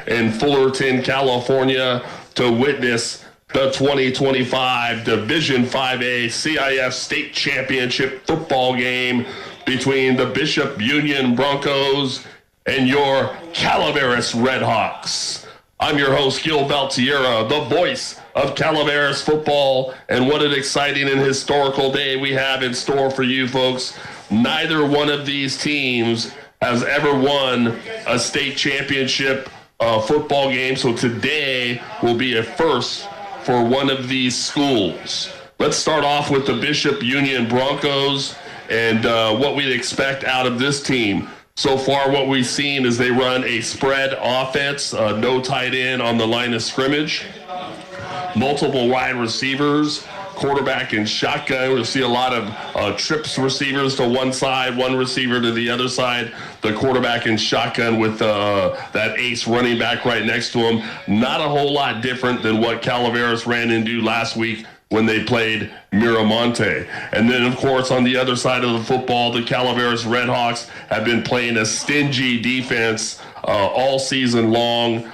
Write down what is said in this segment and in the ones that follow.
in Fullerton, California, to witness the 2025 Division 5-A CIF State Championship football game between the Bishop Union Broncos and your Calaveras Redhawks. I'm your host, Gil Valtierra, the voice of Calaveras football, and what an exciting and historical day we have in store for you folks. Neither one of these teams has ever won a state championship football game, so today will be a first for one of these schools. Let's start off with the Bishop Union Broncos and what we'd expect out of this team. So far, what we've seen is they run a spread offense, no tight end on the line of scrimmage, multiple wide receivers, quarterback and shotgun. We'll see a lot of trips receivers to one side, one receiver to the other side, the quarterback and shotgun with that ace running back right next to him. Not a whole lot different than what Calaveras ran into last week when they played Miramonte. And then, of course, on the other side of the football, the Calaveras Redhawks have been playing a stingy defense all season long.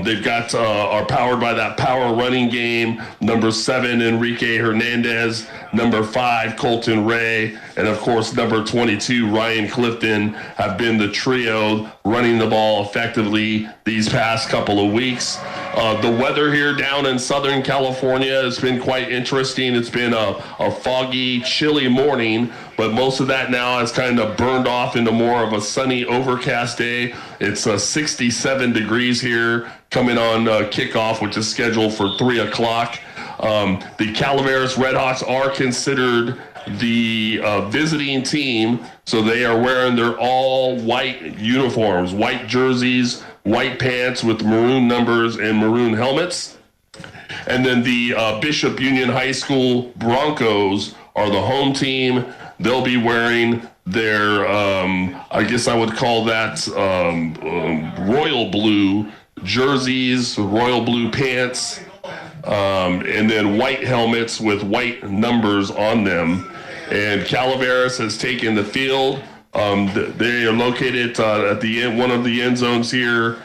They've got are powered by that power running game. Number 7, Enrique Hernandez. Number 5, Colton Ray. And, of course, number 22, Ryan Clifton, have been the trio running the ball effectively these past couple of weeks. The weather here down in Southern California has been quite interesting. It's been a foggy, chilly morning, but most of that now has kind of burned off into more of a sunny, overcast day. It's 67 degrees here coming on kickoff, which is scheduled for 3 o'clock. The Calaveras Redhawks are considered the visiting team, so they are wearing their all white uniforms, white jerseys, white pants with maroon numbers and maroon helmets. And then the Bishop Union High School Broncos are the home team. They'll be wearing their, I guess I would call that royal blue jerseys, royal blue pants, and then white helmets with white numbers on them. And Calaveras has taken the field. They are located at the end, one of the end zones here,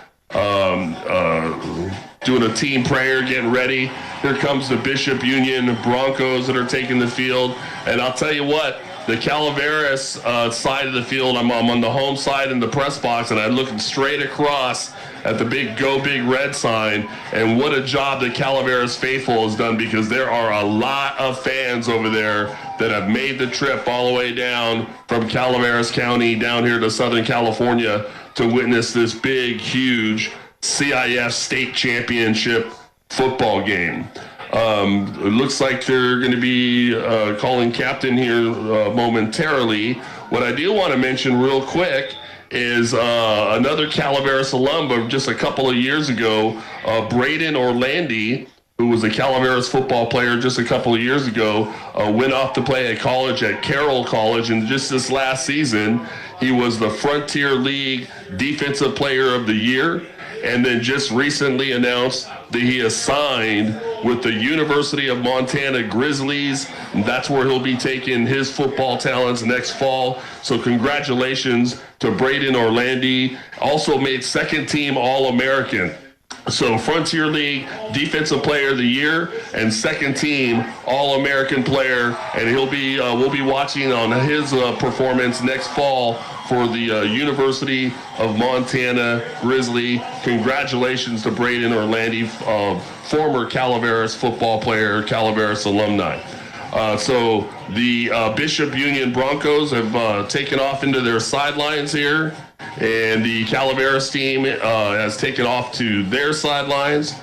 doing a team prayer, getting ready. Here comes the Bishop Union Broncos that are taking the field. And I'll tell you what, the Calaveras side of the field, I'm on the home side in the press box, and I'm looking straight across at the big Go Big Red sign. And what a job the Calaveras faithful has done, because there are a lot of fans over there that have made the trip all the way down from Calaveras County down here to Southern California to witness this big, huge CIF state championship football game. It looks like they're going to be calling captain here momentarily. What I do want to mention real quick is another Calaveras alum of just a couple of years ago, Braden Orlandi, who was a Calaveras football player just a couple of years ago, went off to play at college at Carroll College, and just this last season, he was the Frontier League Defensive Player of the Year, and then just recently announced that he is signed with the University of Montana Grizzlies. And that's where he'll be taking his football talents next fall. So congratulations to Braden Orlandi. Also made second team All-American. So Frontier League Defensive Player of the Year and second team All-American player, and he'll be we'll be watching on his performance next fall for the University of Montana Grizzly. Congratulations to Braden Orlandi, former Calaveras football player, Calaveras alumni. So the Bishop Union Broncos have taken off into their sidelines here, and the Calaveras team has taken off to their sidelines.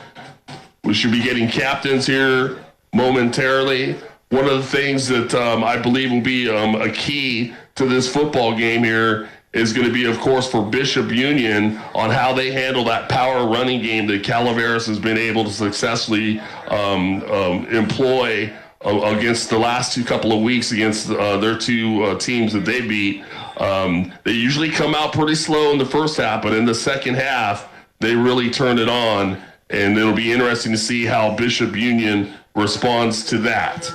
We should be getting captains here momentarily. One of the things that I believe will be a key to this football game here is going to be, of course, for Bishop Union on how they handle that power running game that Calaveras has been able to successfully employ against the last couple of weeks against their two teams that they beat. They usually come out pretty slow in the first half, but in the second half, they really turn it on, and it'll be interesting to see how Bishop Union responds to that.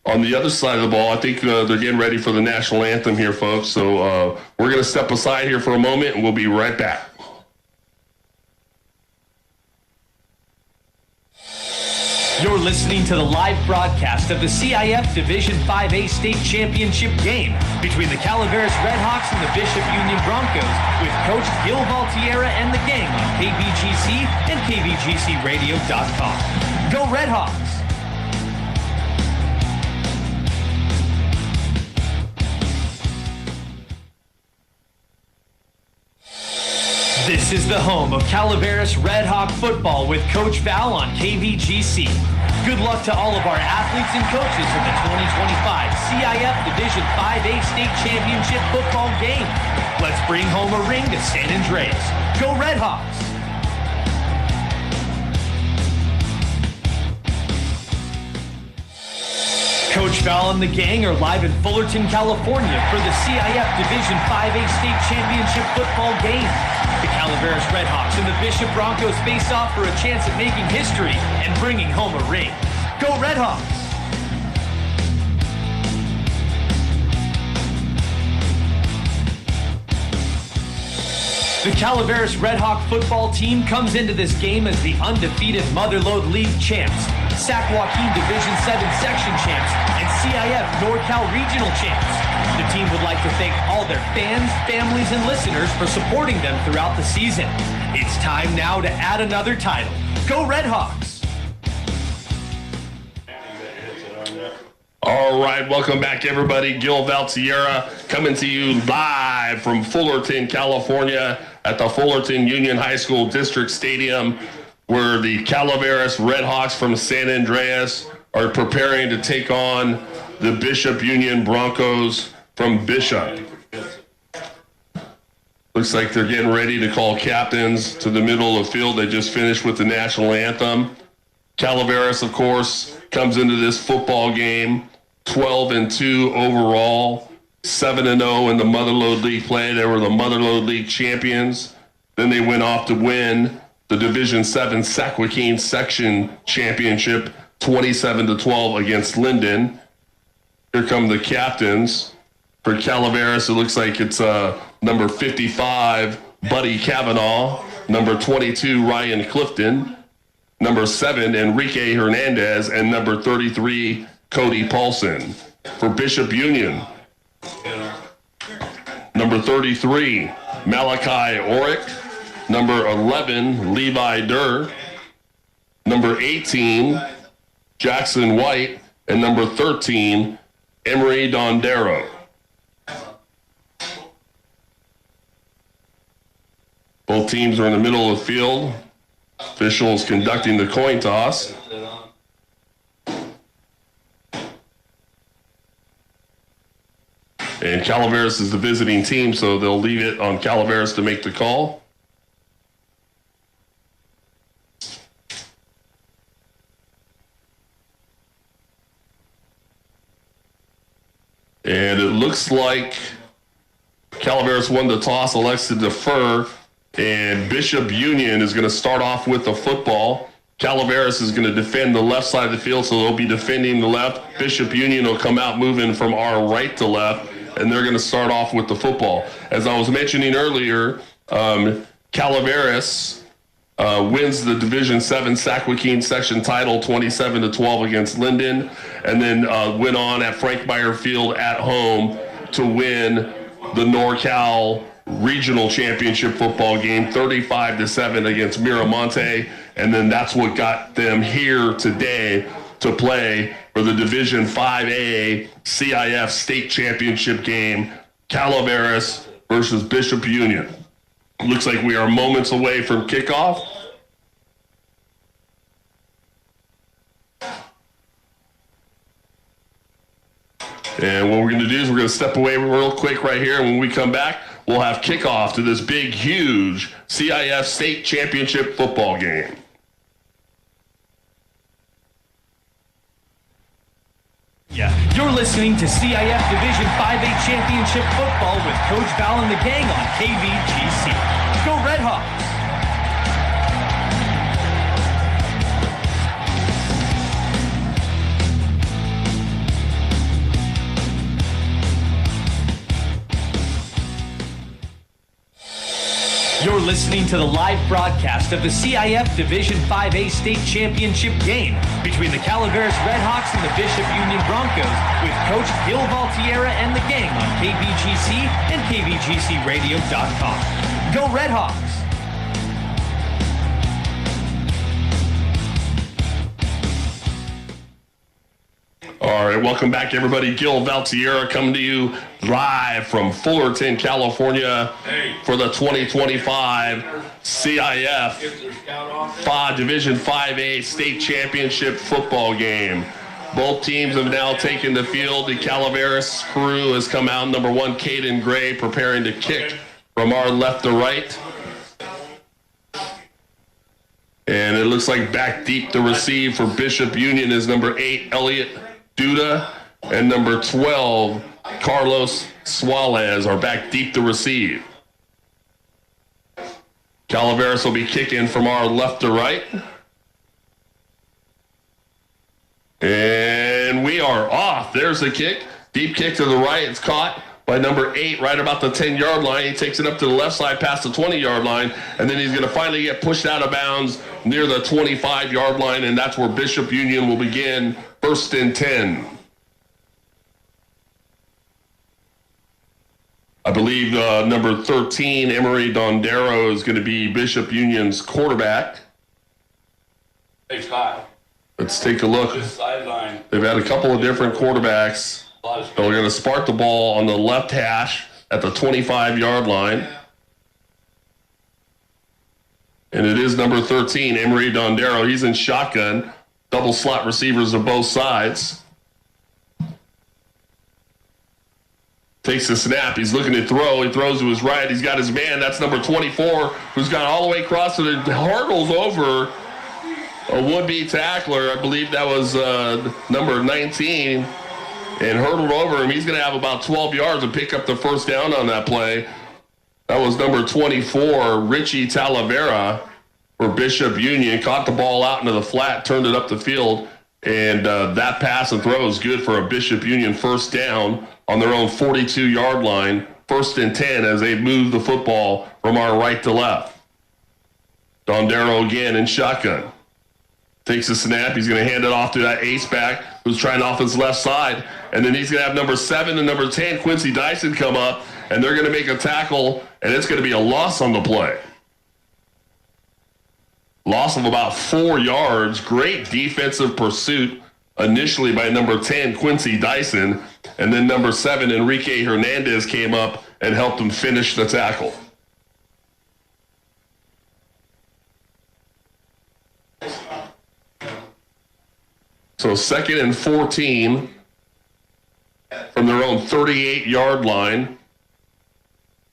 on the other side of the ball, I think they're getting ready for the national anthem here, folks. So we're going to step aside here for a moment, and we'll be right back. You're listening to the live broadcast of the CIF Division 5A State Championship game between the Calaveras Redhawks and the Bishop Union Broncos with Coach Gil Valtierra and the gang on KVGC and KVGCradio.com. Go Redhawks! This is the home of Calaveras Redhawk football with Coach Val on KVGC. Good luck to all of our athletes and coaches in the 2025 CIF Division 5A State Championship football game. Let's bring home a ring to San Andreas. Go Redhawks! Coach Val and the gang are live in Fullerton, California for the CIF Division 5A State Championship football game. The Calaveras Redhawks and the Bishop Broncos face off for a chance at making history and bringing home a ring. Go Redhawks! The Calaveras Redhawk football team comes into this game as the undefeated Motherlode League champs, Sac Joaquin Division 7 section champs, and CIF NorCal regional champs. The team would like to thank all their fans, families, and listeners for supporting them throughout the season. It's time now to add another title. Go Redhawks! All right, welcome back, everybody. Gil Valtierra coming to you live from Fullerton, California at the Fullerton Union High School District Stadium, where the Calaveras Redhawks from San Andreas are preparing to take on the Bishop Union Broncos from Bishop. Looks like they're getting ready to call captains to the middle of the field. They just finished with the national anthem. Calaveras, of course, comes into this football game 12-2 overall, 7-0 in the Motherlode League play. They were the Motherlode League champions. Then they went off to win the Division 7 Sac Joaquin Section Championship 27-12 against Linden. Here come the captains. For Calaveras, it looks like it's number 55, Buddy Kavanaugh, number 22, Ryan Clifton, number 7, Enrique Hernandez, and number 33, Cody Paulson. For Bishop Union, number 33, Malachi Orick, number 11, Levi Durr, number 18, Jackson White, and number 13, Emery Dondero. Both teams are in the middle of the field. Officials conducting the coin toss. And Calaveras is the visiting team, so they'll leave it on Calaveras to make the call. And it looks like Calaveras won the toss, elects to defer. And Bishop Union is going to start off with the football. Calaveras is going to defend the left side of the field, so they'll be defending the left. Bishop Union will come out moving from our right to left, and they're going to start off with the football. As I was mentioning earlier, Calaveras wins the Division 7 Sac Joaquin section title 27-12 against Linden, and then went on at Frank Meyer Field at home to win the NorCal regional championship football game 35-7 against Miramonte, and then that's what got them here today to play for the Division 5A CIF state championship game, Calaveras versus Bishop Union. Looks like we are moments away from kickoff. And what we're going to do is we're going to step away real quick right here, and when we come back, we'll have kickoff to this big, huge CIF state championship football game. Yeah, you're listening to CIF Division 5A Championship Football with Coach Val and the gang on KVGC. Go Redhawks! You're listening to the live broadcast of the CIF Division 5-A State Championship game between the Calaveras Redhawks and the Bishop Union Broncos with Coach Gil Valtierra and the gang on KVGC and KVGCradio.com. Go Redhawks! All right, welcome back, everybody. Gil Valtierra coming to you live from Fullerton, California for the 2025 CIF Division 5A State Championship football game. Both teams have now taken the field. The Calaveras crew has come out. Number 1, Caden Gray, preparing to kick from our left to right. And it looks like back deep to receive for Bishop Union is number 8, Elliot Duda, and number 12, Carlos Suarez are back deep to receive. Calaveras will be kicking from our left to right. And we are off. There's the kick. Deep kick to the right. It's caught by number 8 right about the 10-yard line. He takes it up to the left side past the 20-yard line, and then he's going to finally get pushed out of bounds near the 25-yard line, and that's where Bishop Union will begin 1st and 10. I believe number 13, Emery Dondero, is going to be Bishop Union's quarterback. Hey, Scott. Let's take a look. They've had a couple of different quarterbacks. So we're going to spark the ball on the left hash at the 25-yard line. And it is number 13, Emery Dondero. He's in shotgun. Double slot receivers on both sides. Takes the snap. He's looking to throw. He throws to his right. He's got his man. That's number 24, who's got all the way across and hurdles over a would-be tackler. I believe that was number 19. And hurdled over him. He's going to have about 12 yards and pick up the first down on that play. That was number 24, Richie Talavera for Bishop Union. Caught the ball out into the flat, turned it up the field, and that pass and throw is good for a Bishop Union first down on their own 42-yard line. 1st and 10 as they move the football from our right to left. Dondero again in shotgun. Takes a snap. He's going to hand it off to that ace back who's trying off his left side. And then he's going to have number 7 and number 10, Quincy Dyson, come up. And they're going to make a tackle, and it's going to be a loss on the play. Loss of about 4 yards. Great defensive pursuit initially by number 10, Quincy Dyson. And then number 7, Enrique Hernandez, came up and helped him finish the tackle. So 2nd and 14 from their own 38-yard line.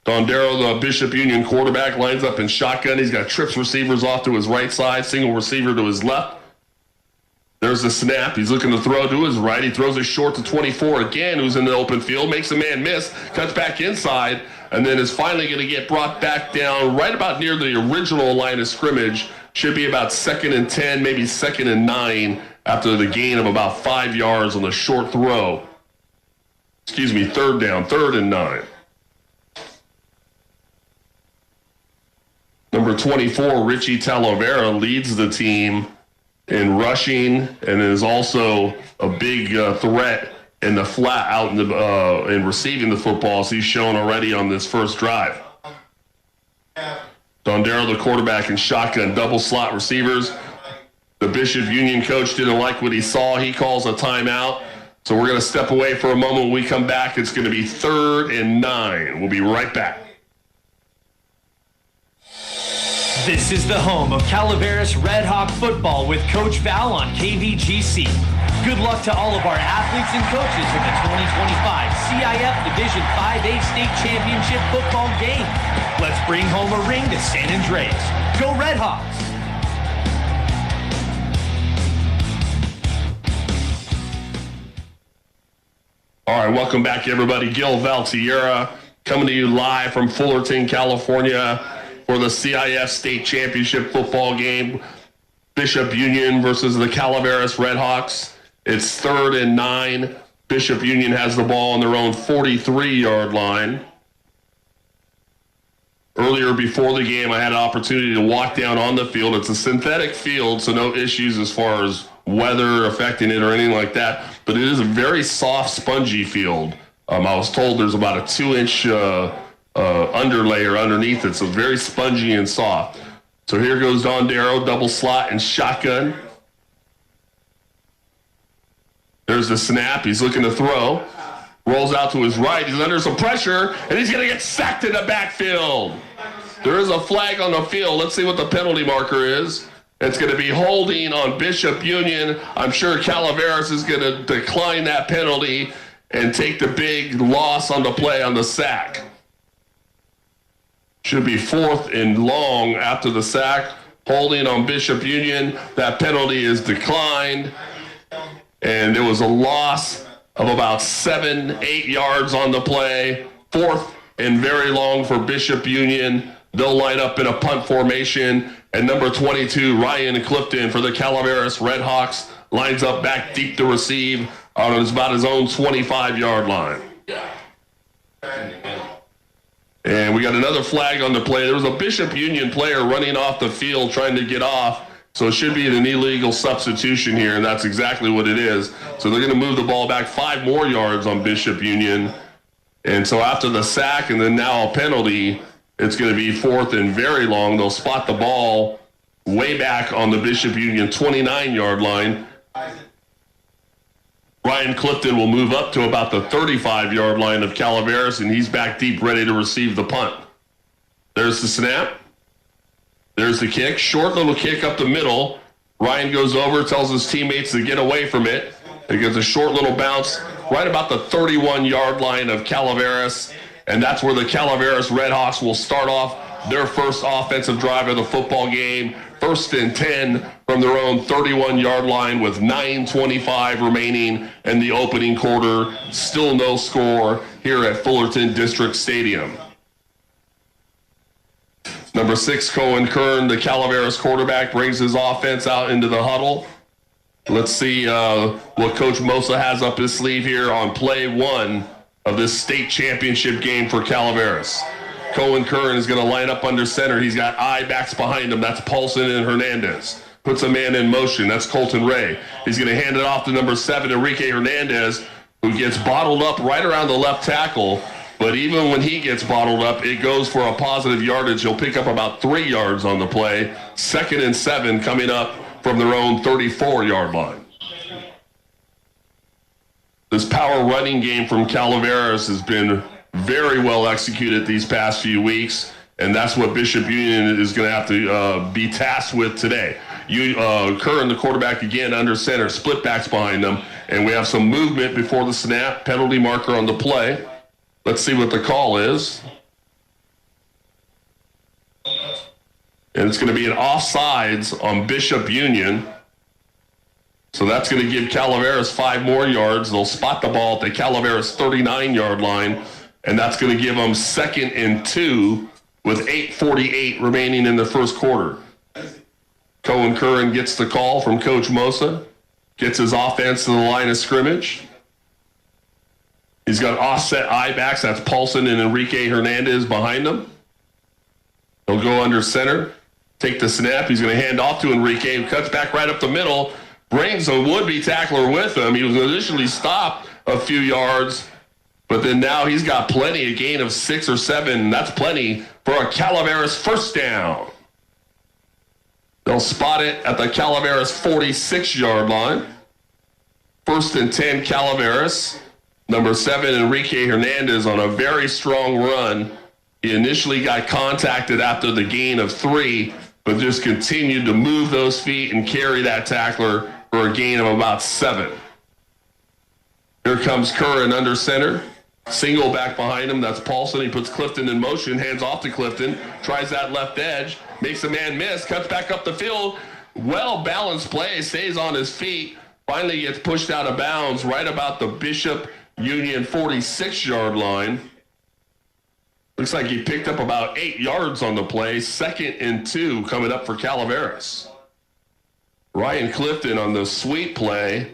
Dondero, the Bishop Union quarterback, lines up in shotgun. He's got trips receivers off to his right side, single receiver to his left. There's the snap. He's looking to throw to his right. He throws it short to 24 again, who's in the open field, makes a man miss, cuts back inside, and then is finally going to get brought back down right about near the original line of scrimmage. Should be about 2nd and 10, maybe 2nd and 9 after the gain of about 5 yards on the short throw. 3rd down, 3rd and 9. Number 24, Richie Talavera, leads the team in rushing and is also a big threat in the flat out in receiving the football, as he's shown already on this first drive. Dondero, the quarterback, in shotgun, double slot receivers. The Bishop Union coach didn't like what he saw. He calls a timeout. So we're going to step away for a moment. When we come back, it's going to be 3rd and 9. We'll be right back. This is the home of Calaveras Redhawk football with Coach Val on KVGC. Good luck to all of our athletes and coaches in the 2025 CIF Division 5A State Championship football game. Let's bring home a ring to San Andreas. Go Redhawks! All right, welcome back, everybody. Gil Valtierra coming to you live from Fullerton, California for the CIF State Championship football game. Bishop Union versus the Calaveras Redhawks. It's 3rd and 9. Bishop Union has the ball on their own 43-yard line. Earlier before the game, I had an opportunity to walk down on the field. It's a synthetic field, so no issues as far as weather affecting it or anything like that. But it is a very soft, spongy field. I was told there's about a 2-inch underlayer underneath it, so it's very spongy and soft. So here goes Don Darrow, double slot and shotgun. There's the snap. He's looking to throw. Rolls out to his right. He's under some pressure, and he's going to get sacked in the backfield. There is a flag on the field. Let's see what the penalty marker is. It's going to be holding on Bishop Union. I'm sure Calaveras is going to decline that penalty and take the big loss on the play on the sack. Should be 4th and long after the sack. Holding on Bishop Union. That penalty is declined. And there was a loss of about 7-8 yards on the play. 4th and very long for Bishop Union. They'll line up in a punt formation. And number 22, Ryan Clifton for the Calaveras Redhawks, lines up back deep to receive on about his own 25-yard line. And we got another flag on the play. There was a Bishop Union player running off the field trying to get off. So it should be an illegal substitution here, and that's exactly what it is. So they're going to move the ball back 5 more yards on Bishop Union. And so after the sack and then now a penalty, it's going to be 4th and very long. They'll spot the ball way back on the Bishop Union 29-yard line. Ryan Clifton will move up to about the 35-yard line of Calaveras, and he's back deep ready to receive the punt. There's the snap. There's the kick. Short little kick up the middle. Ryan goes over, tells his teammates to get away from it. He gets a short little bounce right about the 31-yard line of Calaveras, and that's where the Calaveras Redhawks will start off their first offensive drive of the football game. 1st and 10 from their own 31-yard line with 9:25 remaining in the opening quarter. Still no score here at Fullerton District Stadium. Number 6, Cohen Kern, the Calaveras quarterback, brings his offense out into the huddle. Let's see what Coach Mosa has up his sleeve here on play 1 of this state championship game for Calaveras. Cohen Kern is going to line up under center. He's got I-backs behind him. That's Paulson and Hernandez. Puts a man in motion. That's Colton Ray. He's going to hand it off to number 7, Enrique Hernandez, who gets bottled up right around the left tackle. But even when he gets bottled up, it goes for a positive yardage. He'll pick up about 3 yards on the play. 2nd and 7 coming up from their own 34-yard line. This power running game from Calaveras has been very well executed these past few weeks, and that's what Bishop Union is going to have to be tasked with today. Curran, the quarterback, again under center, split backs behind them, and we have some movement before the snap, penalty marker on the play. Let's see what the call is. And it's going to be an offsides on Bishop Union. So that's going to give Calaveras 5 more yards. They'll spot the ball at the Calaveras 39-yard line, and that's going to give them 2nd and 2 with 8:48 remaining in the first quarter. Cohen Curran gets the call from Coach Mosa, gets his offense to the line of scrimmage. He's got offset I-backs. That's Paulson and Enrique Hernandez behind him. He'll go under center, take the snap. He's going to hand off to Enrique, who cuts back right up the middle, brings a would-be tackler with him. He was initially stopped a few yards, but then now he's got plenty, a gain of 6 or 7. That's plenty for a Calaveras first down. They'll spot it at the Calaveras 46-yard line. 1st and 10 Calaveras. Number 7, Enrique Hernandez on a very strong run. He initially got contacted after the gain of 3, but just continued to move those feet and carry that tackler for a gain of about 7. Here comes Curran under center. Single back behind him. That's Paulson. He puts Clifton in motion, hands off to Clifton, tries that left edge, makes a man miss, cuts back up the field. Well-balanced play, stays on his feet, finally gets pushed out of bounds right about the Bishop Union 46-yard line. Looks like he picked up about 8 yards on the play. 2nd and 2 coming up for Calaveras. Ryan Clifton on the sweep play,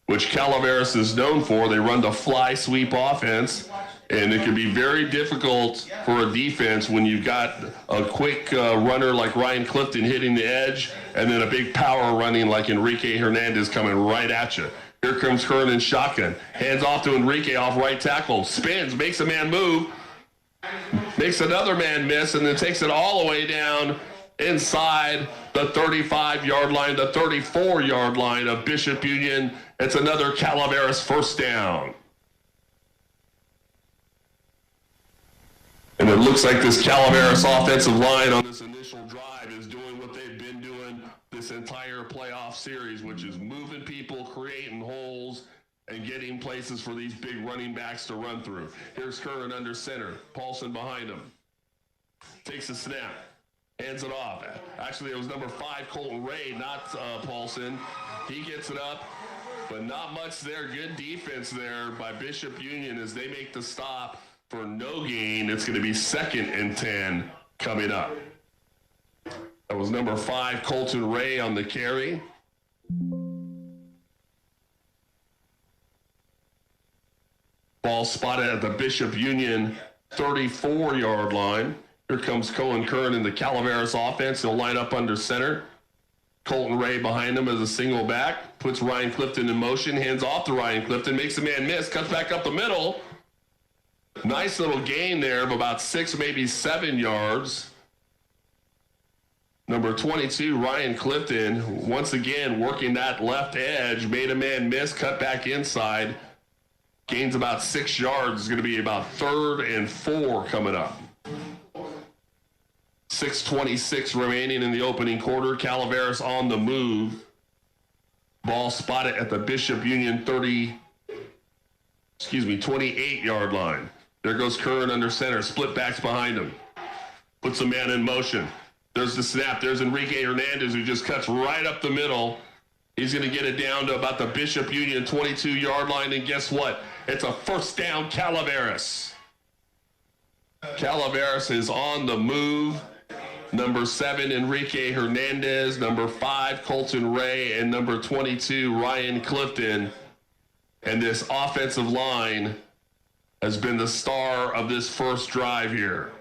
which Calaveras is known for. They run the fly sweep offense. And it can be very difficult for a defense when you've got a quick runner like Ryan Clifton hitting the edge and then a big power running like Enrique Hernandez coming right at you. Here comes Kern in shotgun. Hands off to Enrique off right tackle. Spins, makes a man move, makes another man miss, and then takes it all the way down inside the 35-yard line, the 34-yard line of Bishop Union. It's another Calaveras first down. And it looks like this Calaveras offensive line on this initial drive is doing what they've been doing this entire playoff series, which is moving people, creating holes, and getting places for these big running backs to run through. Here's Curran under center. Paulson behind him. Takes a snap. Hands it off. Actually, it was number 5, Colton Ray, not Paulson. He gets it up, but not much there. Good defense there by Bishop Union as they make the stop for no gain. It's going to be 2nd and 10 coming up. That was number 5, Colton Ray on the carry. Ball spotted at the Bishop Union 34-yard line. Here comes Cohen Kern in the Calaveras offense. He'll line up under center. Colton Ray behind him as a single back. Puts Ryan Clifton in motion. Hands off to Ryan Clifton. Makes the man miss. Cuts back up the middle. Nice little gain there of about 6, maybe 7 yards. Number 22, Ryan Clifton, once again working that left edge. Made a man miss. Cut back inside. Gains about 6 yards. It's going to be about 3rd and 4 coming up. 6:26 remaining in the opening quarter. Calaveras on the move. Ball spotted at the Bishop Union 28-yard line. There goes Curran under center. Split backs behind him. Puts a man in motion. There's the snap. There's Enrique Hernandez who just cuts right up the middle. He's going to get it down to about the Bishop Union 22-yard line. And guess what? It's a first down Calaveras. Calaveras is on the move. Number 7, Enrique Hernandez. Number 5, Colton Ray. And number 22, Ryan Clifton. And this offensive line has been the star of this first drive here.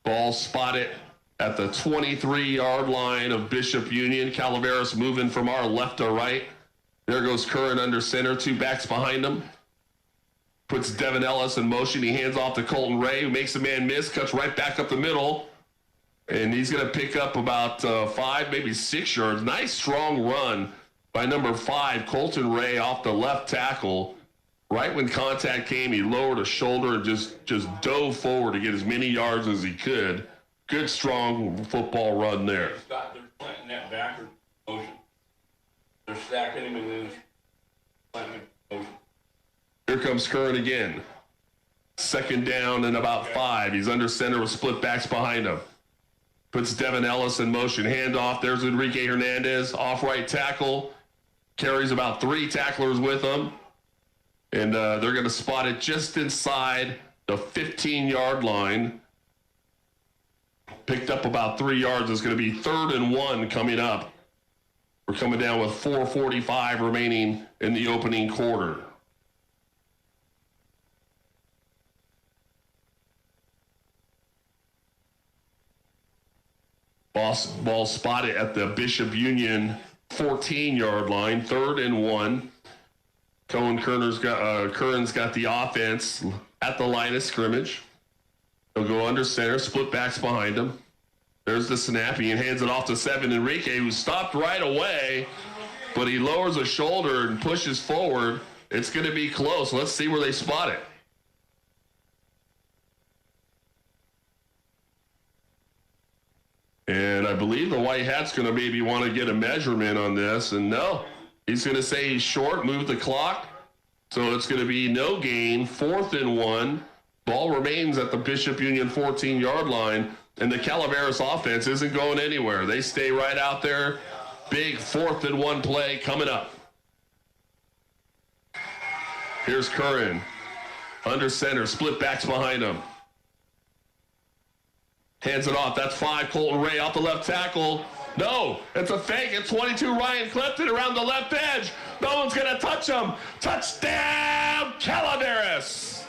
Ball spotted at the 23-yard line of Bishop Union. Calaveras moving from our left to right. There goes Curran under center. 2 backs behind him. Puts Devin Ellis in motion. He hands off to Colton Ray, who makes a man miss, cuts right back up the middle. And he's going to pick up about 5, maybe 6 yards. Nice, strong run by number 5, Colton Ray, off the left tackle. Right when contact came, he lowered a shoulder and just dove forward to get as many yards as he could. Good, strong football run there. Scott, they're planting that backward motion. They're stacking him and then planting motion. Here comes Curran again. 2nd down and about 5. He's under center with split backs behind him. Puts Devin Ellis in motion. Handoff. There's Enrique Hernandez. Off right tackle. Carries about 3 tacklers with him. And they're going to spot it just inside the 15-yard line. Picked up about 3 yards. It's going to be 3rd and 1 coming up. We're coming down with 4:45 remaining in the opening quarter. Ball spotted at the Bishop Union 14-yard line. 3rd and 1. Curran's got the offense at the line of scrimmage. He'll go under center, split backs behind him. There's the snap. He hands it off to 7, Enrique, who stopped right away, but he lowers a shoulder and pushes forward. It's going to be close. Let's see where they spot it. And I believe the white hat's going to maybe want to get a measurement on this, and no. He's going to say he's short, move the clock. So it's going to be no gain, 4th and 1. Ball remains at the Bishop Union 14-yard line, and the Calaveras offense isn't going anywhere. They stay right out there. Big 4th and 1 play coming up. Here's Curran. Under center, split backs behind him. Hands it off. That's 5. Colton Ray off the left tackle. No, it's a fake. It's 22. Ryan Clifton around the left edge. No one's going to touch him. Touchdown, Calaveras.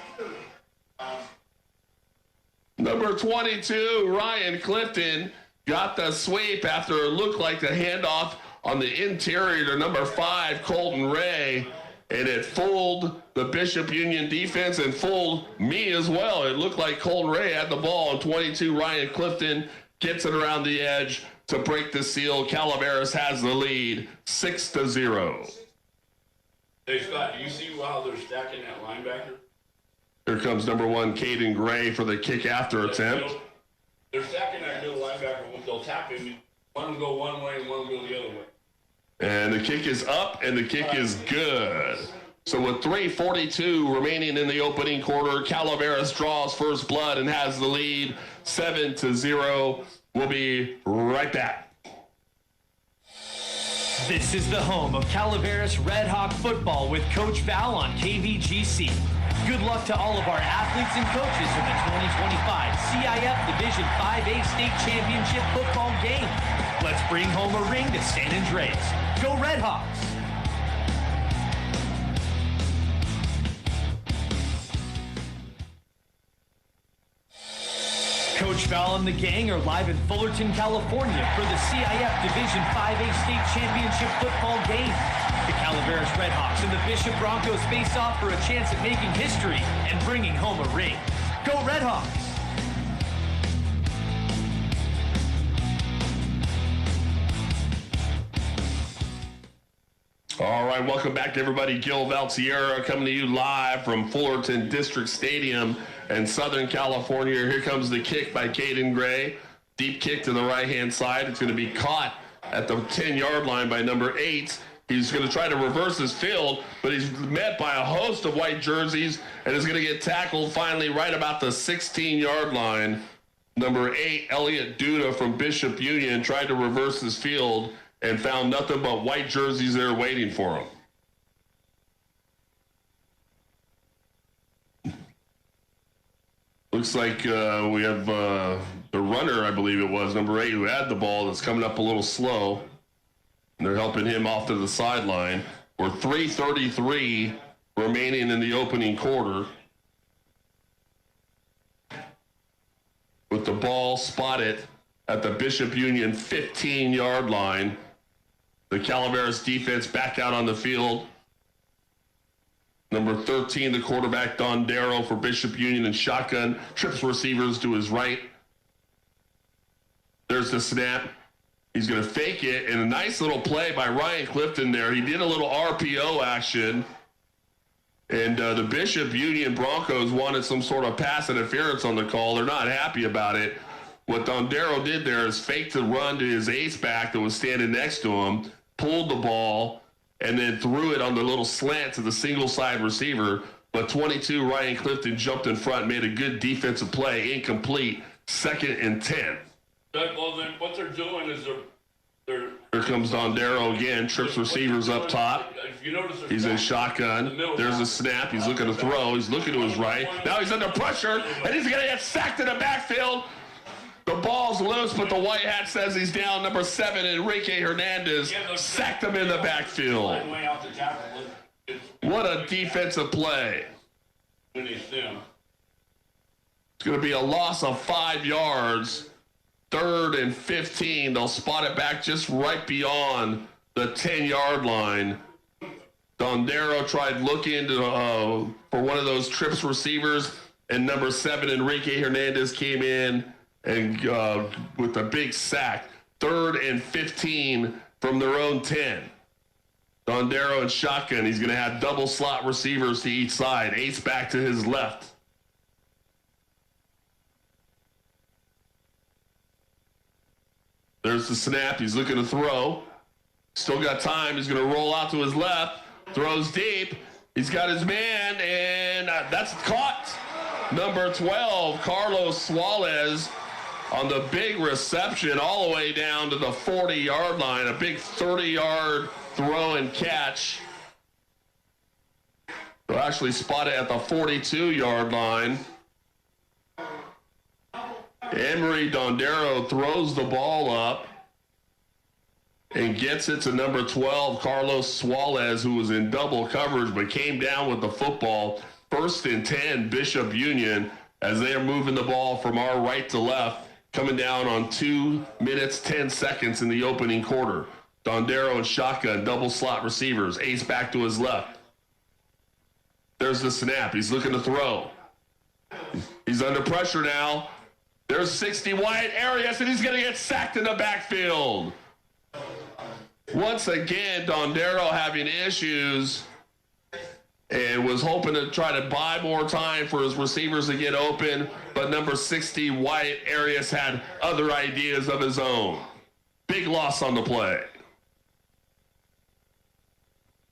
Number 22, Ryan Clifton, got the sweep after it looked like the handoff on the interior to number 5, Colton Ray. And it fooled the Bishop Union defense and fooled me as well. It looked like Colton Ray had the ball, and 22, Ryan Clifton, gets it around the edge to break the seal. Calaveras has the lead, 6-0. Hey, Scott, do you see how they're stacking that linebacker? Here comes number 1, Caden Gray, for the kick after attempt. They're stacking that middle linebacker. They'll tap him. One will go one way and one will go the other way. And the kick is up, and the kick is good. So with 3:42 remaining in the opening quarter, Calaveras draws first blood and has the lead, 7-0. We'll be right back. This is the home of Calaveras Redhawk football with Coach Val on KVGC. Good luck to all of our athletes and coaches in the 2025 CIF Division 5A State Championship football game. Let's bring home a ring to San Andreas. Go Redhawks! Coach Val and the gang are live in Fullerton, California for the CIF Division 5A State Championship football game. The Calaveras Redhawks and the Bishop Broncos face off for a chance at making history and bringing home a ring. Go Redhawks! All right, welcome back, everybody. Gil Valtierra coming to you live from Fullerton District Stadium in Southern California. Here comes the kick by Caden Gray. Deep kick to the right-hand side. It's going to be caught at the 10-yard line by number 8. He's going to try to reverse his field, but he's met by a host of white jerseys and is going to get tackled finally right about the 16-yard line. Number 8, Elliot Duda from Bishop Union, tried to reverse his field and found nothing but white jerseys there waiting for him. Looks like we have the runner, I believe it was, number 8, who had the ball, that's coming up a little slow. And they're helping him off to the sideline. We're 3:33 remaining in the opening quarter. With the ball spotted at the Bishop Union 15-yard line. The Calaveras defense back out on the field. Number 13, the quarterback, Don Darrow for Bishop Union, and shotgun. Trips receivers to his right. There's the snap. He's going to fake it, and a nice little play by Ryan Clifton there. He did a little RPO action, and the Bishop Union Broncos wanted some sort of pass interference on the call. They're not happy about it. What Don Darrow did there is fake the run to his ace back that was standing next to him, pulled the ball, and then threw it on the little slant to the single side receiver. But 22, Ryan Clifton jumped in front, made a good defensive play, incomplete, 2nd and 10. Well, then what they're doing is they're Here comes Don Darrow again, trips receivers up top. If you notice, He's in shotgun. There's a snap. He's looking to throw. He's looking to his right. Now he's under pressure, and he's going to get sacked in the backfield. The ball's loose, but the white hat says he's down. Number 7, Enrique Hernandez, sacked him in the backfield. What a defensive play. It's going to be a loss of 5 yards. 3rd and 15. They'll spot it back just right beyond the 10-yard line. Don Darrow tried looking for one of those trips receivers, and number 7, Enrique Hernandez, came in and with a big sack. 3rd and 15 from their own 10. Don Darrow in shotgun. He's going to have double slot receivers to each side. Ace back to his left. There's the snap. He's looking to throw. Still got time. He's going to roll out to his left. Throws deep. He's got his man, and that's caught. Number 12, Carlos Suarez, on the big reception all the way down to the 40-yard line. A big 30-yard throw and catch. They'll actually spot it at the 42-yard line. Emery Dondero throws the ball up and gets it to number 12, Carlos Suarez, who was in double coverage but came down with the football. 1st and 10, Bishop Union, as they are moving the ball from our right to left, coming down on 2 minutes, 10 seconds in the opening quarter. Dondero and shotgun, double slot receivers. Ace back to his left. There's the snap. He's looking to throw. He's under pressure now. There's 60 Wyatt Arias, and he's going to get sacked in the backfield. Once again, Dondero having issues and was hoping to try to buy more time for his receivers to get open, but number 60 Wyatt Arias had other ideas of his own. Big loss on the play.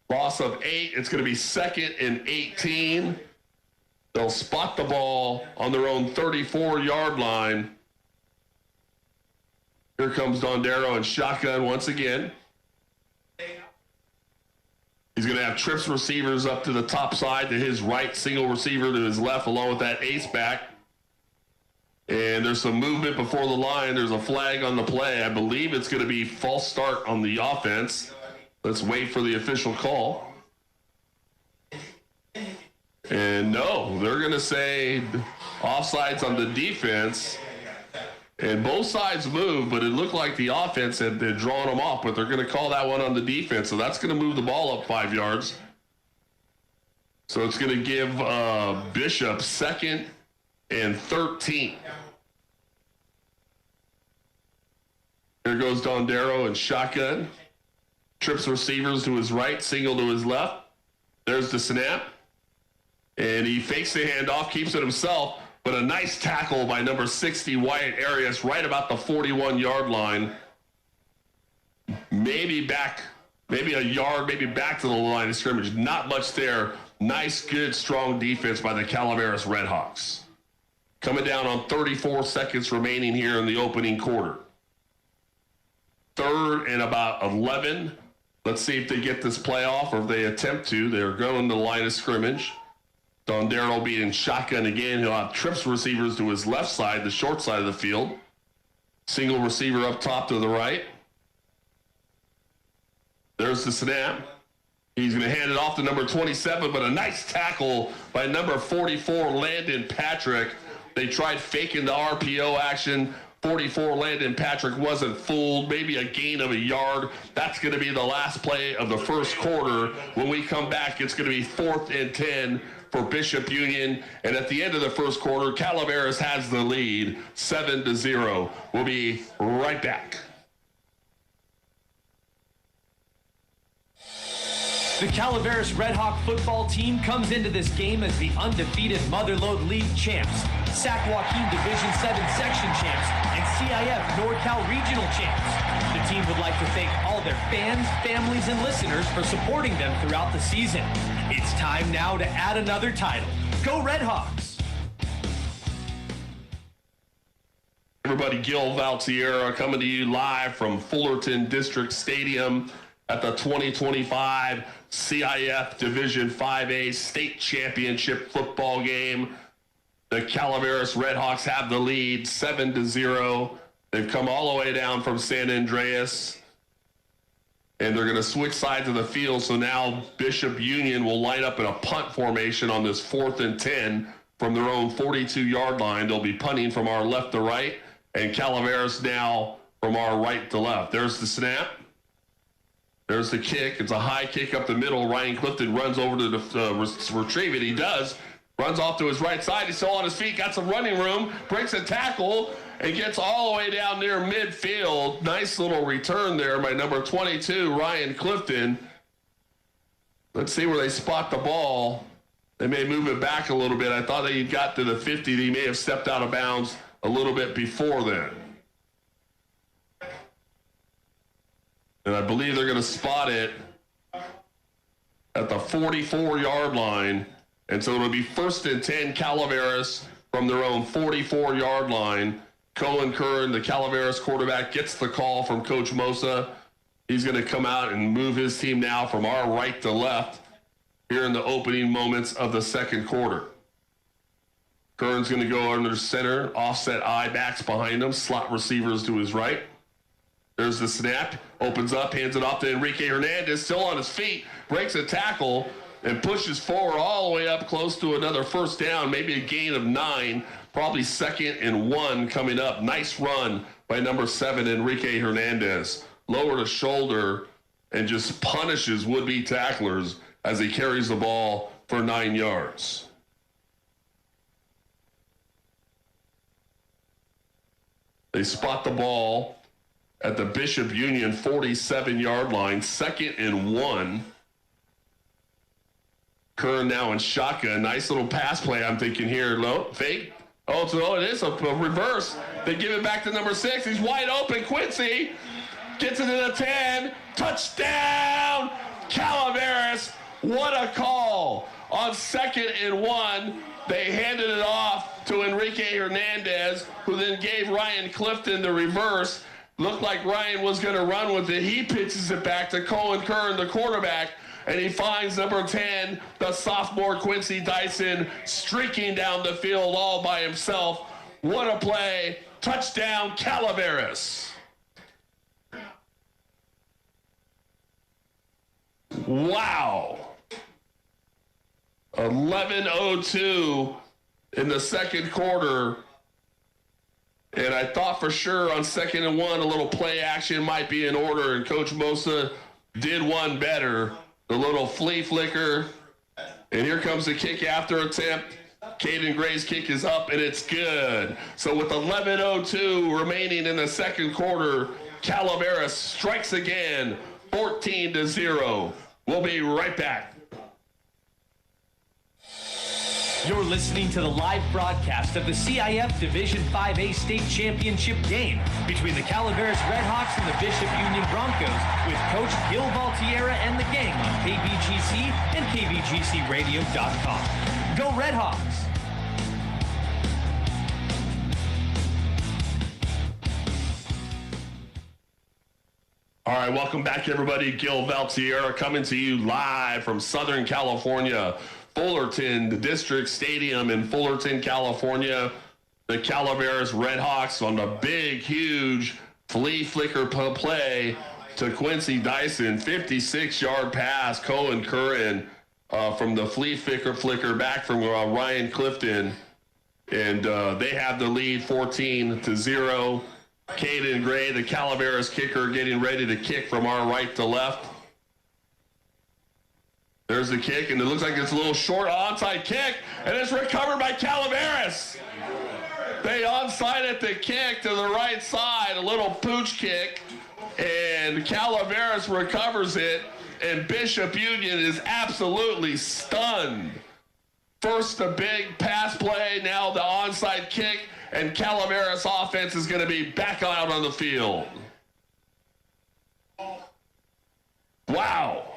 Loss of 8. It's going to be 2nd and 18. They'll spot the ball on their own 34-yard line. Here comes Dondero and shotgun once again. He's going to have trips receivers up to the top side to his right, single receiver to his left, along with that ace back. And there's some movement before the line. There's a flag on the play. I believe it's going to be false start on the offense. Let's wait for the official call. And no, they're going to say offsides on the defense. And both sides moved, but it looked like the offense had drawn them off, but they're going to call that one on the defense. So that's going to move the ball up 5 yards. So it's going to give Bishop 2nd and 13. Here goes Dondero and shotgun. Trips receivers to his right, single to his left. There's the snap. And he fakes the handoff, keeps it himself, but a nice tackle by number 60, Wyatt Arias, right about the 41-yard line. Maybe a yard, maybe back to the line of scrimmage. Not much there. Nice, good, strong defense by the Calaveras Redhawks. Coming down on 34 seconds remaining here in the opening quarter. 3rd and about 11. Let's see if they get this play off or if they attempt to. They're going to the line of scrimmage. Dondero being shotgun again. He'll have trips receivers to his left side, the short side of the field. Single receiver up top to the right. There's the snap. He's going to hand it off to number 27, but a nice tackle by number 44, Landon Patrick. They tried faking the RPO action. 44, Landon Patrick wasn't fooled. Maybe a gain of a yard. That's going to be the last play of the first quarter. When we come back, it's going to be 4th and 10 for Bishop Union. And at the end of the first quarter, Calaveras has the lead, 7-0. We'll be right back. The Calaveras Redhawk football team comes into this game as the undefeated Motherlode League champs, Sac Joaquin Division 7 section champs, and CIF NorCal regional champs. The team would like to thank all their fans, families, and listeners for supporting them throughout the season. It's time now to add another title. Go Redhawks! Everybody, Gil Valtierra coming to you live from Fullerton District Stadium at the 2025 CIF Division 5-A State Championship football game. The Calaveras Redhawks have the lead, 7-0. They've come all the way down from San Andreas, and they're going to switch sides of the field. So now Bishop Union will line up in a punt formation on this 4th and 10 from their own 42-yard line. They'll be punting from our left to right, and Calaveras now from our right to left. There's the snap. There's the kick. It's a high kick up the middle. Ryan Clifton runs over to retrieve it. He does. Runs off to his right side. He's still on his feet. Got some running room. Breaks a tackle and gets all the way down near midfield. Nice little return there by number 22, Ryan Clifton. Let's see where they spot the ball. They may move it back a little bit. I thought that he got to the 50. He may have stepped out of bounds a little bit before then. And I believe they're going to spot it at the 44-yard line. And so it'll be 1st and 10 Calaveras from their own 44-yard line. Colin Curran, the Calaveras quarterback, gets the call from Coach Mosa. He's going to come out and move his team now from our right to left here in the opening moments of the second quarter. Curran's going to go under center, offset I backs behind him, slot receivers to his right. There's the snap, opens up, hands it off to Enrique Hernandez, still on his feet, breaks a tackle, and pushes forward all the way up close to another first down, maybe a gain of 9, probably 2nd and 1 coming up. Nice run by number 7, Enrique Hernandez. Lower the shoulder and just punishes would-be tacklers as he carries the ball for 9 yards. They spot the ball at the Bishop Union 47-yard line, 2nd and 1. Curran now in shotgun. Nice little pass play, I'm thinking here. Low, fake. Oh, so it is a reverse. They give it back to number 6. He's wide open. Quincy gets it to the 10. Touchdown, Calaveras. What a call. On 2nd and 1, they handed it off to Enrique Hernandez, who then gave Ryan Clifton the reverse. Looked like Ryan was going to run with it. He pitches it back to Cohen Curran, the quarterback, and he finds number 10, the sophomore Quincy Dyson, streaking down the field all by himself. What a play. Touchdown, Calaveras. Wow. 11:02 in the second quarter. And I thought for sure on 2nd and 1, a little play action might be in order, and Coach Mosa did one better. The little flea flicker. And here comes the kick after attempt. Caden Gray's kick is up, and it's good. So with 11:02 remaining in the second quarter, Calaveras strikes again, 14-0. We'll be right back. You're listening to the live broadcast of the CIF Division 5-A State Championship game between the Calaveras Redhawks and the Bishop Union Broncos with Coach Gil Valtierra and the gang on KVGC and KVGCradio.com. Go Redhawks! All right, welcome back, everybody. Gil Valtierra coming to you live from Southern California. Fullerton, the district stadium in Fullerton, California. The Calaveras Redhawks on the big, huge flea flicker play to Quincy Dyson. 56-yard pass, Cohen Curran from the flea flicker back from Ryan Clifton. And they have the lead 14-0. Caden Gray, the Calaveras kicker, getting ready to kick from our right to left. There's the kick, and it looks like it's a little short onside kick, and it's recovered by Calaveras. They onside at the kick to the right side, a little pooch kick, and Calaveras recovers it, and Bishop Union is absolutely stunned. First, a big pass play, now the onside kick, and Calaveras offense is going to be back out on the field. Wow.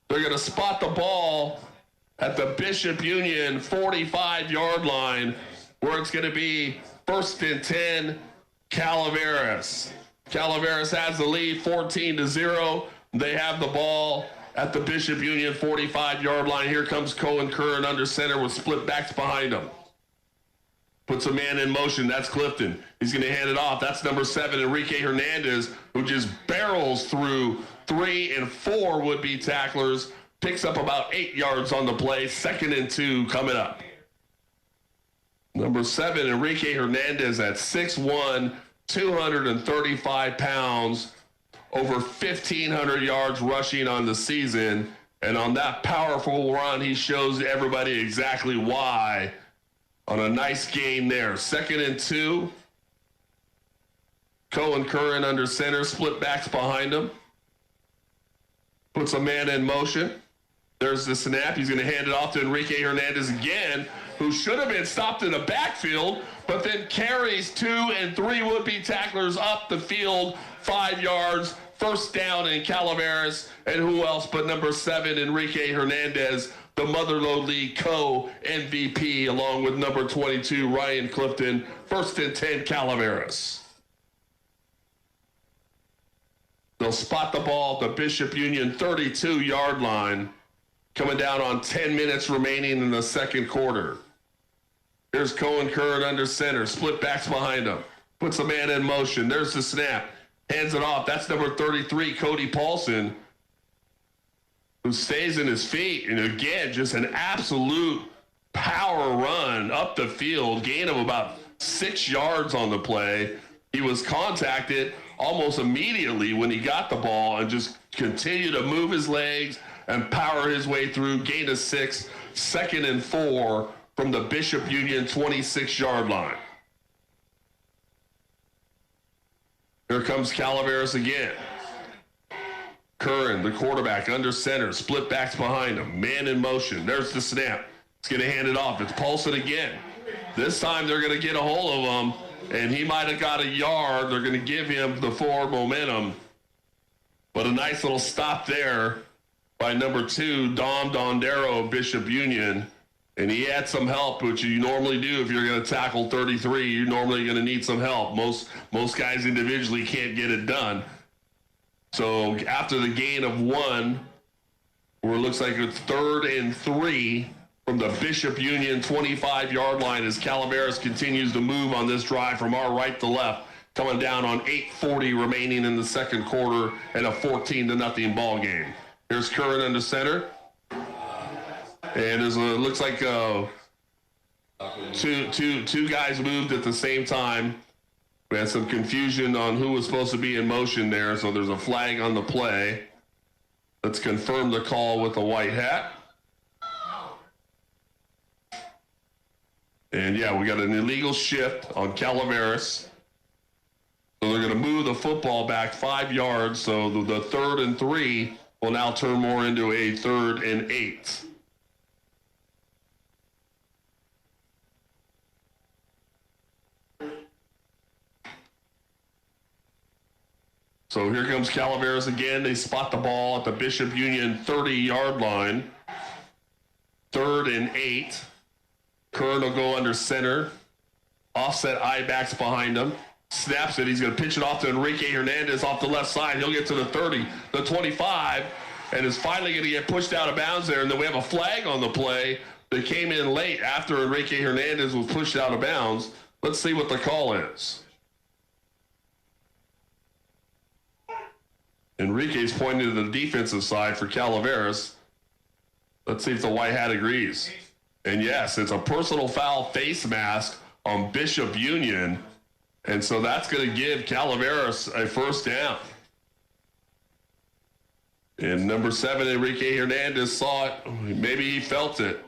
They're going to spot the ball at the Bishop Union 45-yard line, where it's going to be 1st and 10, Calaveras. Calaveras has the lead 14-0. They have the ball at the Bishop Union 45-yard line. Here comes Cohen Curran under center with split backs behind him. Puts a man in motion. That's Clifton. He's going to hand it off. That's number 7, Enrique Hernandez, who just barrels through 3 and 4 would-be tacklers. Picks up about 8 yards on the play. 2nd and 2 coming up. Number 7, Enrique Hernandez at 6'1", 235 pounds, over 1,500 yards rushing on the season. And on that powerful run, he shows everybody exactly why on a nice game there. 2nd and 2. Cohen Curran under center, split backs behind him. Puts a man in motion. There's the snap. He's going to hand it off to Enrique Hernandez again, who should have been stopped in the backfield, but then carries 2 and 3 would-be tacklers up the field, 5 yards, 1st down in Calaveras. And who else but number 7, Enrique Hernandez, the Motherlode League co-MVP, along with number 22, Ryan Clifton. 1st and 10, Calaveras. They'll spot the ball at the Bishop Union 32-yard line. coming down on 10 minutes remaining in the second quarter. Here's Cohen Curran under center. Split backs behind him. Puts the man in motion. There's the snap. Hands it off. That's number 33, Cody Paulson, who stays in his feet. And again, just an absolute power run up the field. Gain of about 6 yards on the play. He was contacted almost immediately when he got the ball and just continued to move his legs and power his way through. Gain of 6, 2nd and 4 from the Bishop Union 26-yard line. Here comes Calaveras again. Curran, the quarterback, under center. Split backs behind him. Man in motion. There's the snap. He's going to hand it off. It's Paulson again. This time they're going to get a hold of him, and he might have got a yard. They're going to give him the forward momentum. But a nice little stop there by number 2, Dom Dondero of Bishop Union. And he had some help, which you normally do if you're going to tackle 33. You're normally going to need some help. Most guys individually can't get it done. So after the gain of 1, where it looks like it's 3rd and 3 from the Bishop Union 25-yard line as Calaveras continues to move on this drive from our right to left, coming down on 8:40 remaining in the second quarter and a 14-0 ball game. Here's Curran under center. And it looks like two guys moved at the same time. We had some confusion on who was supposed to be in motion there, so there's a flag on the play. Let's confirm the call with the white hat. And yeah, we got an illegal shift on Calaveras. So they're going to move the football back 5 yards, so the 3rd and 3 will now turn more into a 3rd and 8. So here comes Calaveras again. They spot the ball at the Bishop Union 30-yard line. 3rd and 8. Curran will go under center. Offset I-backs behind him. Snaps it. He's going to pitch it off to Enrique Hernandez off the left side. He'll get to the 30, the 25, and is finally going to get pushed out of bounds there. And then we have a flag on the play that came in late after Enrique Hernandez was pushed out of bounds. Let's see what the call is. Enrique's pointing to the defensive side for Calaveras. Let's see if the white hat agrees. And yes, it's a personal foul face mask on Bishop Union. And so that's going to give Calaveras a first down. And number 7, Enrique Hernandez saw it. Maybe he felt it.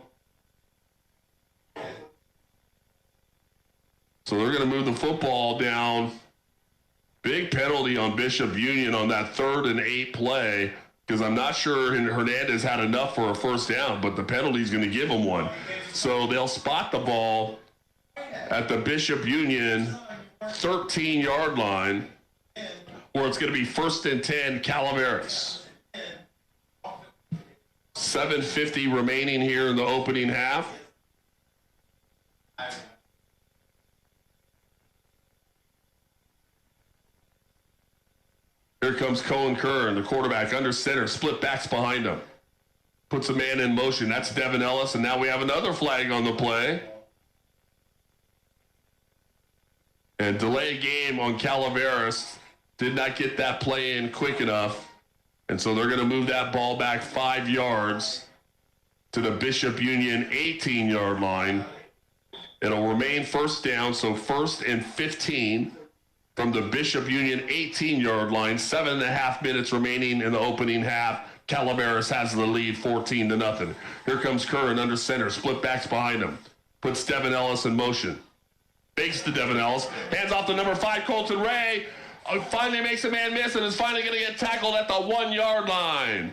So they're going to move the football down. Big penalty on Bishop Union on that 3rd and 8 play, because I'm not sure Hernandez had enough for a first down, but the penalty is going to give him one. So they'll spot the ball at the Bishop Union 13-yard line, where it's going to be 1st and 10, Calaveras. 7:50 remaining here in the opening half. Here comes Cohen Curran, the quarterback, under center, split backs behind him. Puts a man in motion. That's Devin Ellis, and now we have another flag on the play. And delay game on Calaveras. Did not get that play in quick enough. And so they're going to move that ball back 5 yards to the Bishop Union 18-yard line. It'll remain first down, so 1st and 15 from the Bishop Union 18-yard line. 7.5 minutes remaining in the opening half. Calaveras has the lead 14-0. Here comes Curran under center. Split backs behind him. Puts Devin Ellis in motion. Fakes to Devin Ellis. Hands off to number 5, Colton Ray. Finally makes a man miss and is finally going to get tackled at the 1-yard line.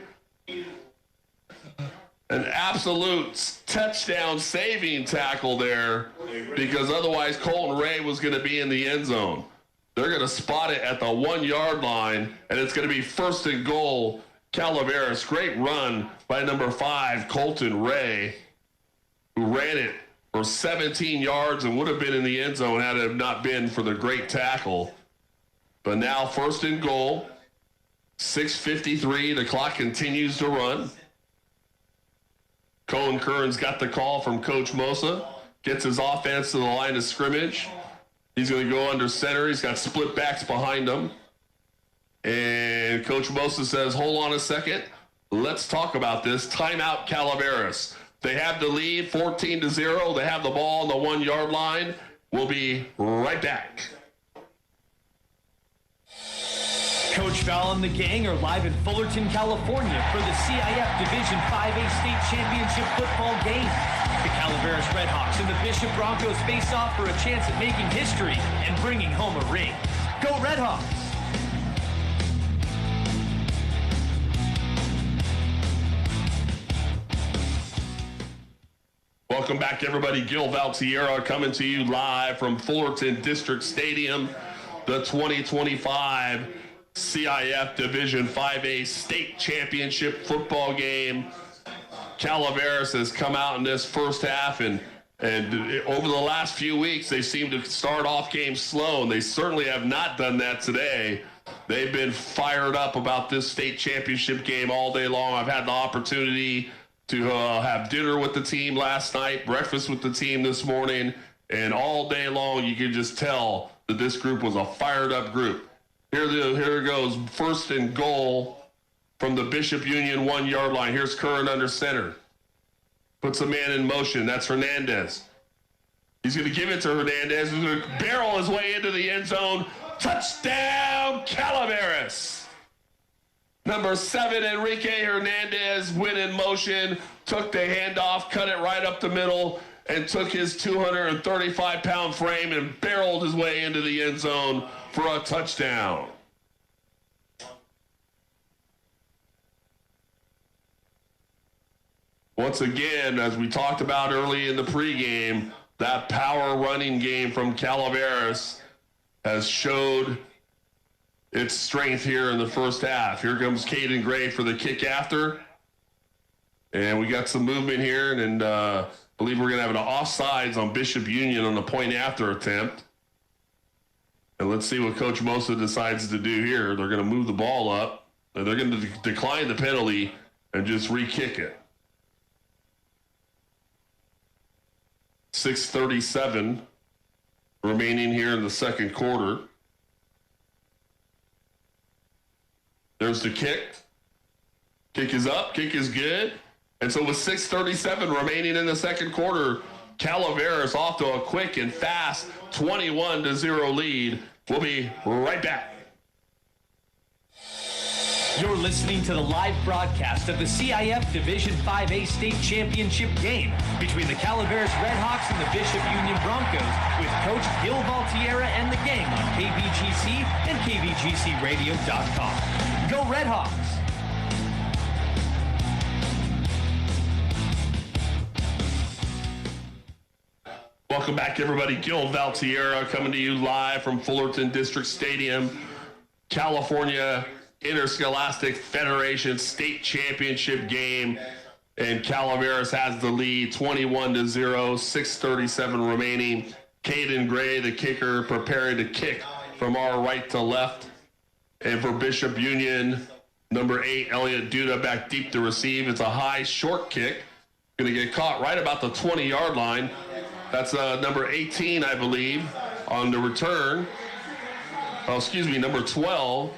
An absolute touchdown saving tackle there, because otherwise Colton Ray was going to be in the end zone. They're going to spot it at the 1-yard line, and it's going to be 1st and goal, Calaveras. Great run by number 5, Colton Ray, who ran it for 17 yards and would have been in the end zone had it not been for the great tackle. But now 1st and goal, 6:53. The clock continues to run. Cohen Curran's got the call from Coach Mosa. Gets his offense to the line of scrimmage. He's going to go under center. He's got split backs behind him. And Coach Mosa says, hold on a second. Let's talk about this. Timeout, Calaveras. They have the lead, 14-0. They have the ball on the 1 yard line. We'll be right back. Coach Val and the gang are live in Fullerton, California for the CIF Division 5A State Championship football game. The Calaveras Redhawks and the Bishop Broncos face off for a chance at making history and bringing home a ring. Go Redhawks! Welcome back, everybody. Gil Valtierra coming to you live from Fullerton District Stadium. The 2025 CIF Division 5A State Championship football game. Calaveras has come out in this first half, and over the last few weeks, they seem to start off games slow, and they certainly have not done that today. They've been fired up about this state championship game all day long. I've had the opportunity to have dinner with the team last night, breakfast with the team this morning, and all day long you can just tell that this group was a fired up group. Here it goes, first and goal from the Bishop Union 1 yard line. Here's Curran under center. Puts a man in motion. That's Hernandez. He's going to give it to Hernandez. He's going to barrel his way into the end zone. Touchdown, Calaveras. Number 7, Enrique Hernandez, went in motion, took the handoff, cut it right up the middle, and took his 235-pound frame and barreled his way into the end zone for a touchdown. Once again, as we talked about early in the pregame, that power running game from Calaveras has showed its strength here in the first half. Here comes Caden Gray for the kick after. And we got some movement here, and believe we're going to have an offsides on Bishop Union on the point after attempt. And let's see what Coach Mosa decides to do here. They're going to move the ball up, and they're going to decline the penalty and just re-kick it. 6:37 remaining here in the second quarter. There's the kick. Kick is up. Kick is good. And so with 6:37 remaining in the second quarter, Calaveras off to a quick and fast 21-0 lead. We'll be right back. You're listening to the live broadcast of the CIF Division 5A State Championship game between the Calaveras Redhawks and the Bishop Union Broncos with Coach Gil Valtierra and the gang on KVGC and KVGCradio.com. Go Redhawks! Welcome back, everybody. Gil Valtierra coming to you live from Fullerton District Stadium, California Interscholastic Federation State Championship game, and Calaveras has the lead 21-0, 6:37 remaining. Caden Gray, the kicker, preparing to kick from our right to left. And for Bishop Union, number 8, Elliot Duda, back deep to receive. It's a high, short kick. Going to get caught right about the 20-yard line. That's number 18, I believe, on the return. Oh, excuse me, number 12.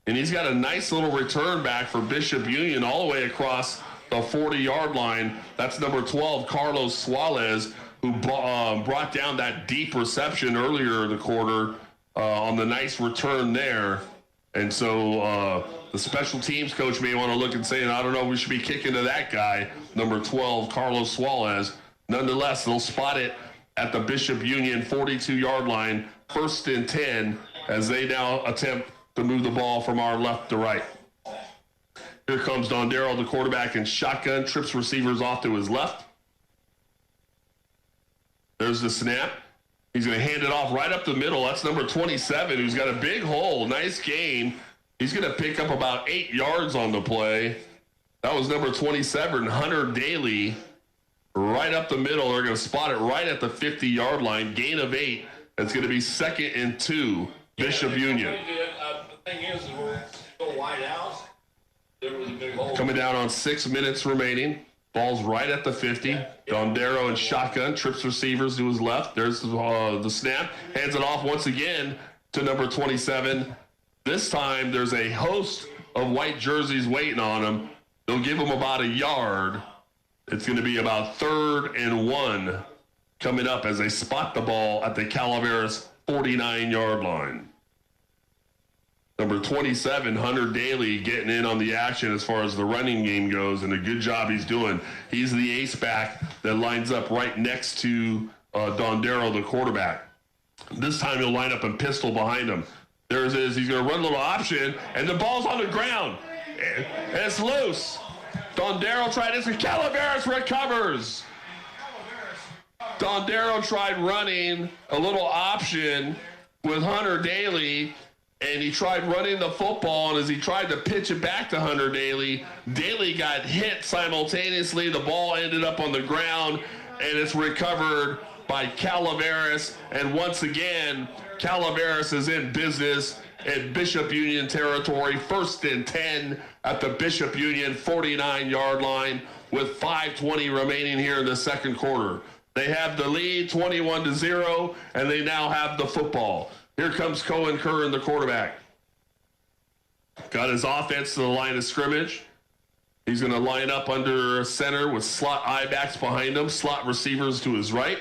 And he's got a nice little return back for Bishop Union all the way across the 40-yard line. That's number 12, Carlos Suarez, who brought down that deep reception earlier in the quarter on the nice return there. And so the special teams coach may want to look and say, I don't know, we should be kicking to that guy, number 12, Carlos Suarez. Nonetheless, they'll spot it at the Bishop Union 42-yard line, 1st and 10, as they now attempt to move the ball from our left to right. Here comes Don Darrell, the quarterback, in shotgun, trips receivers off to his left. There's the snap. He's going to hand it off right up the middle. That's number 27, who's got a big hole. Nice gain. He's going to pick up about 8 yards on the play. That was number 27, Hunter Daly, right up the middle. They're going to spot it right at the 50-yard line. Gain of 8. That's going to be 2nd and 2, Bishop Union. The thing is, we're still wide out. There was a big hole. Coming down on 6 minutes remaining. Ball's right at the 50. Dondero in shotgun, trips receivers to his left. There's the snap. Hands it off once again to number 27. This time there's a host of white jerseys waiting on him. They'll give him about a yard. It's going to be about 3rd and 1 coming up as they spot the ball at the Calaveras 49-yard line. Number 27, Hunter Daly, getting in on the action as far as the running game goes, and a good job he's doing. He's the ace back that lines up right next to Dondero, the quarterback. This time he'll line up and pistol behind him. There's his, he's going to run a little option, and the ball's on the ground. And it's loose. Dondero tried this, and Calaveras recovers. Dondero tried running a little option with Hunter Daly, and he tried running the football, and as he tried to pitch it back to Hunter Daly, Daly got hit simultaneously. The ball ended up on the ground, and it's recovered by Calaveras. And once again, Calaveras is in business in Bishop Union territory. 1st and 10 at the Bishop Union 49-yard line with 5:20 remaining here in the second quarter. They have the lead 21-0, and they now have the football. Here comes Cohen Curran, the quarterback. Got his offense to the line of scrimmage. He's going to line up under center with slot I-backs behind him, slot receivers to his right.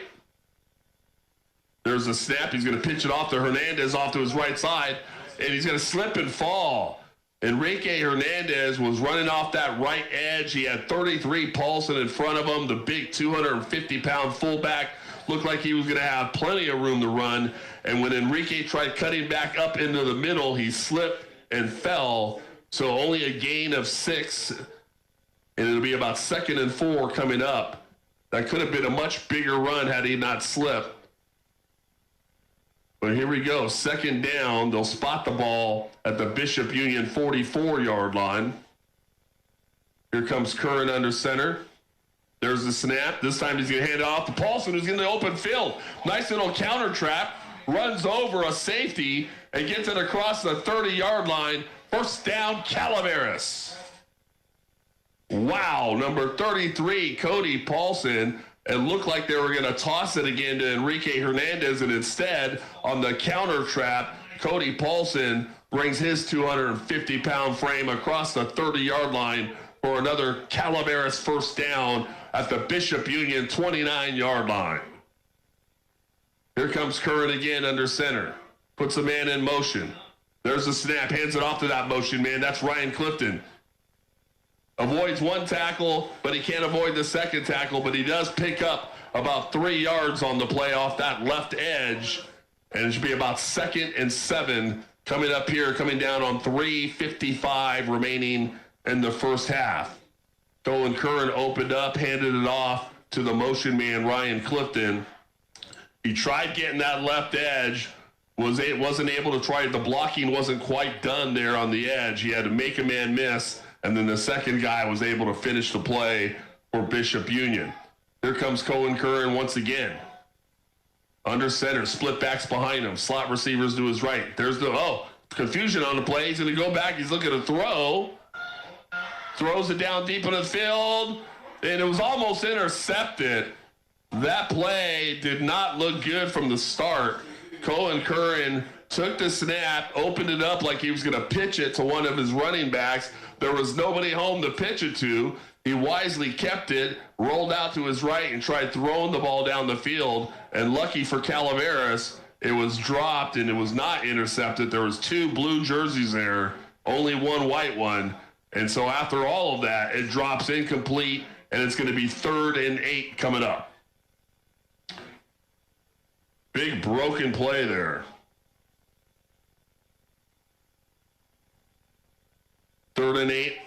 There's a snap. He's going to pitch it off to Hernandez off to his right side, and he's going to slip and fall. Enrique Hernandez was running off that right edge. He had 33 Paulson in front of him, the big 250-pound fullback. Looked like he was going to have plenty of room to run. And when Enrique tried cutting back up into the middle, he slipped and fell. So only a gain of 6. And it'll be about 2nd and 4 coming up. That could have been a much bigger run had he not slipped. But here we go. 2nd down. They'll spot the ball at the Bishop Union 44-yard line. Here comes Curran under center. There's the snap. This time he's going to hand it off to Paulson, who's in the open field. Nice little counter trap. Runs over a safety and gets it across the 30-yard line. 1st down, Calaveras. Wow, number 33, Cody Paulson. It looked like they were going to toss it again to Enrique Hernandez, and instead, on the counter trap, Cody Paulson brings his 250-pound frame across the 30-yard line for another Calaveras 1st down at the Bishop Union 29-yard line. Here comes Curran again under center. Puts a man in motion. There's the snap. Hands it off to that motion man. That's Ryan Clifton. Avoids one tackle, but he can't avoid the second tackle, but he does pick up about 3 yards on the play off that left edge. And it should be about 2nd and 7 coming up here, coming down on 3:55 remaining in the first half. Colin Curran opened up, handed it off to the motion man, Ryan Clifton. He tried getting that left edge, wasn't able to try it. The blocking wasn't quite done there on the edge. He had to make a man miss, and then the second guy was able to finish the play for Bishop Union. Here comes Colin Curran once again. Under center, split backs behind him, slot receivers to his right. There's the, confusion on the play. He's going to go back. He's looking to throw. Throws it down deep in the field, and it was almost intercepted. That play did not look good from the start. Colin Curran took the snap, opened it up like he was going to pitch it to one of his running backs. There was nobody home to pitch it to. He wisely kept it, rolled out to his right, and tried throwing the ball down the field. And lucky for Calaveras, it was dropped and it was not intercepted. There was 2 blue jerseys there, only 1 white one. And so after all of that, it drops incomplete, and it's going to be 3rd and 8 coming up. Big broken play there. 3rd and 8.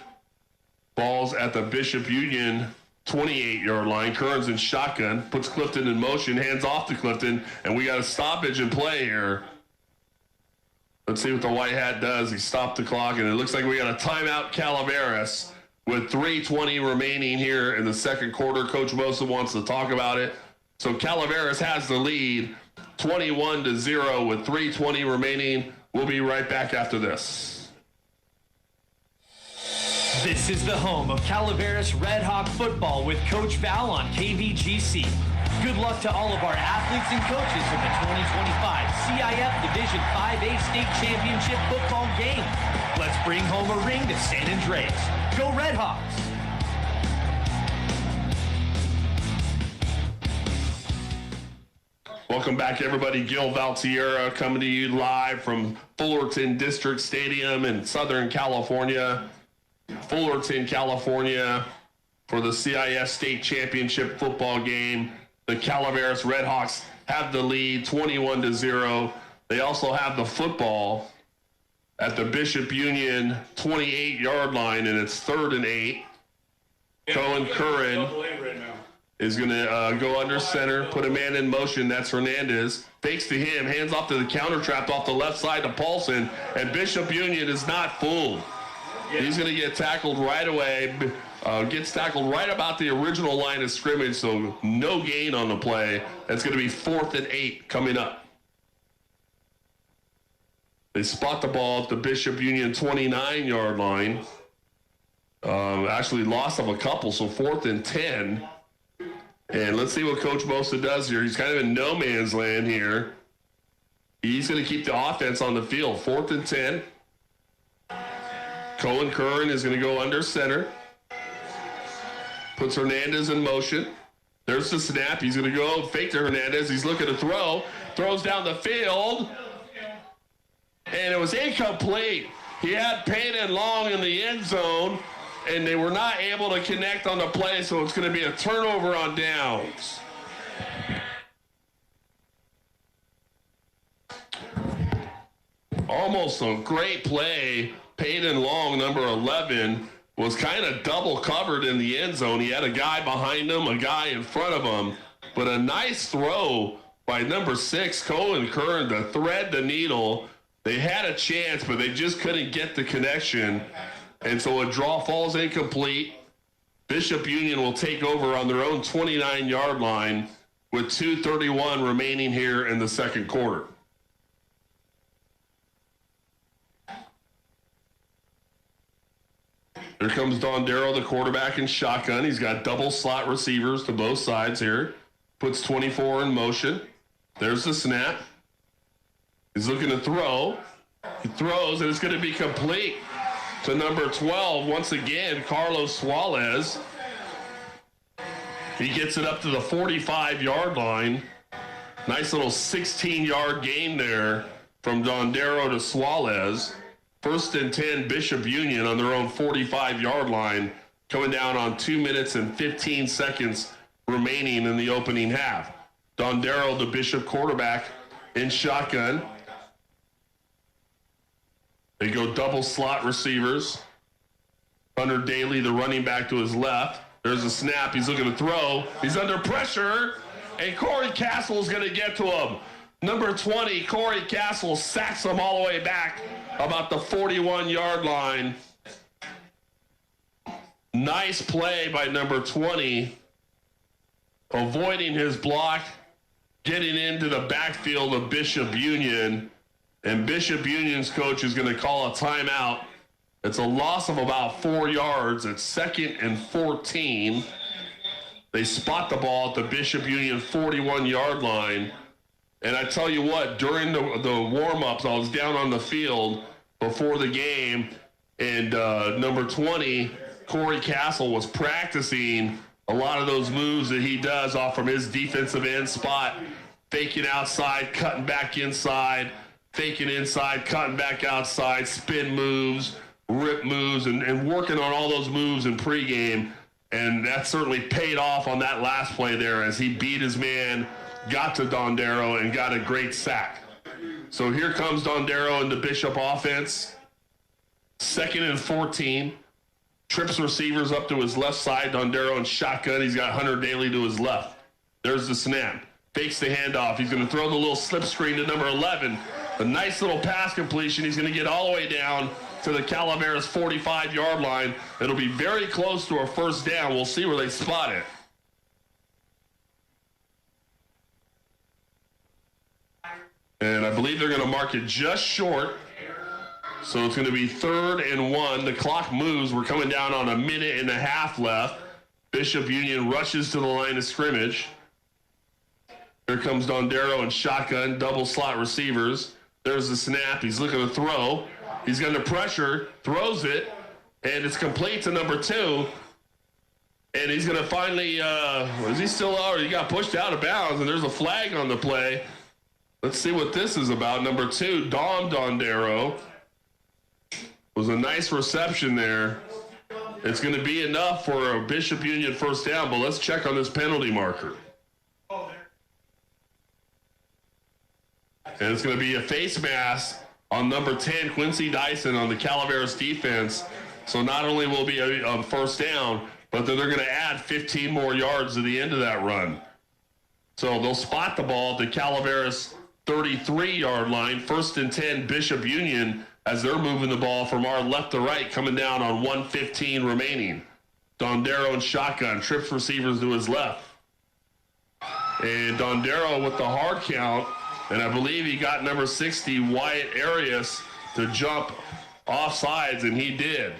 Ball's at the Bishop Union 28-yard line. Curran's in shotgun. Puts Clifton in motion. Hands off to Clifton. And we got a stoppage in play here. Let's see what the white hat does. He stopped the clock, and it looks like we got a timeout, Calaveras, with 3:20 remaining here in the second quarter. Coach Mosa wants to talk about it. So Calaveras has the lead, 21-0 with 3:20 remaining. We'll be right back after this. This is the home of Calaveras Redhawk football with Coach Val on KVGC. Good luck to all of our athletes and coaches in the 2025 CIF Division 5-A State Championship football game. Let's bring home a ring to San Andreas. Go Redhawks! Welcome back, everybody. Gil Valtierra coming to you live from Fullerton District Stadium in Southern California. Fullerton, California, for the CIF State Championship football game. The Calaveras Redhawks have the lead 21-0. They also have the football at the Bishop Union 28-yard line, and it's 3rd and 8. Cohen Curran is going to go under center, put a man in motion. That's Hernandez. Fakes to him, hands off to the counter trap off the left side to Paulson, and Bishop Union is not fooled. He's going to get tackled right away. Gets tackled right about the original line of scrimmage, so no gain on the play. That's going to be 4th and 8 coming up. They spot the ball at the Bishop Union 29-yard line. Actually loss of a couple, so 4th and 10. And let's see what Coach Bosa does here. He's kind of in no man's land here. He's going to keep the offense on the field. 4th and 10. Cohen Curran is going to go under center. Puts Hernandez in motion. There's the snap. He's going to go fake to Hernandez. He's looking to throw. Throws down the field. And it was incomplete. He had Payton Long in the end zone, and they were not able to connect on the play, so it's going to be a turnover on downs. Almost a great play. Payton Long, number 11, was kind of double covered in the end zone. He had a guy behind him, a guy in front of him, but a nice throw by number 6, Cohen Curran, to thread the needle. They had a chance, but they just couldn't get the connection, and so a draw falls incomplete. Bishop Union will take over on their own 29-yard line with 2:31 remaining here in the second quarter. Here comes Don Darrow, the quarterback, in shotgun. He's got double slot receivers to both sides here. Puts 24 in motion. There's the snap. He's looking to throw. He throws, and it's going to be complete to number 12. Once again, Carlos Suarez. He gets it up to the 45-yard line. Nice little 16-yard gain there from Don Darrow to Suarez. 1st and 10, Bishop Union on their own 45-yard line, coming down on 2 minutes and 15 seconds remaining in the opening half. Don Darrow, the Bishop quarterback, in shotgun. They go double slot receivers. Hunter Daly, the running back, to his left. There's a snap. He's looking to throw. He's under pressure, and Corey Castle is going to get to him. Number 20, Corey Castle, sacks him all the way back about the 41-yard line. Nice play by number 20, avoiding his block, getting into the backfield of Bishop Union, and Bishop Union's coach is going to call a timeout. It's a loss of about 4 yards. It's 2nd and 14. They spot the ball at the Bishop Union 41-yard line. And I tell you what, during the warm-ups, I was down on the field before the game, and number 20, Corey Castle, was practicing a lot of those moves that he does off from his defensive end spot, faking outside, cutting back inside, faking inside, cutting back outside, spin moves, rip moves, and working on all those moves in pregame. And that certainly paid off on that last play there as he beat his man, got to Don Darrow, and got a great sack. So here comes Don Darrow in the Bishop offense. 2nd and 14. Trips receivers up to his left side. Don Darrow in shotgun. He's got Hunter Daly to his left. There's the snap. Fakes the handoff. He's going to throw the little slip screen to number 11. A nice little pass completion. He's going to get all the way down to the Calaveras 45-yard line. It'll be very close to a first down. We'll see where they spot it. And I believe they're going to mark it just short So it's going to be 3rd and 1. The clock moves. We're coming down on 1.5 minutes left. Bishop Union rushes to the line of scrimmage. Here comes Dondero and shotgun, double slot receivers. There's the snap. He's looking to throw. He's under pressure, throws it, and it's complete to number 2. And he's going to finally, is he still out? He got pushed out of bounds, and there's a flag on the play. Let's see what this is about. Number 2, Dondero. Was a nice reception there. It's going to be enough for a Bishop Union first down, but let's check on this penalty marker. And it's going to be a face mask on number 10, Quincy Dyson, on the Calaveras defense. So not only will it be a first down, but then they're going to add 15 more yards to the end of that run. So they'll spot the ball at the Calaveras 33-yard line, 1st and 10, Bishop Union, as they're moving the ball from our left to right, coming down on 1:15 remaining. Dondero and shotgun, trips receivers to his left. And Dondero with the hard count, and I believe he got number 60, Wyatt Arias, to jump off sides, and he did.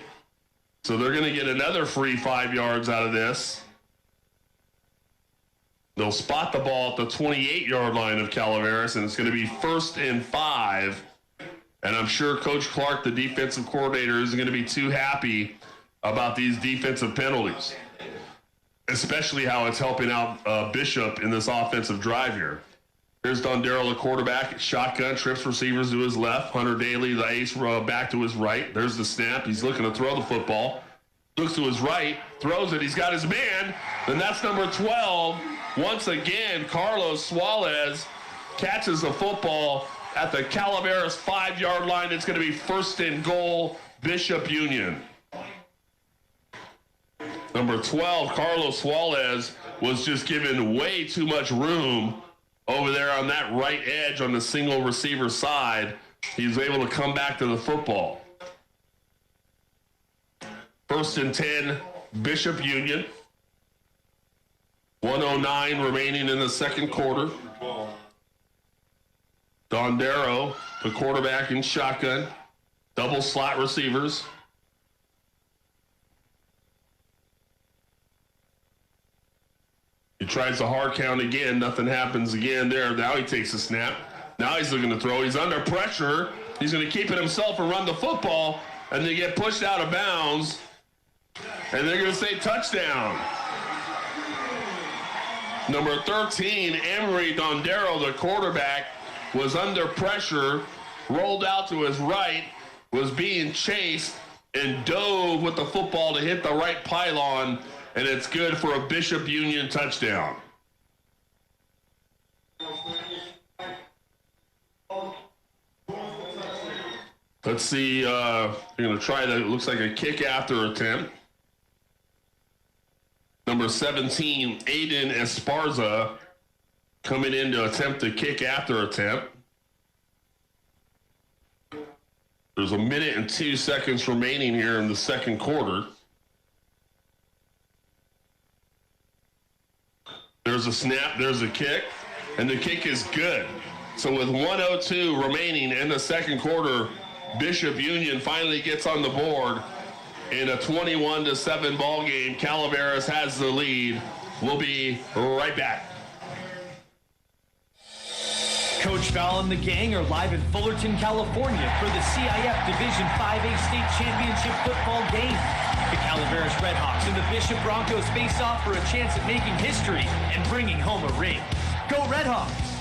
So they're going to get another free 5 yards out of this. They'll spot the ball at the 28-yard line of Calaveras, and it's going to be 1st and 5. And I'm sure Coach Clark, the defensive coordinator, isn't going to be too happy about these defensive penalties, especially how it's helping out Bishop in this offensive drive here. Here's Dondero, the quarterback, shotgun, trips receivers to his left. Hunter Daly, the ace, back to his right. There's the snap. He's looking to throw the football. Looks to his right, throws it. He's got his man, and that's number 12. Once again, Carlos Suarez catches the football at the Calaveras 5-yard line. It's going to be 1st and goal, Bishop Union. Number 12, Carlos Suarez, was just given way too much room over there on that right edge on the single receiver side. He was able to come back to the football. 1st and 10, Bishop Union. 1:09 remaining in the second quarter. Dondero, the quarterback in shotgun, double slot receivers. He tries the hard count again. Nothing happens again there. Now he takes a snap. Now he's looking to throw. He's under pressure. He's going to keep it himself and run the football, and they get pushed out of bounds, and they're going to say touchdown. Number 13, Emery Dondero, the quarterback, was under pressure, rolled out to his right, was being chased, and dove with the football to hit the right pylon, and it's good for a Bishop Union touchdown. Let's see, they're going to try that. It looks like a kick after attempt. Number 17, Aiden Esparza, coming in to attempt the kick after attempt. There's 1 minute and 2 seconds remaining here in the second quarter. There's a snap, there's a kick, and the kick is good. So with 1:02 remaining in the second quarter, Bishop Union finally gets on the board in a 21-7 ball game. Calaveras has the lead. We'll be right back. Coach Val and the gang are live in Fullerton, California for the CIF Division 5-A State Championship football game. The Calaveras Redhawks and the Bishop Broncos face off for a chance at making history and bringing home a ring. Go Redhawks!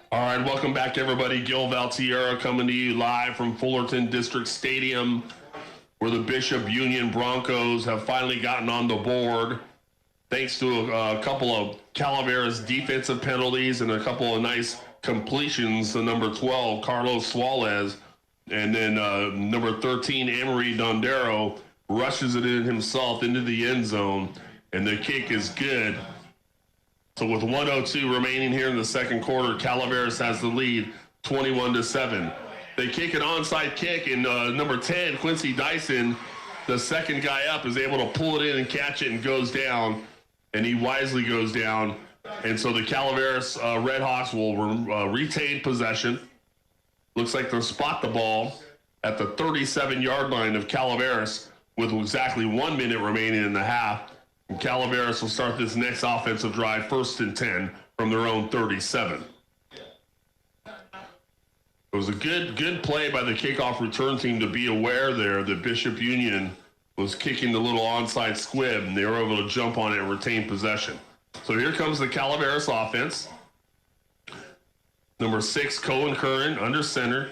All right, welcome back, everybody. Gil Valtierra coming to you live from Fullerton District Stadium, where the Bishop Union Broncos have finally gotten on the board, thanks to a couple of Calaveras defensive penalties and a couple of nice completions. The number 12, Carlos Suarez, and then number 13, Emery Dondero, rushes it in himself into the end zone, and the kick is good. So with 1:02 remaining here in the second quarter, Calaveras has the lead, 21-7. They kick an onside kick, and number 10, Quincy Dyson, the second guy up, is able to pull it in and catch it and goes down. and he wisely goes down. And so the Calaveras Redhawks will retain possession. Looks like they'll spot the ball at the 37-yard line of Calaveras with exactly 1 minute remaining in the half. And Calaveras will start this next offensive drive 1st and 10 from their own 37. It was a good play by the kickoff return team to be aware there that Bishop Union was kicking the little onside squib, and they were able to jump on it and retain possession. So here comes the Calaveras offense. Number 6, Cohen Curran, under center.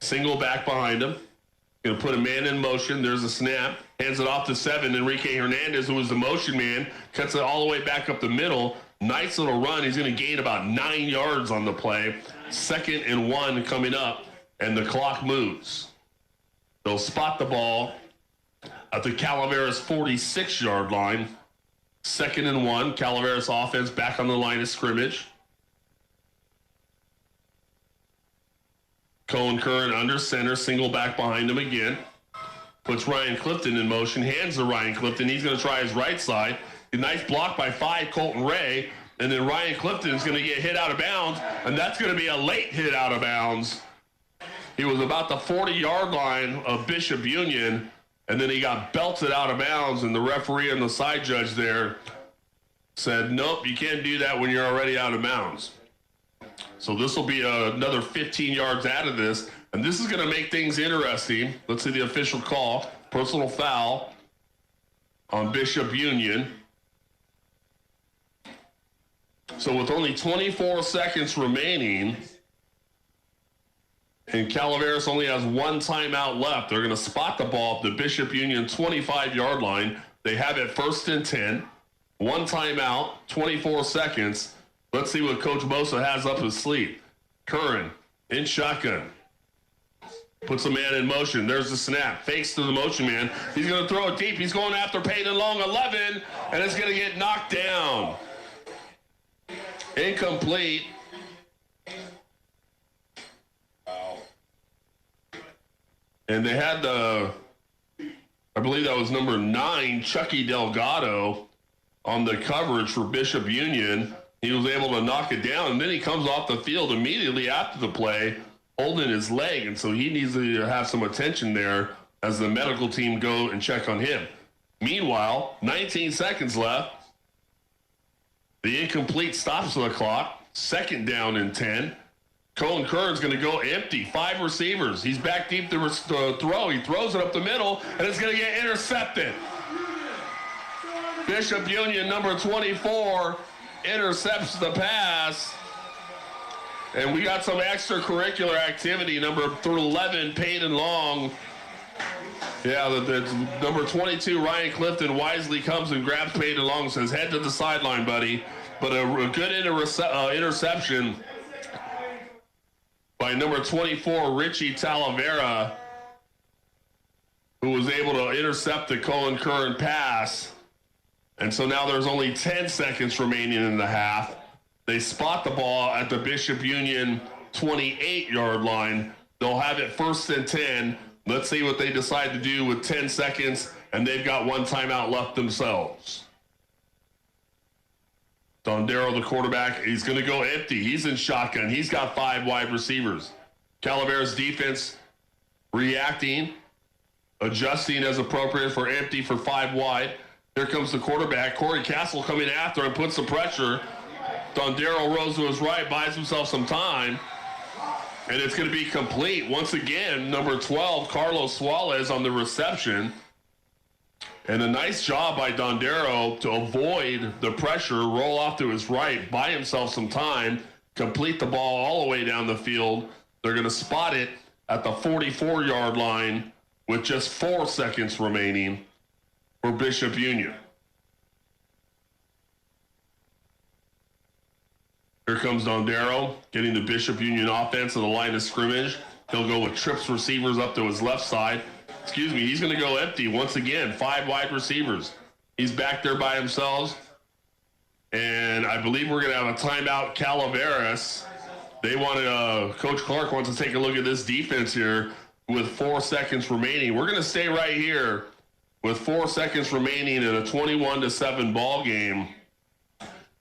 Single back behind him. Going to put a man in motion. There's a snap. Hands it off to 7. Enrique Hernandez, who was the motion man, cuts it all the way back up the middle. Nice little run. He's going to gain about 9 yards on the play. 2nd and 1 coming up, and the clock moves. They'll spot the ball at the Calaveras 46-yard line. 2nd and 1. Calaveras offense back on the line of scrimmage. Cohen Curran under center, single back behind him again. Puts Ryan Clifton in motion, hands to Ryan Clifton. He's going to try his right side. A nice block by 5, Colton Ray. And then Ryan Clifton is going to get hit out of bounds, and that's going to be a late hit out of bounds. He was about the 40-yard line of Bishop Union, and then he got belted out of bounds, and the referee and the side judge there said, nope, you can't do that when you're already out of bounds. So this will be another 15 yards out of this, and this is going to make things interesting. Let's see the official call. Personal foul on Bishop Union. So with only 24 seconds remaining, and Calaveras only has 1 timeout left, they're going to spot the ball at the Bishop Union 25-yard line. They have it 1st and 10. 1 timeout, 24 seconds. Let's see what Coach Bosa has up his sleeve. Curran in shotgun. Puts a man in motion. There's the snap. Fakes to the motion man. He's going to throw it deep. He's going after Peyton Long, 11, and it's going to get knocked down. Incomplete. And they had I believe that was number 9, Chucky Delgado, on the coverage for Bishop Union. He was able to knock it down, and then he comes off the field immediately after the play, holding his leg, and so he needs to have some attention there as the medical team go and check on him. Meanwhile, 19 seconds left. The incomplete stops the clock. 2nd down and 10. Cohen Curran's going to go empty. 5 receivers. He's back deep to throw. He throws it up the middle, and it's going to get intercepted. Bishop Union, number 24, intercepts the pass. And we got some extracurricular activity. Number 11, Peyton Long. Yeah, the number 22, Ryan Clifton, wisely comes and grabs Peyton Long and says, head to the sideline, buddy. But a good interception by number 24, Richie Talavera, who was able to intercept the Cohen Curran pass. And so now there's only 10 seconds remaining in the half. They spot the ball at the Bishop Union 28-yard line. They'll have it 1st and 10. Let's see what they decide to do with 10 seconds, and they've got 1 timeout left themselves. Dondero, the quarterback, he's going to go empty. He's in shotgun. He's got 5 wide receivers. Calaveras defense reacting, adjusting as appropriate for empty for 5 wide. Here comes the quarterback. Corey Castle coming after and puts the pressure. Dondero rose to his right, buys himself some time. And it's going to be complete. Once again, number 12, Carlos Suarez on the reception. And a nice job by Dondero to avoid the pressure, roll off to his right, buy himself some time, complete the ball all the way down the field. They're going to spot it at the 44-yard line with just 4 seconds remaining for Bishop Union. Here comes Dondero, getting the Bishop Union offense to the line of scrimmage. He'll go with trips receivers up to his left side. He's going to go empty once again. 5 wide receivers. He's back there by himself. And I believe we're going to have a timeout. Calaveras. They wanted, Coach Clark wants to take a look at this defense here with 4 seconds remaining. We're going to stay right here with 4 seconds remaining in a 21-7 ball game,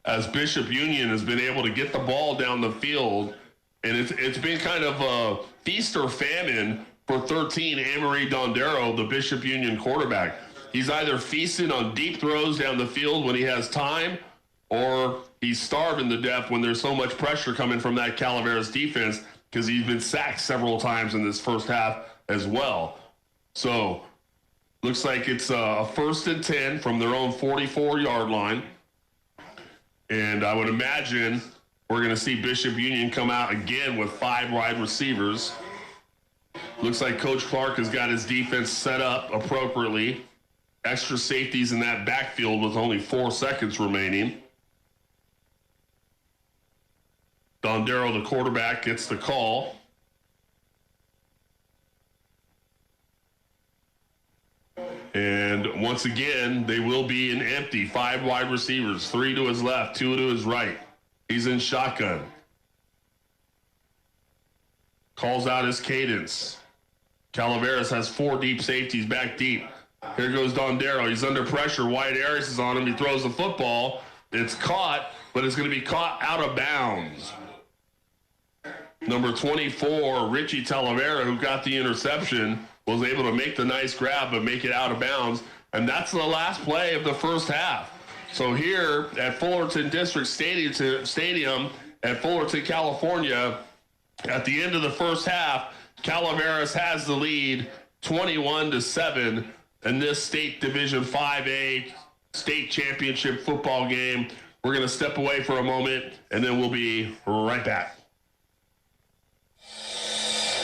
as Bishop Union has been able to get the ball down the field, and it's been kind of a feast or famine for 13, Amory Dondero, the Bishop Union quarterback. He's either feasting on deep throws down the field when he has time, or he's starving to death when there's so much pressure coming from that Calaveras defense, because he's been sacked several times in this first half as well. So, looks like it's a 1st and 10 from their own 44-yard line. And I would imagine we're going to see Bishop Union come out again with 5 wide receivers. Looks like Coach Clark has got his defense set up appropriately. Extra safeties in that backfield with only 4 seconds remaining. Dondero, the quarterback, gets the call. And once again, they will be in empty. 5 wide receivers, 3 to his left, 2 to his right. He's in shotgun. Calls out his cadence. Calaveras has 4 deep safeties back deep. Here goes Dondero. He's under pressure. Wyatt Harris is on him. He throws the football. It's caught, but it's going to be caught out of bounds. Number 24, Richie Talavera, who got the interception, was able to make the nice grab but make it out of bounds. And that's the last play of the first half. So here at Fullerton District Stadium at Fullerton, California, at the end of the first half, Calaveras has the lead 21-7 in this state Division 5A state championship football game. We're going to step away for a moment, and then we'll be right back.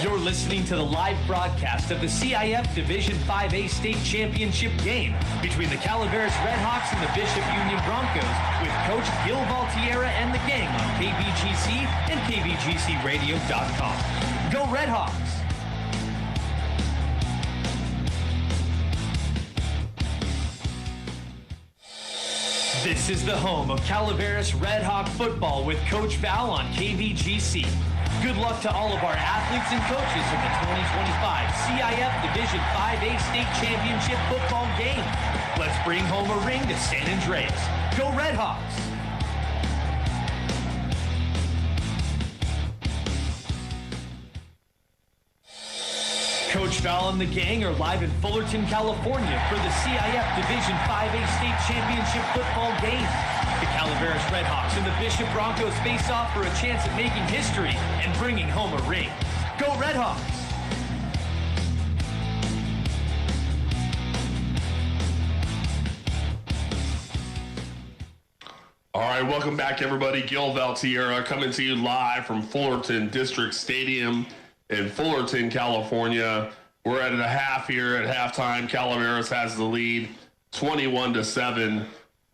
You're listening to the live broadcast of the CIF Division 5A State Championship game between the Calaveras Redhawks and the Bishop Union Broncos with Coach Gil Valtierra and the gang on KBGC and KBGCradio.com. Go Redhawks! This is the home of Calaveras Redhawk football with Coach Val on KBGC. Good luck to all of our athletes and coaches in the 2025 CIF Division 5A State Championship football game. Let's bring home a ring to San Andreas. Go Redhawks! Coach Val and the gang are live in Fullerton, California for the CIF Division 5A State Championship football game. The Calaveras Redhawks and the Bishop Broncos face off for a chance at making history and bringing home a ring. Go Redhawks! All right, welcome back, everybody. Gil Valtierra coming to you live from Fullerton District Stadium in Fullerton, California. We're at a half here. At halftime, Calaveras has the lead 21-7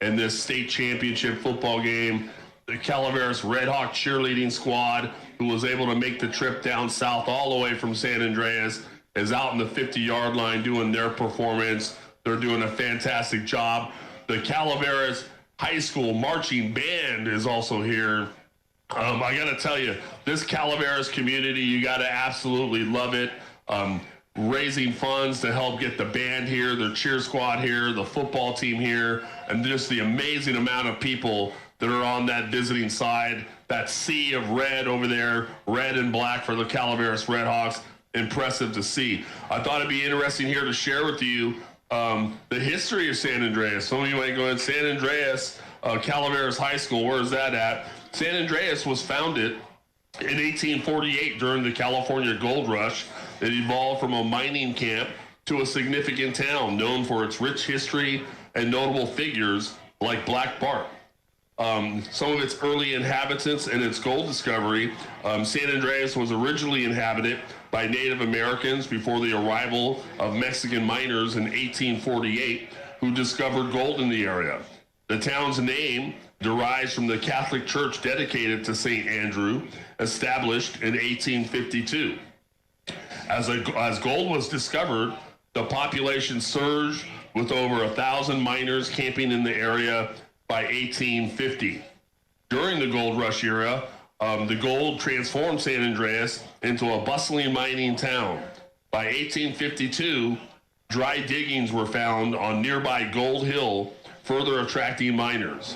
in this state championship football game. The Calaveras Red Hawk cheerleading squad, who was able to make the trip down south all the way from San Andreas, is out in the 50-yard line doing their performance. They're doing a fantastic job. The Calaveras High School marching band is also here. I got to tell you, this Calaveras community, you got to absolutely love it. Raising funds to help get the band here, their cheer squad here, the football team here, and just the amazing amount of people that are on that visiting side. That sea of red over there, red and black for the Calaveras Redhawks. Impressive to see. I thought it'd be interesting here to share with you the history of San Andreas. Some of you might go in San Andreas, Calaveras High School, where is that at? San Andreas was founded in 1848 during the California Gold Rush. It evolved from a mining camp to a significant town known for its rich history and notable figures like Black Bart. Some of its early inhabitants and its gold discovery, San Andreas was originally inhabited by Native Americans before the arrival of Mexican miners in 1848 who discovered gold in the area. The town's name derives from the Catholic Church dedicated to St. Andrew, established in 1852. As gold was discovered, the population surged with over 1,000 miners camping in the area by 1850. During the gold rush era, the gold transformed San Andreas into a bustling mining town. By 1852, Dry diggings were found on nearby Gold Hill, further attracting miners.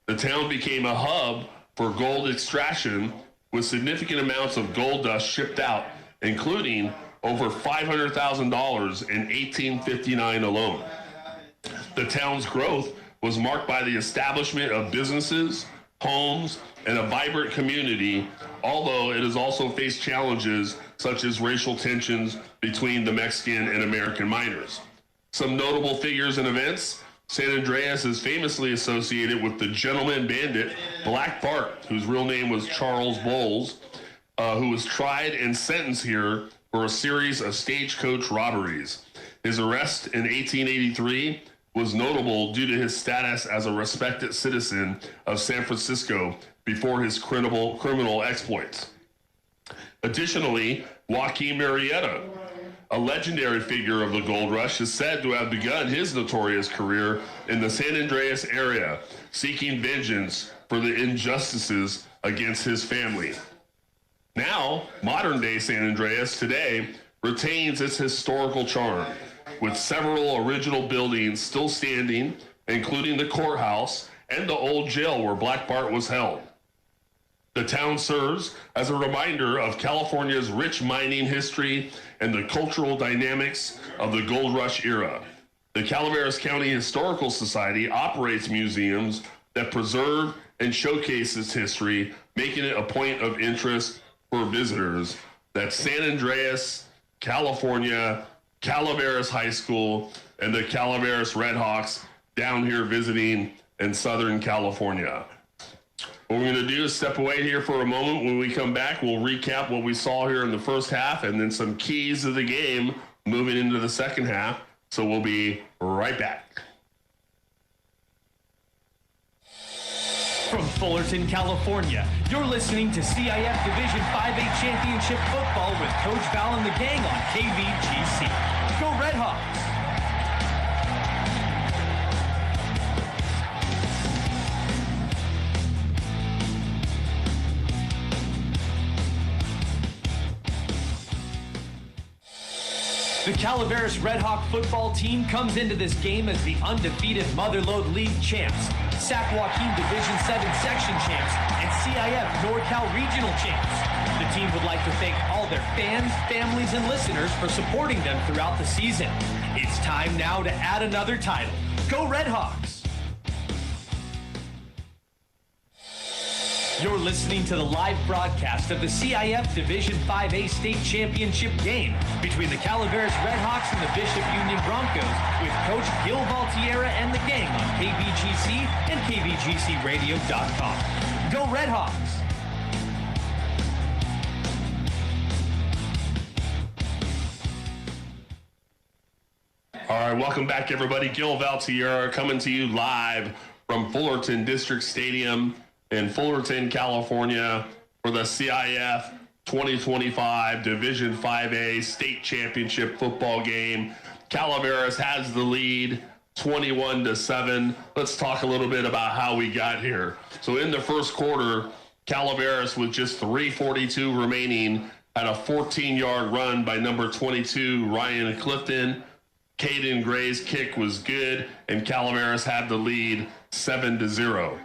The town became a hub for gold extraction, with significant amounts of gold dust shipped out, including over $500,000 in 1859 alone. The town's growth was marked by the establishment of businesses, homes, and a vibrant community, although it has also faced challenges such as racial tensions between the Mexican and American miners. Some notable figures and events: San Andreas is famously associated with the gentleman bandit Black Bart, whose real name was Charles Bowles, who was tried and sentenced here for a series of stagecoach robberies. His arrest in 1883 was notable due to his status as a respected citizen of San Francisco before his criminal exploits. Additionally, Joaquin Murrieta, a legendary figure of the gold rush, is said to have begun his notorious career in the San Andreas area, seeking vengeance for the injustices against his family. Now, modern-day San Andreas today retains its historical charm, with several original buildings still standing, including the courthouse and the old jail where Black Bart was held. The town serves as a reminder of California's rich mining history and the cultural dynamics of the gold rush era. The Calaveras County Historical Society operates museums that preserve and showcase its history, making it a point of interest for visitors. That's San Andreas, California, Calaveras High School, and the Calaveras Redhawks down here visiting in Southern California. What we're going to do is step away here for a moment. When we come back, we'll recap what we saw here in the first half and then some keys of the game moving into the second half. So we'll be right back. From Fullerton, California, you're listening to CIF Division 5-A Championship Football with Coach Val and the gang on KVGC. Go Redhawks! The Calaveras Redhawk football team comes into this game as the undefeated Motherlode League champs, Sac Joaquin Division 7 section champs, and CIF NorCal regional champs. The team would like to thank all their fans, families, and listeners for supporting them throughout the season. It's time now to add another title. Go Redhawks! You're listening to the live broadcast of the CIF Division 5-A State Championship game between the Calaveras Redhawks and the Bishop Union Broncos with Coach Gil Valtierra and the gang on KVGC and KVGCradio.com. Go Redhawks! All right, welcome back, everybody. Gil Valtierra coming to you live from Fullerton District Stadium in Fullerton, California, for the CIF 2025 Division 5-A State Championship football game. Calaveras has the lead, 21-7. Let's talk a little bit about how we got here. So in the first quarter, Calaveras, with just 3:42 remaining, had a 14-yard run by number 22, Ryan Clifton. Caden Gray's kick was good, and Calaveras had the lead 7-0.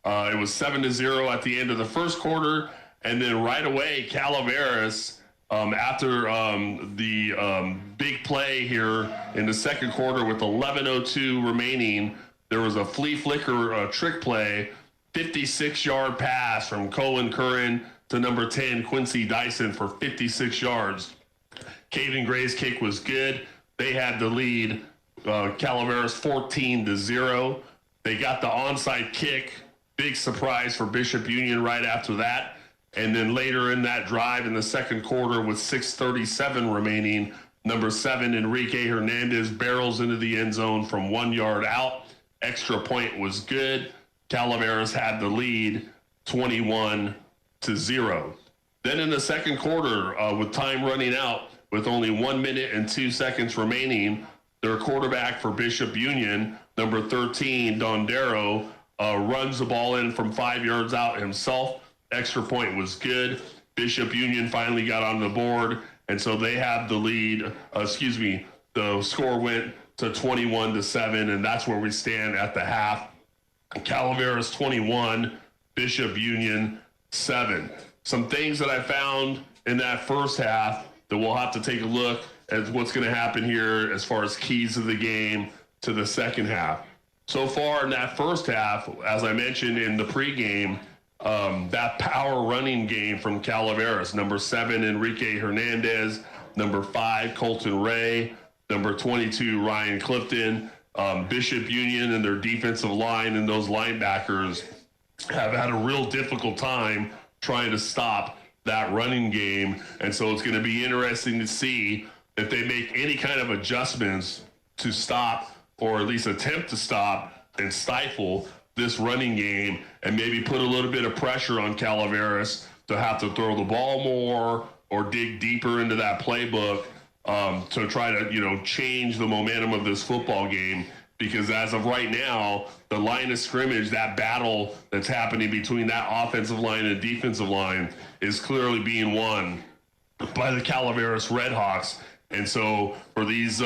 It was 7-0 at the end of the first quarter, and then right away, Calaveras, after the big play here in the second quarter with 11:02 remaining, there was a flea flicker trick play, 56-yard pass from Colin Curran to number 10, Quincy Dyson, for 56 yards. Caden Gray's kick was good. They had the lead, Calaveras 14-0. They got the onside kick. Big surprise for Bishop Union right after that. And then later in that drive in the second quarter with 6:37 remaining, number 7, Enrique Hernandez, barrels into the end zone from 1 yard out. Extra point was good. Calaveras had the lead 21-0. Then in the second quarter, with time running out, with only 1 minute and 2 seconds remaining, their quarterback for Bishop Union, number 13, Dondero, runs the ball in from 5 yards out himself. Extra point was good. Bishop Union finally got on the board, and so they have the lead, the score went to 21-7, and that's where we stand at the half. Calaveras 21, Bishop Union 7. Some things that I found in that first half that we'll have to take a look at what's going to happen here as far as keys of the game to the second half. So far in that first half, as I mentioned in the pregame, that power running game from Calaveras, number 7, Enrique Hernandez, number 5, Colton Ray, number 22, Ryan Clifton, Bishop Union and their defensive line and those linebackers have had a real difficult time trying to stop that running game. And so it's going to be interesting to see if they make any kind of adjustments to stop, or at least attempt to stop and stifle this running game, and maybe put a little bit of pressure on Calaveras to have to throw the ball more or dig deeper into that playbook to try to, change the momentum of this football game. Because as of right now, the line of scrimmage, that battle that's happening between that offensive line and defensive line is clearly being won by the Calaveras Redhawks. And so for these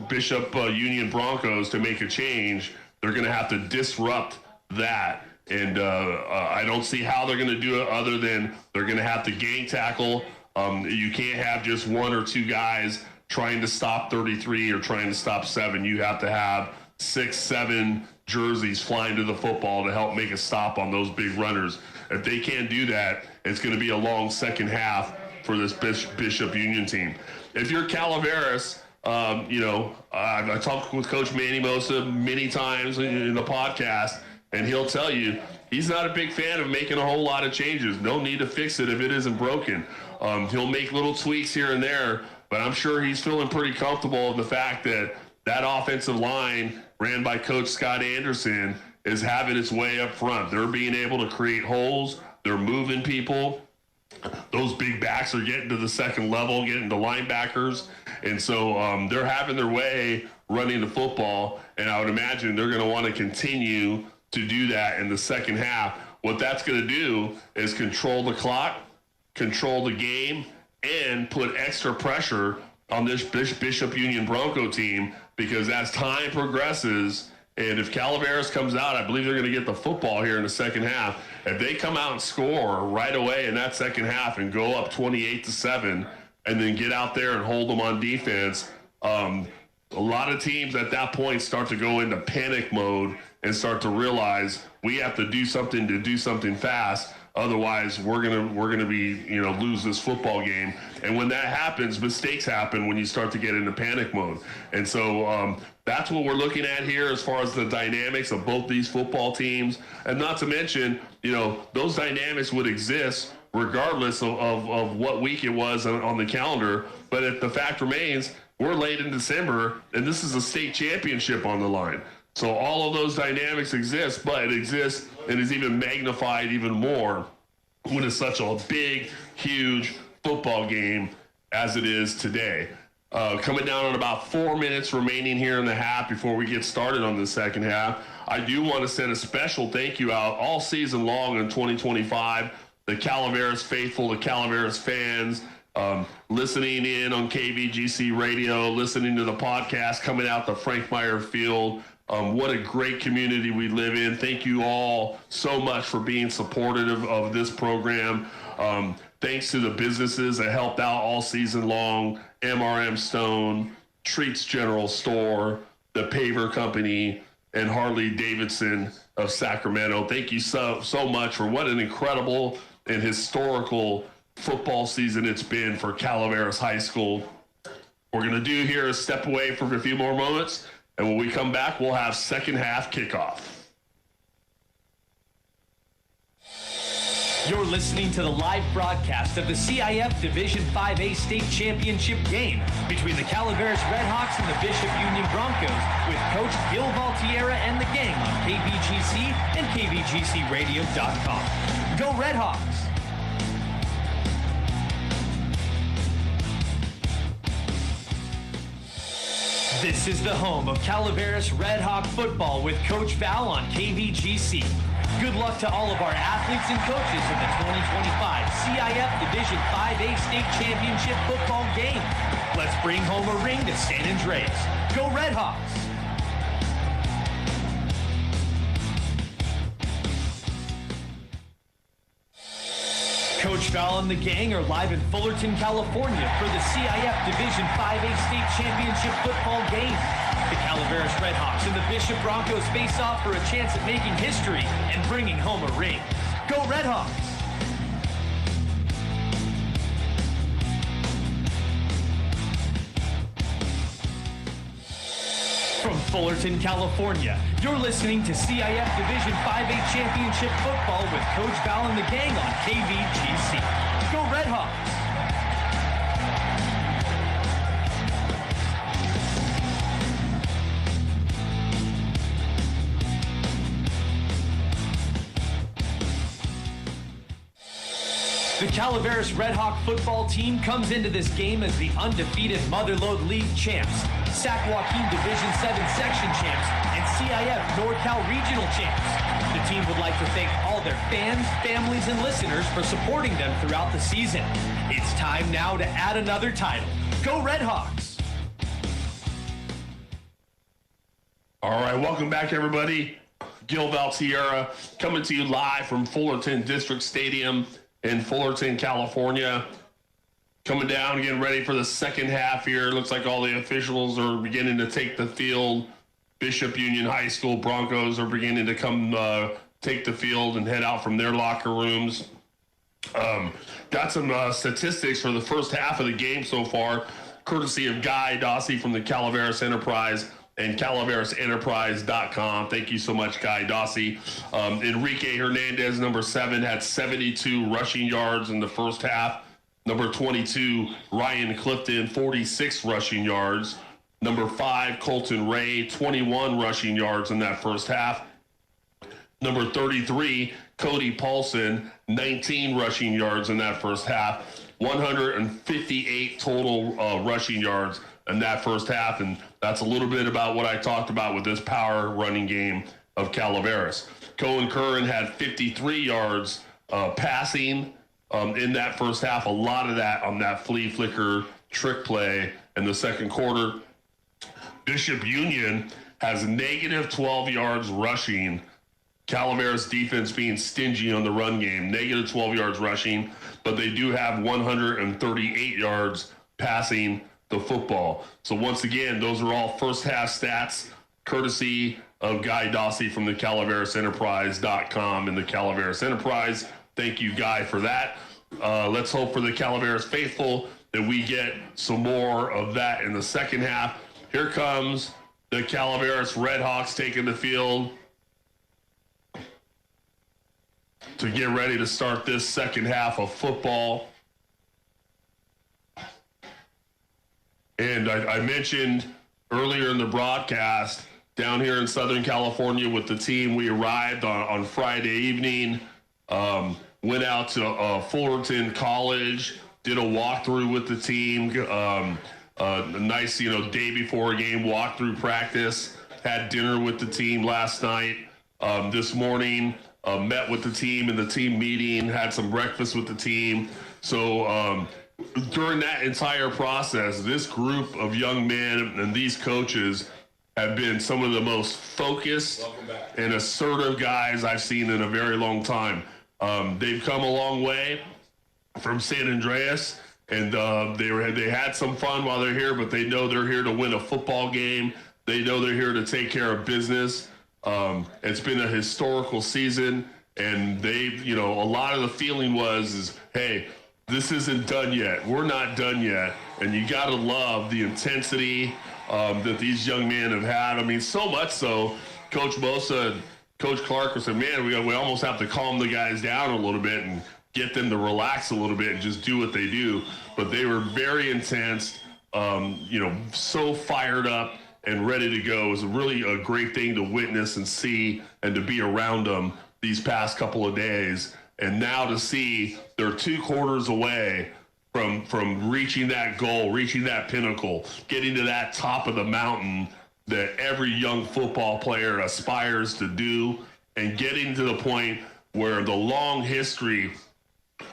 Bishop Union Broncos to make a change, they're going to have to disrupt that. And I don't see how they're going to do it other than they're going to have to gang tackle. You can't have just one or two guys trying to stop 33 or trying to stop 7. You have to have 6, 7 jerseys flying to the football to help make a stop on those big runners. If they can't do that, it's going to be a long second half for this Bishop Union team. If you're Calaveras, I talked with Coach Manny Mosa many times in the podcast, and he'll tell you he's not a big fan of making a whole lot of changes. No need to fix it if it isn't broken. He'll make little tweaks here and there, but I'm sure he's feeling pretty comfortable in the fact that that offensive line ran by Coach Scott Anderson is having its way up front. They're being able to create holes. They're moving people. Those big backs are getting to the second level, getting to linebackers. And so they're having their way running the football, and I would imagine they're going to want to continue to do that in the second half. What that's going to do is control the clock, control the game, and put extra pressure on this Bishop Union Bronco team, because as time progresses, and if Calaveras comes out, I believe they're going to get the football here in the second half. If they come out and score right away in that second half and go up 28-7 and then get out there and hold them on defense, a lot of teams at that point start to go into panic mode and start to realize we have to do something fast. Otherwise, we're gonna be lose this football game. And when that happens, mistakes happen when you start to get into panic mode. And so that's what we're looking at here as far as the dynamics of both these football teams. And not to mention, those dynamics would exist regardless of what week it was on the calendar. But the fact remains, we're late in December, and this is a state championship on the line. So all of those dynamics exist, but it exists and is even magnified even more when it's such a big, huge football game as it is today. Coming down on about 4 minutes remaining here in the half before we get started on the second half, I do want to send a special thank you out all season long in 2025. The Calaveras faithful, the Calaveras fans, listening in on KVGC radio, listening to the podcast coming out the Frank Meyer Field. What a great community we live in. Thank you all so much for being supportive of this program. Thanks to the businesses that helped out all season long, MRM Stone, Treats General Store, the Paver Company, and Harley Davidson of Sacramento. Thank you so much for what an incredible and historical football season it's been for Calaveras High School. We're going to do here is step away for a few more moments, and when we come back, we'll have second half kickoff. You're listening to the live broadcast of the CIF Division 5-A State Championship game between the Calaveras Redhawks and the Bishop Union Broncos with Coach Gil Valtierra and the gang on KVGC and KVGCradio.com. Go Redhawks! This is the home of Calaveras Redhawk football with Coach Val on KVGC. Good luck to all of our athletes and coaches in the 2025 CIF Division 5-A State Championship football game. Let's bring home a ring to San Andreas. Go Redhawks! Coach Val and the gang are live in Fullerton, California for the CIF Division 5-A State Championship football game. The Calaveras Redhawks and the Bishop Broncos face off for a chance at making history and bringing home a ring. Go Redhawks! From Fullerton, California, you're listening to CIF Division 5-A Championship Football with Coach Val and the gang on KVGC. Go Redhawks! The Calaveras Redhawk football team comes into this game as the undefeated Motherlode League champs, Sac Joaquin Division 7 section champs, and CIF NorCal regional champs. The team would like to thank all their fans, families, and listeners for supporting them throughout the season. It's time now to add another title. Go Redhawks! All right, welcome back, everybody. Gil Valtierra coming to you live from Fullerton District Stadium in Fullerton, California. Coming down, getting ready for the second half here. Looks like all the officials are beginning to take the field. Bishop Union High School Broncos are beginning to come take the field and head out from their locker rooms. Got some statistics for the first half of the game so far, courtesy of Guy Dossie from the Calaveras Enterprise and CalaverasEnterprise.com. Thank you so much, Guy Dossie. Enrique Hernandez, number 7, had 72 rushing yards in the first half. Number 22, Ryan Clifton, 46 rushing yards. Number 5, Colton Ray, 21 rushing yards in that first half. Number 33, Cody Paulson, 19 rushing yards in that first half. 158 total rushing yards in that first half, and that's a little bit about what I talked about with this power running game of Calaveras. Cohen Curran had 53 yards passing in that first half, a lot of that on that flea flicker trick play in the second quarter. Bishop Union has negative 12 yards rushing. Calaveras defense being stingy on the run game, negative 12 yards rushing, but they do have 138 yards passing the football. So once again, those are all first half stats, courtesy of Guy Dossie from the CalaverasEnterprise.com and the Calaveras Enterprise. Thank you, Guy, for that. Let's hope for the Calaveras faithful that we get some more of that in the second half. Here comes the Calaveras Redhawks taking the field to get ready to start this second half of football. And I mentioned earlier in the broadcast, down here in Southern California with the team, we arrived on Friday evening, went out to Fullerton College, did a walkthrough with the team, a nice, day before a game walkthrough practice, had dinner with the team last night. This morning, met with the team in the team meeting, had some breakfast with the team. So during that entire process, this group of young men and these coaches have been some of the most focused and assertive guys I've seen in a very long time. They've come a long way from San Andreas, and they had some fun while they're here, but they know they're here to win a football game. They know they're here to take care of business. It's been a historical season, and a lot of the feeling is, hey, this isn't done yet. We're not done yet. And you got to love the intensity that these young men have had. I mean, so much so, Coach Bosa and Coach Clark said, man, we almost have to calm the guys down a little bit and get them to relax a little bit and just do what they do. But they were very intense, so fired up and ready to go. It was really a great thing to witness and see and to be around them these past couple of days. And now to see they're 2 quarters away from reaching that goal, reaching that pinnacle, getting to that top of the mountain that every young football player aspires to do, and getting to the point where the long history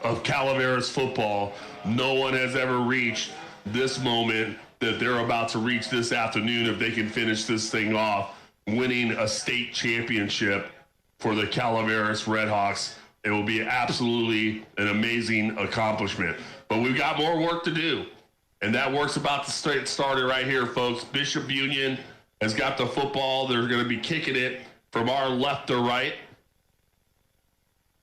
of Calaveras football, no one has ever reached this moment that they're about to reach this afternoon if they can finish this thing off, winning a state championship for the Calaveras Redhawks. It will be absolutely an amazing accomplishment. But we've got more work to do, and that work's about to get started right here, folks. Bishop Union has got the football. They're going to be kicking it from our left to right.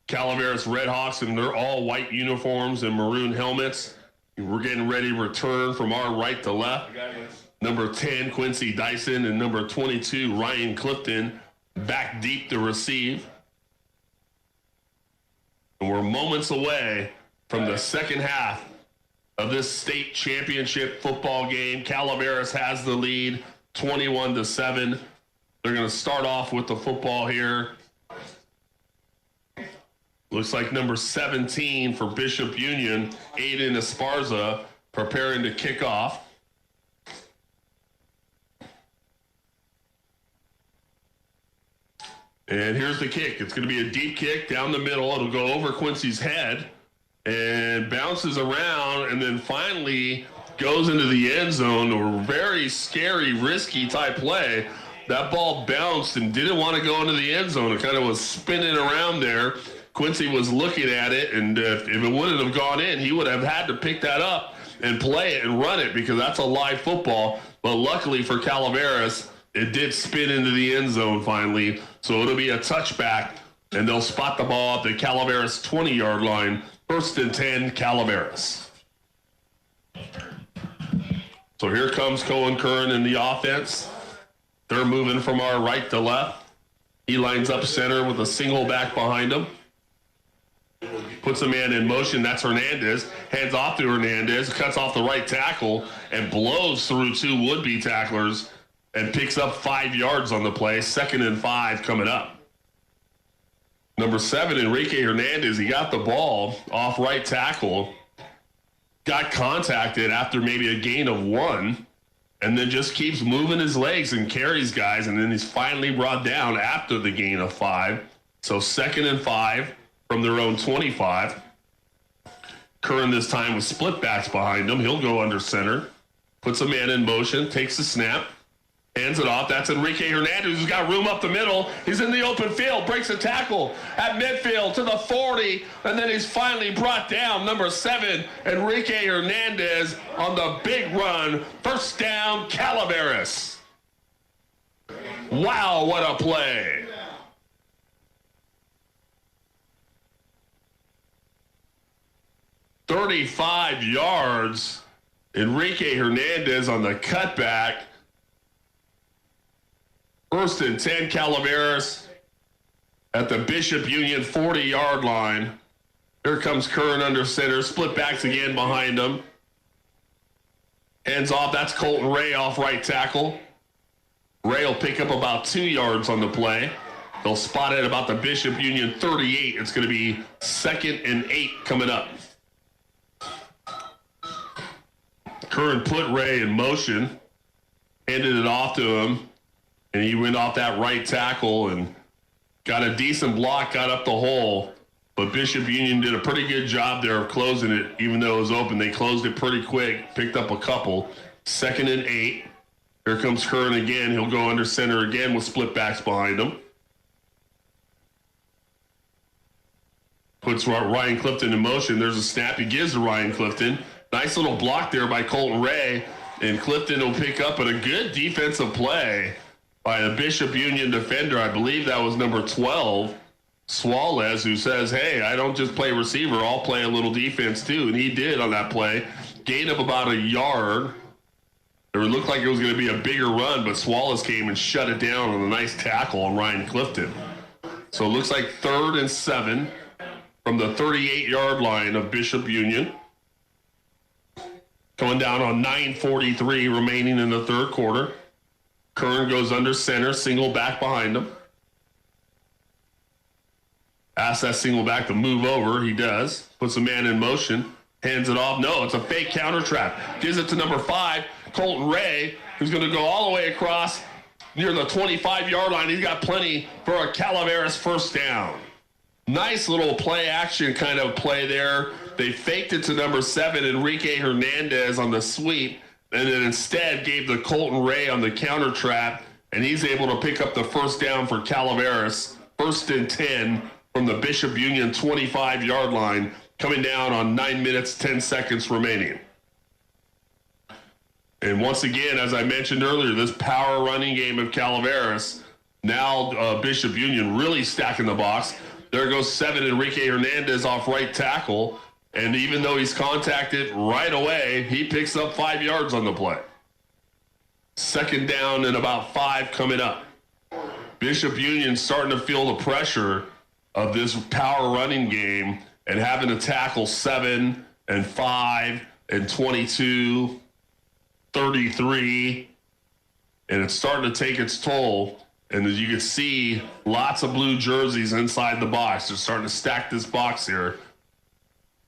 Calaveras Redhawks in their all white uniforms and maroon helmets. We're getting ready to return from our right to left. Number 10, Quincy Dyson, and number 22, Ryan Clifton, back deep to receive. And we're moments away from the second half of this state championship football game. Calaveras has the lead, 21-7. They're going to start off with the football here. Looks like number 17 for Bishop Union, Aiden Esparza, preparing to kick off. And here's the kick. It's going to be a deep kick down the middle. It'll go over Quincy's head and bounces around and then finally goes into the end zone. A very scary, risky type play. That ball bounced and didn't want to go into the end zone. It kind of was spinning around there. Quincy was looking at it, and if it wouldn't have gone in, he would have had to pick that up and play it and run it because that's a live football. But luckily for Calaveras, it did spin into the end zone finally. So it'll be a touchback, and they'll spot the ball at the Calaveras 20-yard line. 1st and 10, Calaveras. So here comes Cohen Curran in the offense. They're moving from our right to left. He lines up center with a single back behind him. Puts a man in motion. That's Hernandez. Hands off to Hernandez. Cuts off the right tackle and blows through 2 would-be tacklers and picks up 5 yards on the play. 2nd and 5 coming up. Number 7, Enrique Hernandez. He got the ball off right tackle. Got contacted after maybe a gain of 1. And then just keeps moving his legs and carries guys. And then he's finally brought down after the gain of 5. So 2nd and 5. From their own 25. Curran this time with split backs behind him. He'll go under center. Puts a man in motion. Takes the snap. Hands it off. That's Enrique Hernandez who's got room up the middle. He's in the open field. Breaks a tackle at midfield to the 40. And then he's finally brought down. Number 7, Enrique Hernandez on the big run. 1st down, Calaveras. Wow, what a play. 35 yards. Enrique Hernandez on the cutback. 1st and 10, Calaveras at the Bishop Union 40-yard line. Here comes Curran under center. Split backs again behind him. Hands off. That's Colton Ray off right tackle. Ray will pick up about 2 yards on the play. They'll spot it about the Bishop Union 38. It's going to be 2nd and 8 coming up. Curran put Ray in motion, handed it off to him, and he went off that right tackle and got a decent block, got up the hole. But Bishop Union did a pretty good job there of closing it, even though it was open. They closed it pretty quick, picked up a couple. 2nd and 8. Here comes Curran again. He'll go under center again with split backs behind him. Puts Ryan Clifton in motion. There's a snap he gives to Ryan Clifton. Nice little block there by Colton Ray. And Clifton will pick up, but a good defensive play by a Bishop Union defender. I believe that was number 12, Suarez, who says, hey, I don't just play receiver, I'll play a little defense too. And he did on that play. Gain of about a yard. It looked like it was going to be a bigger run, but Suarez came and shut it down on a nice tackle on Ryan Clifton. So it looks like 3rd and 7 from the 38-yard line of Bishop Union. Going down on 9:43 remaining in the 3rd quarter. Curran goes under center, single back behind him. Asks that single back to move over. He does. Puts a man in motion. Hands it off. No, it's a fake counter trap. Gives it to number 5, Colton Ray, who's going to go all the way across near the 25-yard line. He's got plenty for a Calaveras 1st down. Nice little play action kind of play there They faked it to number 7, Enrique Hernandez, on the sweep, and then instead gave the Colton Ray on the counter trap, and he's able to pick up the first down for Calaveras. 1st and 10 from the Bishop Union 25-yard line, coming down on 9 minutes, 10 seconds remaining. And once again, as I mentioned earlier, this power running game of Calaveras, now Bishop Union really stacking the box. There goes 7, Enrique Hernandez, off right tackle. And even though he's contacted right away, he picks up 5 yards on the play. 2nd down and about 5 coming up. Bishop Union starting to feel the pressure of this power running game and having to tackle 7 and 5 and 22, 33. And it's starting to take its toll. And as you can see, lots of blue jerseys inside the box. They're starting to stack this box here.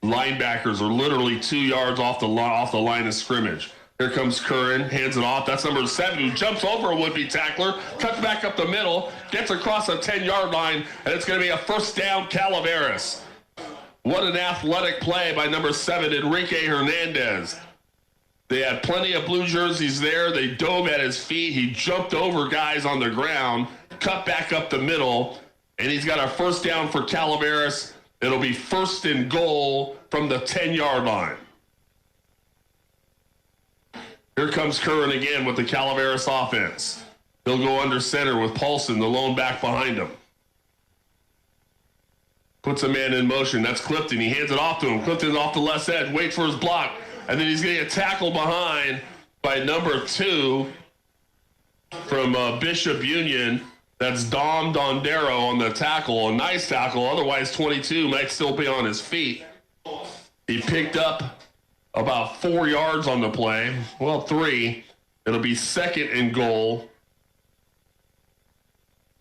Linebackers are literally 2 yards off the line of scrimmage. Here comes Curran, hands it off. That's number 7, who jumps over a would-be tackler, cuts back up the middle, gets across a 10-yard line, and it's going to be a first down, Calaveras. What an athletic play by number 7, Enrique Hernandez. They had plenty of blue jerseys there. They dove at his feet. He jumped over guys on the ground, cut back up the middle, and he's got a first down for Calaveras. It'll be 1st and goal from the 10-yard line. Here comes Curran again with the Calaveras offense. He'll go under center with Paulson, the lone back, behind him. Puts a man in motion. That's Clifton. He hands it off to him. Clifton's off the left edge, waits for his block. And then he's going to get tackled behind by number 2 from Bishop Union. That's Dom Dondero on the tackle. A nice tackle. Otherwise, 22 might still be on his feet. He picked up about 4 yards on the play. Well, 3. It'll be 2nd and goal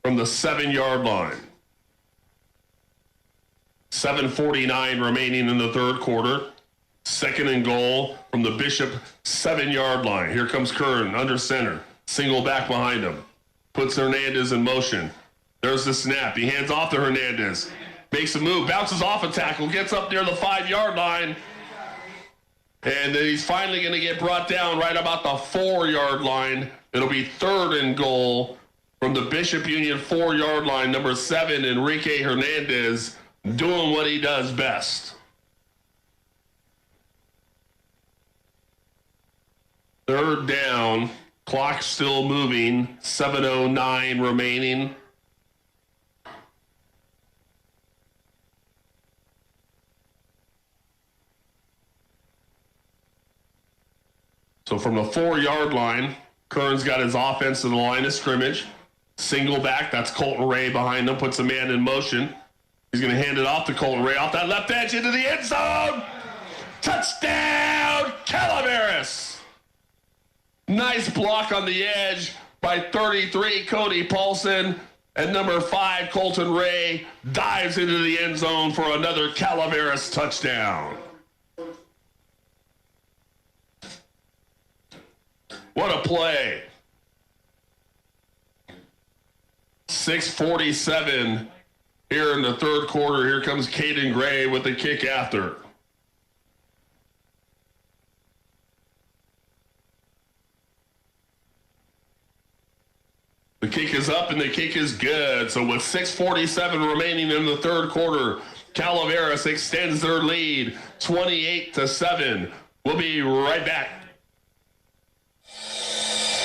from the 7-yard line. 7:49 remaining in the 3rd quarter. 2nd and goal from the Bishop 7-yard line. Here comes Curran under center. Single back behind him. Puts Hernandez in motion. There's the snap. He hands off to Hernandez. Makes a move. Bounces off a tackle. Gets up near the 5-yard line. And then he's finally going to get brought down right about the 4-yard line. It'll be 3rd and goal from the Bishop Union 4-yard line. Number 7, Enrique Hernandez, doing what he does best. 3rd down. Clock still moving. 7:09 remaining. So from the 4-yard line, Curran's got his offense to the line of scrimmage. Single back, that's Colton Ray behind him, puts a man in motion. He's going to hand it off to Colton Ray off that left edge into the end zone. Touchdown, Calaveras! Nice block on the edge by 33, Cody Paulson. And number 5, Colton Ray, dives into the end zone for another Calaveras touchdown. What a play. 6:47 here in the 3rd quarter. Here comes Caden Gray with the kick after. The kick is up and the kick is good. So with 6:47 remaining in the 3rd quarter, Calaveras extends their lead 28-7. We'll be right back.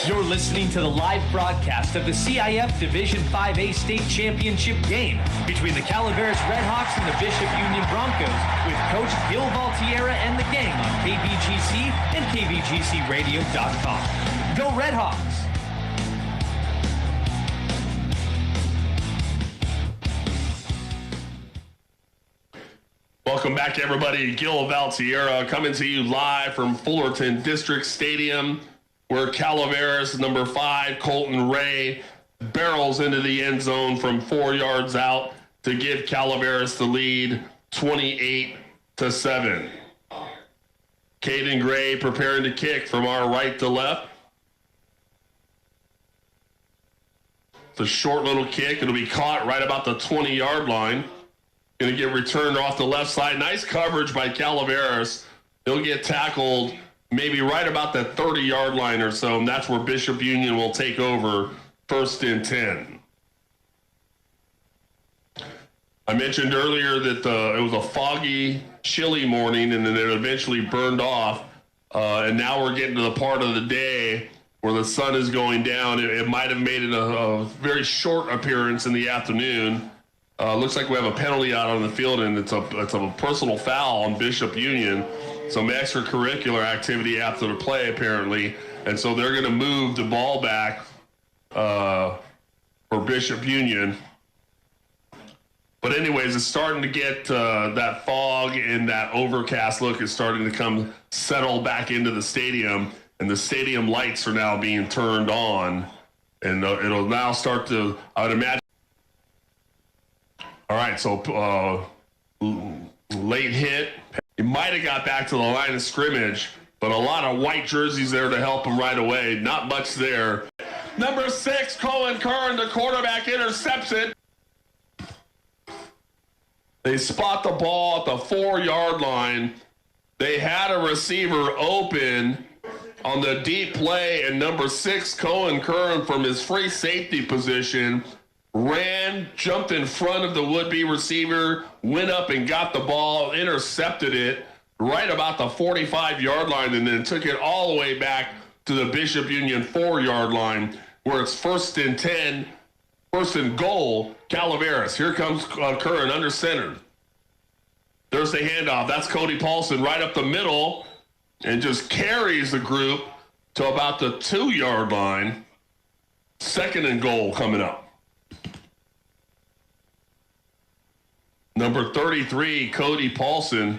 You're listening to the live broadcast of the CIF Division 5-A State Championship game between the Calaveras Redhawks and the Bishop Union Broncos with Coach Gil Valtierra and the gang on KVGC and KVGCradio.com. Go Redhawks! Welcome back, everybody. Gil Valtierra coming to you live from Fullerton District Stadium, where Calaveras, number 5, Colton Ray, barrels into the end zone from 4 yards out to give Calaveras the lead 28-7. Caden Gray preparing to kick from our right to left. It's a short little kick. It'll be caught right about the 20-yard line. going to get returned off the left side. Nice coverage by Calaveras. He'll get tackled maybe right about the 30-yard line or so, and that's where Bishop Union will take over, 1st and 10. I mentioned earlier that it was a foggy, chilly morning, and then it eventually burned off. And now we're getting to the part of the day where the sun is going down. It might have made it a very short appearance in the afternoon. Looks like we have a penalty out on the field, and it's a personal foul on Bishop Union. Some extracurricular activity after the play, apparently. And so they're going to move the ball back for Bishop Union. But anyways, it's starting to get that fog and that overcast look is starting to settle back into the stadium, and the stadium lights are now being turned on, and it'll now start to, I would imagine. All right, so late hit. He might have got back to the line of scrimmage, but a lot of white jerseys there to help him right away. Not much there. Number 6, Cohen Kern, the quarterback, intercepts it. They spot the ball at the 4-yard line. They had a receiver open on the deep play, and number 6, Cohen Kern, from his free safety position, ran, jumped in front of the would-be receiver, went up and got the ball, intercepted it right about the 45-yard line, and then took it all the way back to the Bishop Union 4-yard line, where it's 1st and 10, 1st and goal, Calaveras. Here comes Curran under center. There's the handoff. That's Cody Paulson right up the middle and just carries the group to about the 2-yard line. 2nd and goal coming up. Number 33, Cody Paulson,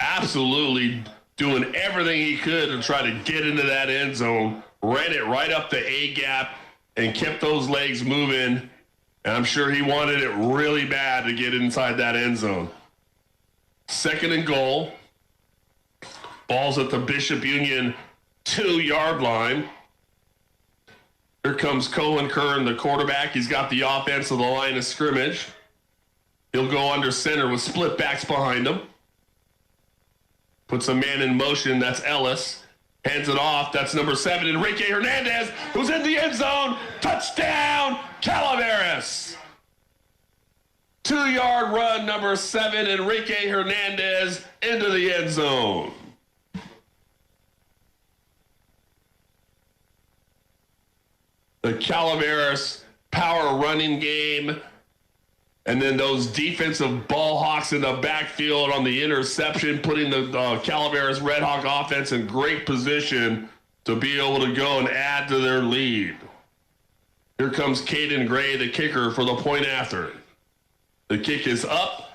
absolutely doing everything he could to try to get into that end zone. Ran it right up the A-gap and kept those legs moving. And I'm sure he wanted it really bad to get inside that end zone. 2nd and goal. Ball's at the Bishop Union 2-yard line. Here comes Cohen Kern, the quarterback. He's got the offense of the line of scrimmage. He'll go under center with split backs behind him. Puts a man in motion. That's Ellis. Hands it off. That's number 7, Enrique Hernandez, who's in the end zone. Touchdown, Calaveras. 2-yard run, number 7, Enrique Hernandez, into the end zone. The Calaveras power running game, and then those defensive ball hawks in the backfield on the interception, putting the Calaveras Redhawk offense in great position to be able to go and add to their lead. Here comes Caden Gray, the kicker, for the point after. The kick is up,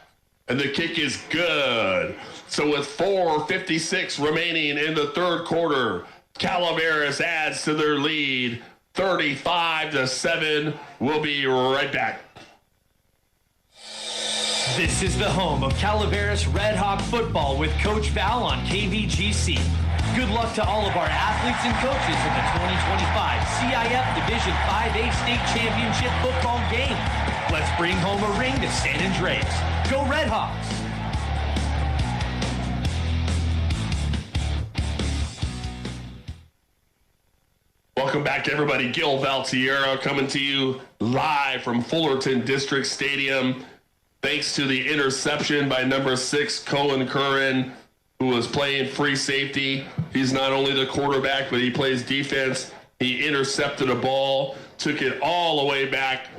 and the kick is good. So with 4:56 remaining in the 3rd quarter, Calaveras adds to their lead, 35-7. We'll be right back. This is the home of Calaveras Redhawk football with Coach Val on KVGC. Good luck to all of our athletes and coaches in the 2025 CIF Division 5A State Championship football game. Let's bring home a ring to San Andreas. Go Redhawks! Welcome back, everybody. Gil Valtierra coming to you live from Fullerton District Stadium. Thanks to the interception by number 6, Cohen Curran, who was playing free safety. He's not only the quarterback, but he plays defense. He intercepted a ball, took it all the way back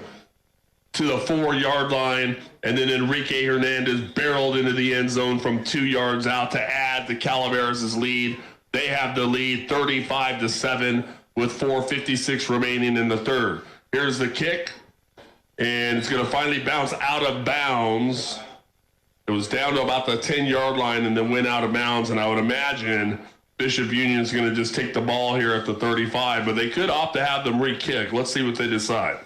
to the 4-yard line, and then Enrique Hernandez barreled into the end zone from 2 yards out to add the Calaveras' lead. They have the lead 35-7 with 4:56 remaining in the 3rd. Here's the kick, and it's going to finally bounce out of bounds. It was down to about the 10-yard line and then went out of bounds, and I would imagine Bishop Union's going to just take the ball here at the 35, but they could opt to have them re-kick. Let's see what they decide.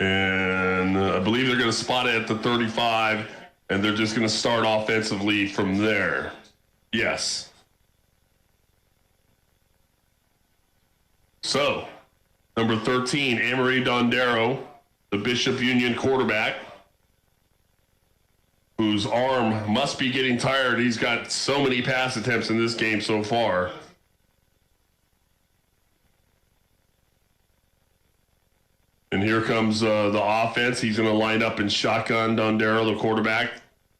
And I believe they're going to spot it at the 35, and they're just going to start offensively from there. Yes. So, Number 13, Amory Dondero, the Bishop Union quarterback, whose arm must be getting tired. He's got so many pass attempts in this game so far. And here comes the offense. He's going to line up in shotgun. Dondero, the quarterback.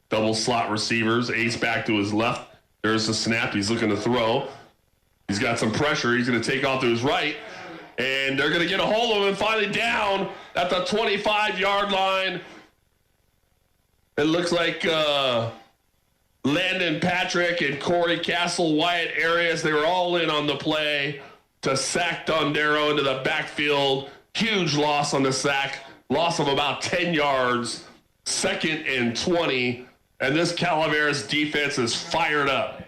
Double slot receivers. Ace back to his left. There's the snap. He's looking to throw. He's got some pressure. He's going to take off to his right. And they're going to get a hold of him finally down at the 25-yard line. It looks like Landon Patrick and Corey Castle, Wyatt Arias, they were all in on the play to sack Dondero into the backfield. Huge loss on the sack. Loss of about 10 yards. 2nd and 20. And this Calaveras defense is fired up.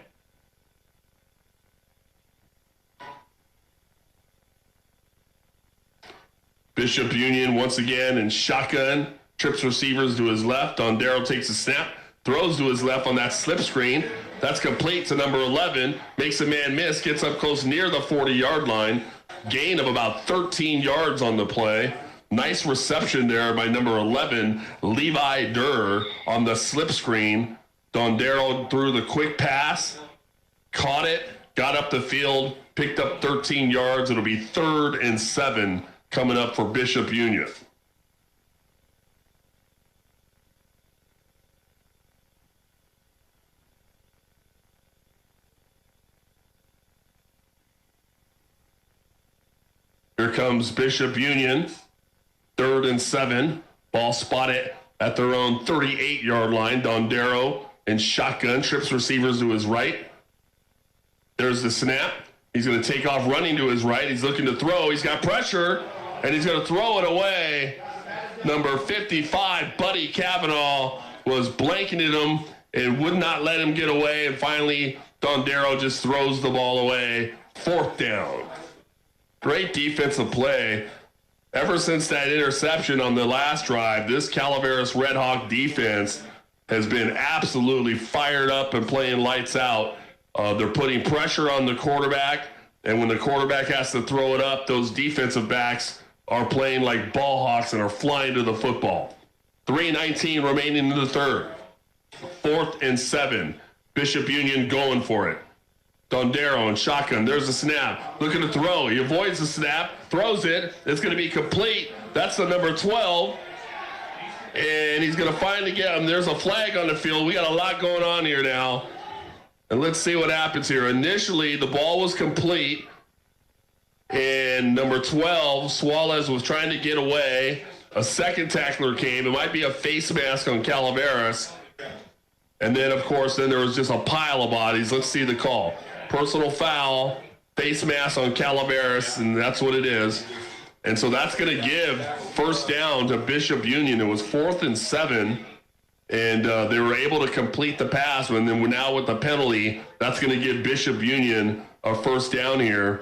Bishop Union once again in shotgun. Trips receivers to his left. Dondero takes a snap. Throws to his left on that slip screen. That's complete to number 11. Makes a man miss. Gets up close near the 40-yard line. Gain of about 13 yards on the play. Nice reception there by number 11, Levi Durr, on the slip screen. Dondero threw the quick pass. Caught it. Got up the field. Picked up 13 yards. It'll be 3rd and 7 coming up for Bishop Union. Here comes Bishop Union, 3rd and 7. Ball spotted at their own 38-yard line. Dondero in shotgun, trips receivers to his right. There's the snap. He's going to take off running to his right. He's looking to throw. He's got pressure, and he's going to throw it away. Number 55, Buddy Cavanaugh, was blanketing him and would not let him get away. And finally, Dondero just throws the ball away. 4th down. Great defensive play. Ever since that interception on the last drive, this Calaveras Redhawk defense has been absolutely fired up and playing lights out. They're putting pressure on the quarterback, and when the quarterback has to throw it up, those defensive backs are playing like ball hawks and are flying to the football. 3:19 remaining in the 3rd. 4th and 7. Bishop Union going for it. Dondero and shotgun. There's a snap. Looking to throw. He avoids the snap. Throws it. It's going to be complete. That's the number 12. And he's going to finally get him. There's a flag on the field. We got a lot going on here now. And let's see what happens here. Initially, the ball was complete. And number 12, Suarez, was trying to get away. A second tackler came. It might be a face mask on Calaveras. And then, of course, there was just a pile of bodies. Let's see the call. Personal foul, face mask on Calaveras, and that's what it is. And so that's going to give 1st down to Bishop Union. It was 4th and 7, and they were able to complete the pass. And then now with the penalty, that's going to give Bishop Union a 1st down here.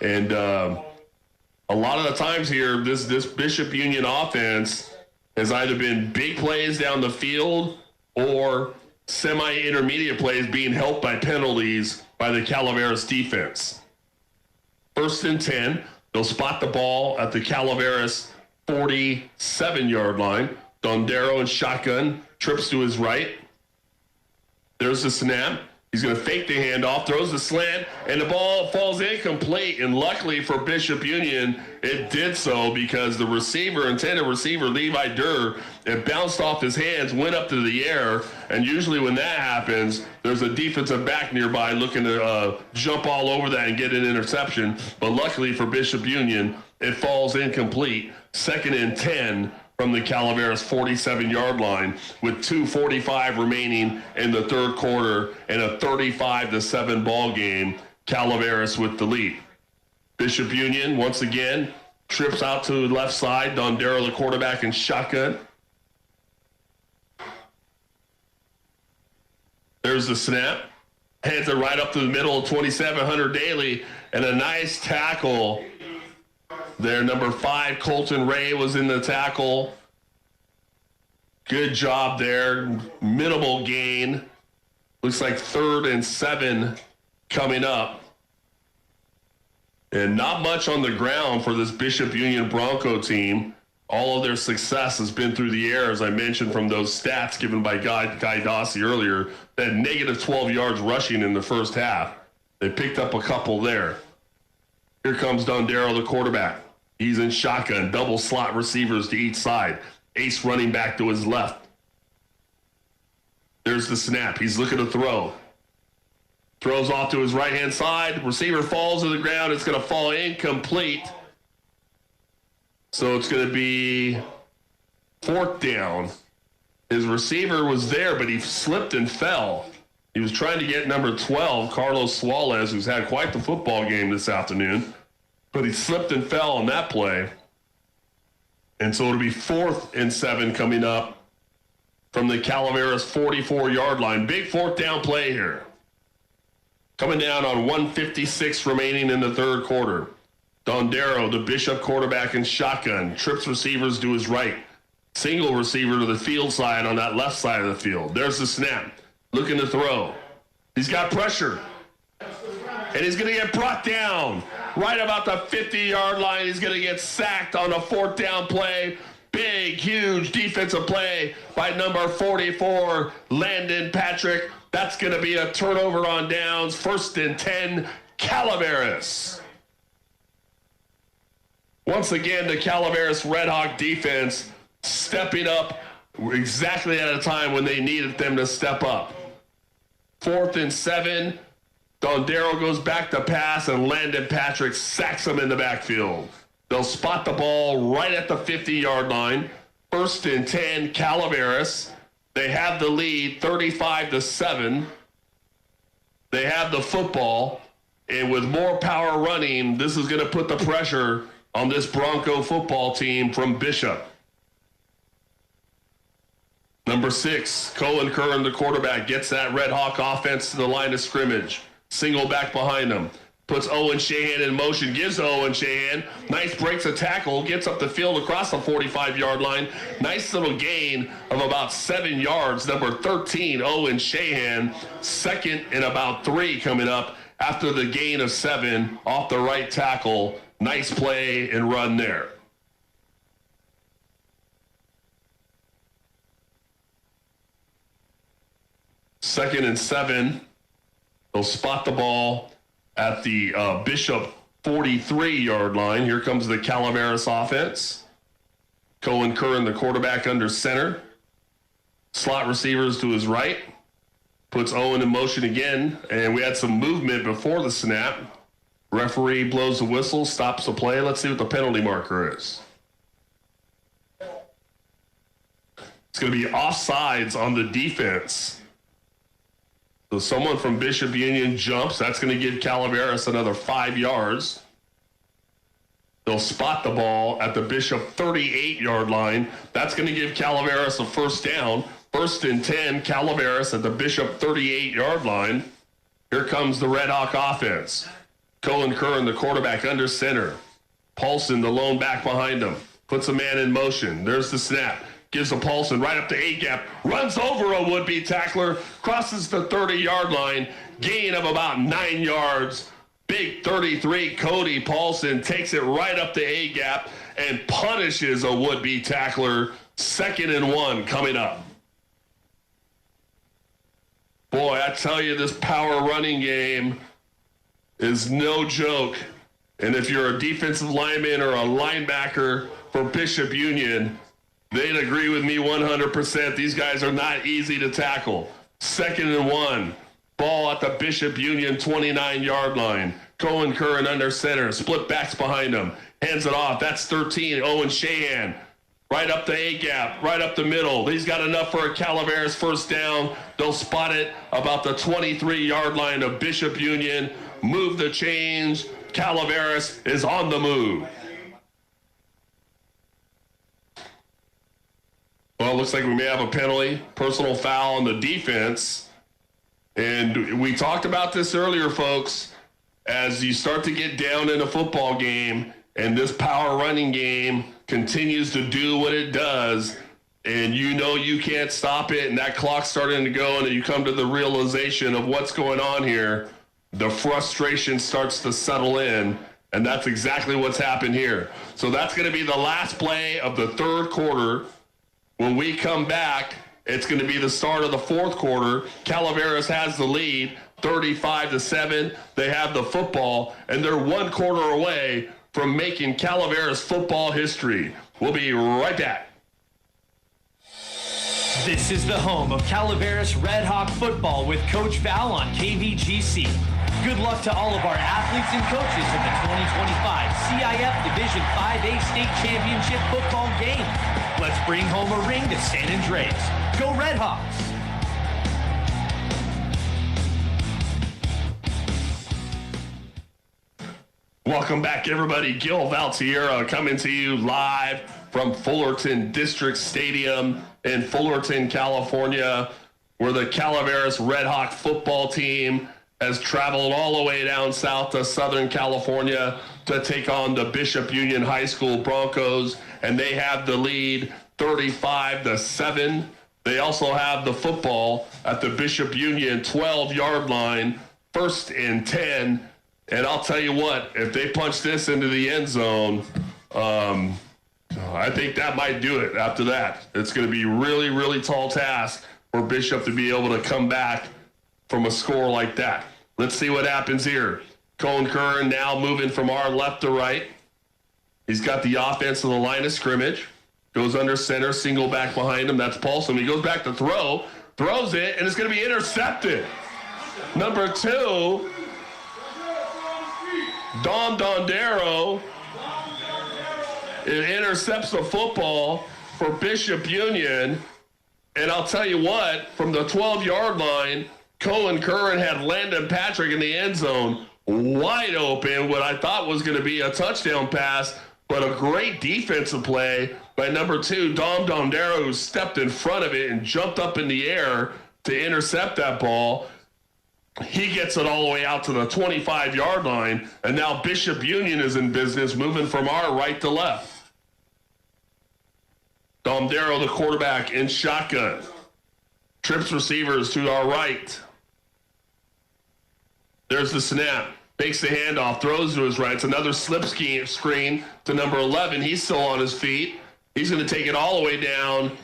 And a lot of the times here, this Bishop Union offense has either been big plays down the field or semi-intermediate plays being helped by penalties by the Calaveras defense. 1st and 10. They'll spot the ball at the Calaveras 47-yard line. Dondero in shotgun, trips to his right. There's the snap. He's going to fake the handoff, throws the slant, and the ball falls incomplete. And luckily for Bishop Union, it did so because the intended receiver, Levi Durr, it bounced off his hands, went up to the air. And usually when that happens, there's a defensive back nearby looking to jump all over that and get an interception. But luckily for Bishop Union, it falls incomplete. 2nd and 10 from the Calaveras 47-yard line with 2:45 remaining in the 3rd quarter and a 35-7 ball game. Calaveras with the lead. Bishop Union once again trips out to the left side. Dondero, the quarterback, in shotgun. There's the snap. Heads it right up to the middle of 2700 Daly, and a nice tackle there. Number 5, Colton Ray, was in the tackle. Good job there. Minimal gain. Looks like 3rd and 7 coming up. And not much on the ground for this Bishop Union Bronco team. All of their success has been through the air, as I mentioned from those stats given by Guy Dossie earlier, that negative 12 yards rushing in the first half. They picked up a couple there. Here comes Dondero, the quarterback. He's in shotgun, double slot receivers to each side. Ace running back to his left. There's the snap. He's looking to throw. Throws off to his right-hand side. Receiver falls to the ground. It's going to fall incomplete. So it's going to be fourth down. His receiver was there, but he slipped and fell. He was trying to get number 12, Carlos Suarez, who's had quite the football game this afternoon. But he slipped and fell on that play. And so it'll be 4th and 7 coming up from the Calaveras 44-yard line. Big fourth down play here. Coming down on 1:56 remaining in the third quarter. Dondero, the Bishop quarterback in shotgun. Trips receivers to his right. Single receiver to the field side on that left side of the field. There's the snap. Looking to throw. He's got pressure. And he's going to get brought down. Right about the 50-yard line. He's going to get sacked on a fourth down play. Big, huge defensive play by number 44, Landon Patrick. That's going to be a turnover on downs. 1st and 10, Calaveras. Once again, the Calaveras Redhawk defense stepping up exactly at a time when they needed them to step up. 4th and 7, Dondero goes back to pass, and Landon Patrick sacks him in the backfield. They'll spot the ball right at the 50-yard line. 1st and 10, Calaveras. They have the lead, 35-7. They have the football, and with more power running, this is going to put the pressure on this Bronco football team from Bishop. Number 6, Colin Curran, the quarterback, gets that Red Hawk offense to the line of scrimmage. Single back behind him. Puts Owen Shahan in motion, gives Owen Shahan. Nice breaks a tackle, gets up the field across the 45-yard line. Nice little gain of about 7 yards. Number 13, Owen Shahan. 2nd and about 3 coming up after the gain of 7 off the right tackle. Nice play and run there. Second and 7. They'll spot the ball at the Bishop 43-yard line. Here comes the Calaveras offense. Colin Curran, the quarterback, under center. Slot receivers to his right. Puts Owen in motion again. And we had some movement before the snap. Referee blows the whistle, stops the play. Let's see what the penalty marker is. It's going to be offsides on the defense. So someone from Bishop Union jumps. That's going to give Calaveras another 5 yards. They'll spot the ball at the Bishop 38-yard line. That's going to give Calaveras a first down. 1st and 10, Calaveras at the Bishop 38-yard line. Here comes the Red Hawk offense. Colin Curran, the quarterback, under center. Paulson, the lone back behind him. Puts a man in motion. There's the snap. Gives a Paulson right up the A-gap. Runs over a would-be tackler. Crosses the 30-yard line. Gain of about 9 yards. Big 33, Cody Paulson, takes it right up the A-gap and punishes a would-be tackler. 2nd and 1 coming up. Boy, I tell you, this power running game is no joke. And if you're a defensive lineman or a linebacker for Bishop Union, they'd agree with me 100%. These guys are not easy to tackle. 2nd and 1. Ball at the Bishop Union 29-yard line. Colin Curran under center. Split backs behind him. Hands it off. That's 13. Owen Shahan. Right up the A-gap. Right up the middle. He's got enough for a Calaveras first down. They'll spot it about the 23-yard line of Bishop Union. Move the chains. Calaveras is on the move. Well, it looks like we may have a penalty, personal foul on the defense. And we talked about this earlier, folks. As you start to get down in a football game and this power running game continues to do what it does, and you know you can't stop it, and that clock's starting to go, and you come to the realization of what's going on here, the frustration starts to settle in, And that's exactly what's happened here. So that's going to be the last play of the third quarter. When we come back, it's going to be the start of the fourth quarter. Calaveras has the lead, 35-7. They have the football, and they're one quarter away from making Calaveras football history. We'll be right back. This is the home of Calaveras Redhawk football with Coach Val on KVGC. Good luck to all of our athletes and coaches in the 2025 CIF Division 5-A State Championship football game. Let's bring home a ring to San Andreas. Go Redhawks! Welcome back, everybody. Gil Valtierra coming to you live from Fullerton District Stadium in Fullerton, California, where the Calaveras Redhawk football team has traveled all the way down south to Southern California to take on the Bishop Union High School Broncos, and they have the lead 35-7. They also have the football at the Bishop Union 12-yard line, 1st and 10. And I'll tell you what, if they punch this into the end zone, I think that might do it after that. It's going to be really, really tall task for Bishop to be able to come back from a score like that. Let's see what happens here. Cohen Curran now moving from our left to right. He's got the offense of the line of scrimmage. Goes under center, single back behind him. That's Paulson. He goes back to throw, throws it, and it's going to be intercepted. Number 2, Dom Dondero. It intercepts the football for Bishop Union. And I'll tell you what, from the 12-yard line, Cohen Curran had Landon Patrick in the end zone wide open, what I thought was going to be a touchdown pass, but a great defensive play by number 2, Dom Dondero, who stepped in front of it and jumped up in the air to intercept that ball. He gets it all the way out to the 25-yard line, and now Bishop Union is in business, moving from our right to left. Dondero, the quarterback, in shotgun. Trips receivers to our right. There's the snap. Makes the handoff, throws to his right. It's another slip screen to number 11. He's still on his feet. He's going to take it all the way down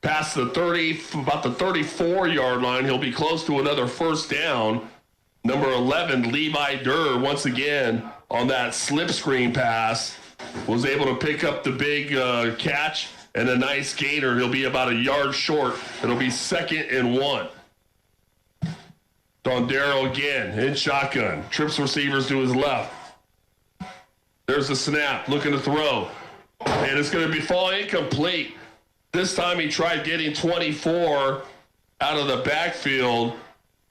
past the about the 34-yard line. He'll be close to another first down. Number 11, Levi Durr, once again on that slip screen pass, was able to pick up the big catch and a nice gainer. He'll be about a yard short. It'll be 2nd and 1. Dondero again in shotgun. Trips receivers to his left. There's the snap, looking to throw. And it's going to be fall incomplete. This time he tried getting 24 out of the backfield.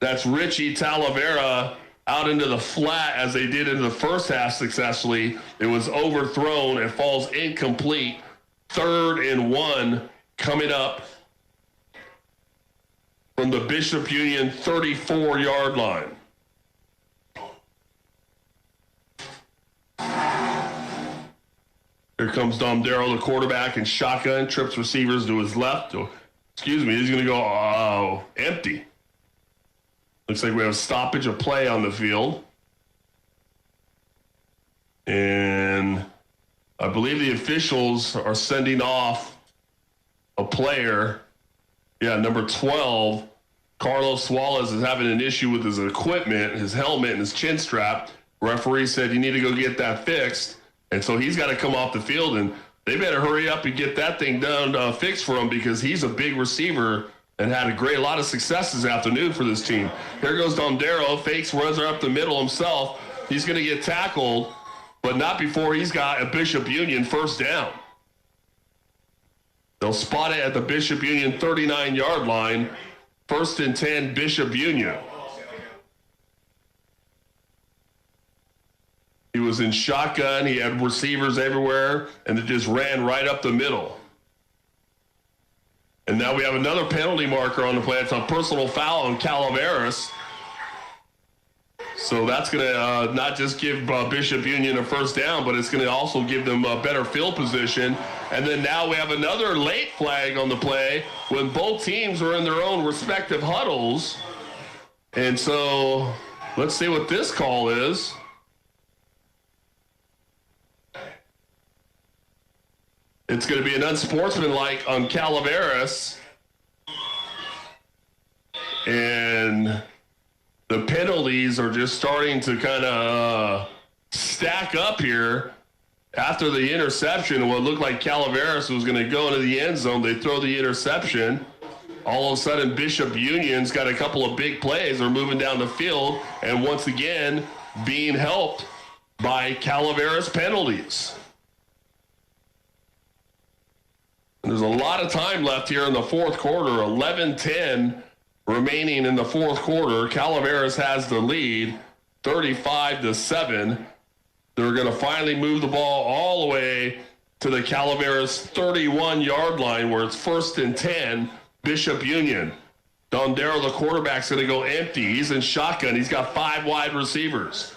That's Richie Talavera out into the flat as they did in the first half successfully. It was overthrown and falls incomplete. 3rd and 1 coming up from the Bishop Union 34-yard line. Here comes Dondero, the quarterback, in shotgun. Trips receivers to his left. Excuse me, he's going to go empty. Looks like we have a stoppage of play on the field. And I believe the officials are sending off a player. Yeah, number 12, Carlos Suarez, is having an issue with his equipment, his helmet, and his chin strap. Referee said you need to go get that fixed. And so he's got to come off the field, and they better hurry up and get that thing done, fixed for him, because he's a big receiver and had a lot of success this afternoon for this team. Here goes Dondero, fakes, runs her up the middle himself. He's going to get tackled, but not before he's got a Bishop Union first down. They'll spot it at the Bishop Union 39-yard line. 1st and 10, Bishop Union. He was in shotgun. He had receivers everywhere, and it just ran right up the middle. And now we have another penalty marker on the play. It's a personal foul on Calaveras. So that's going to not just give Bishop Union a first down, but it's going to also give them a better field position. And then now we have another late flag on the play when both teams are in their own respective huddles. And so let's see what this call is. It's going to be an unsportsmanlike on Calaveras. And the penalties are just starting to kind of stack up here. After the interception, what looked like Calaveras was going to go into the end zone, they throw the interception. All of a sudden, Bishop Union's got a couple of big plays. They're moving down the field, and once again, being helped by Calaveras penalties. And there's a lot of time left here in the fourth quarter, 11-10 remaining in the fourth quarter. Calaveras has the lead, 35-7. They're going to finally move the ball all the way to the Calaveras 31-yard line where it's 1st and 10, Bishop Union. Dondero, the quarterback's going to go empty. He's in shotgun. He's got 5 wide receivers.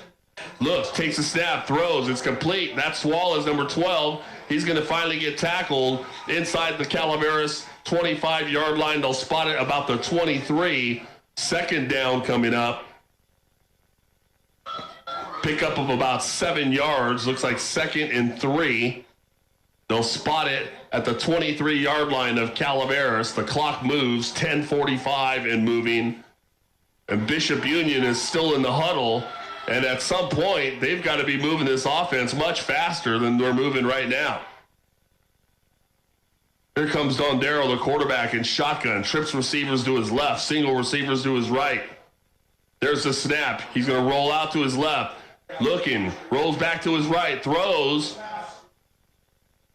Looks, takes a snap, throws. It's complete. That's Suarez, number 12. He's going to finally get tackled inside the Calaveras 25-yard line. They'll spot it about the 23. 2nd down coming up. Pickup of about 7 yards. Looks like 2nd and 3. They'll spot it at the 23-yard line of Calaveras. The clock moves, 10:45 and moving. And Bishop Union is still in the huddle. And at some point, they've got to be moving this offense much faster than they're moving right now. Here comes Dondero, the quarterback, in shotgun. Trips receivers to his left, single receivers to his right. There's the snap. He's going to roll out to his left. Looking, rolls back to his right, throws.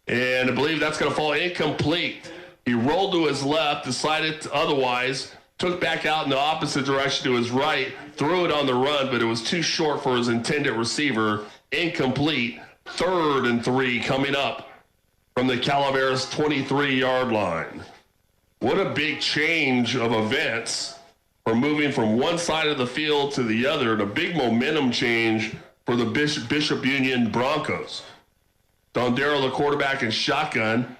And I believe that's going to fall incomplete. He rolled to his left, decided otherwise, took back out in the opposite direction to his right, threw it on the run, but it was too short for his intended receiver. Incomplete. 3rd and 3 coming up from the Calaveras 23-yard line. What a big change of events for moving from one side of the field to the other. A big momentum change for the Bishop Union Broncos. Dondero, the quarterback, in shotgun.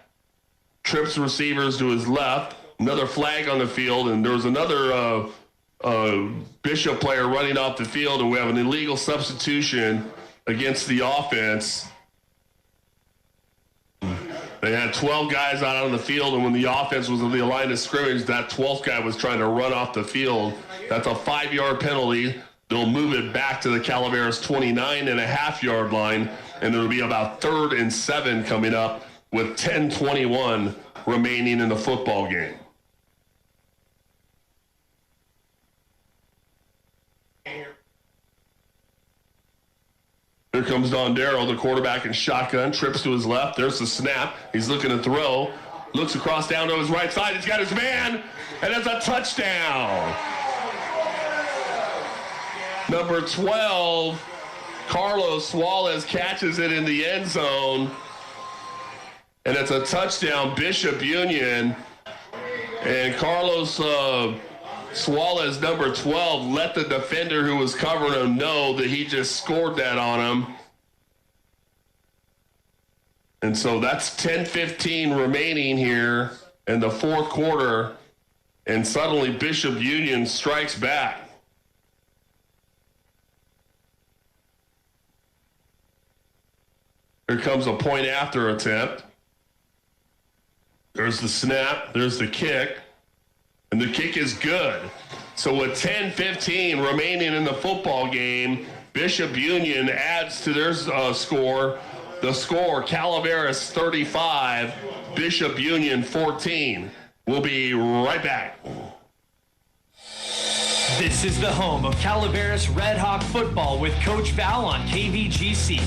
Trips receivers to his left. Another flag on the field, and there was another Bishop player running off the field, and we have an illegal substitution against the offense. They had 12 guys out on the field, and when the offense was in the line of scrimmage, that 12th guy was trying to run off the field. That's a 5-yard penalty. They'll move it back to the Calaveras 29.5-yard line, and it'll be about 3rd and 7 coming up with 10:21 remaining in the football game. Here comes Dondero, the quarterback, in shotgun. Trips to his left. There's the snap. He's looking to throw. Looks across down to his right side. He's got his man, and it's a touchdown. Number 12, Carlos Suarez catches it in the end zone, and it's a touchdown, Bishop Union. And Carlos Suarez, number 12, let the defender who was covering him know that he just scored that on him. And so that's 10:15 remaining here in the fourth quarter, and suddenly Bishop Union strikes back. Here comes a point after attempt. There's the snap, there's the kick, and the kick is good. So with 10:15 remaining in the football game, Bishop Union adds to their score. The score, Calaveras 35, Bishop Union 14. We'll be right back. This is the home of Calaveras Redhawk football with Coach Val on KVGC.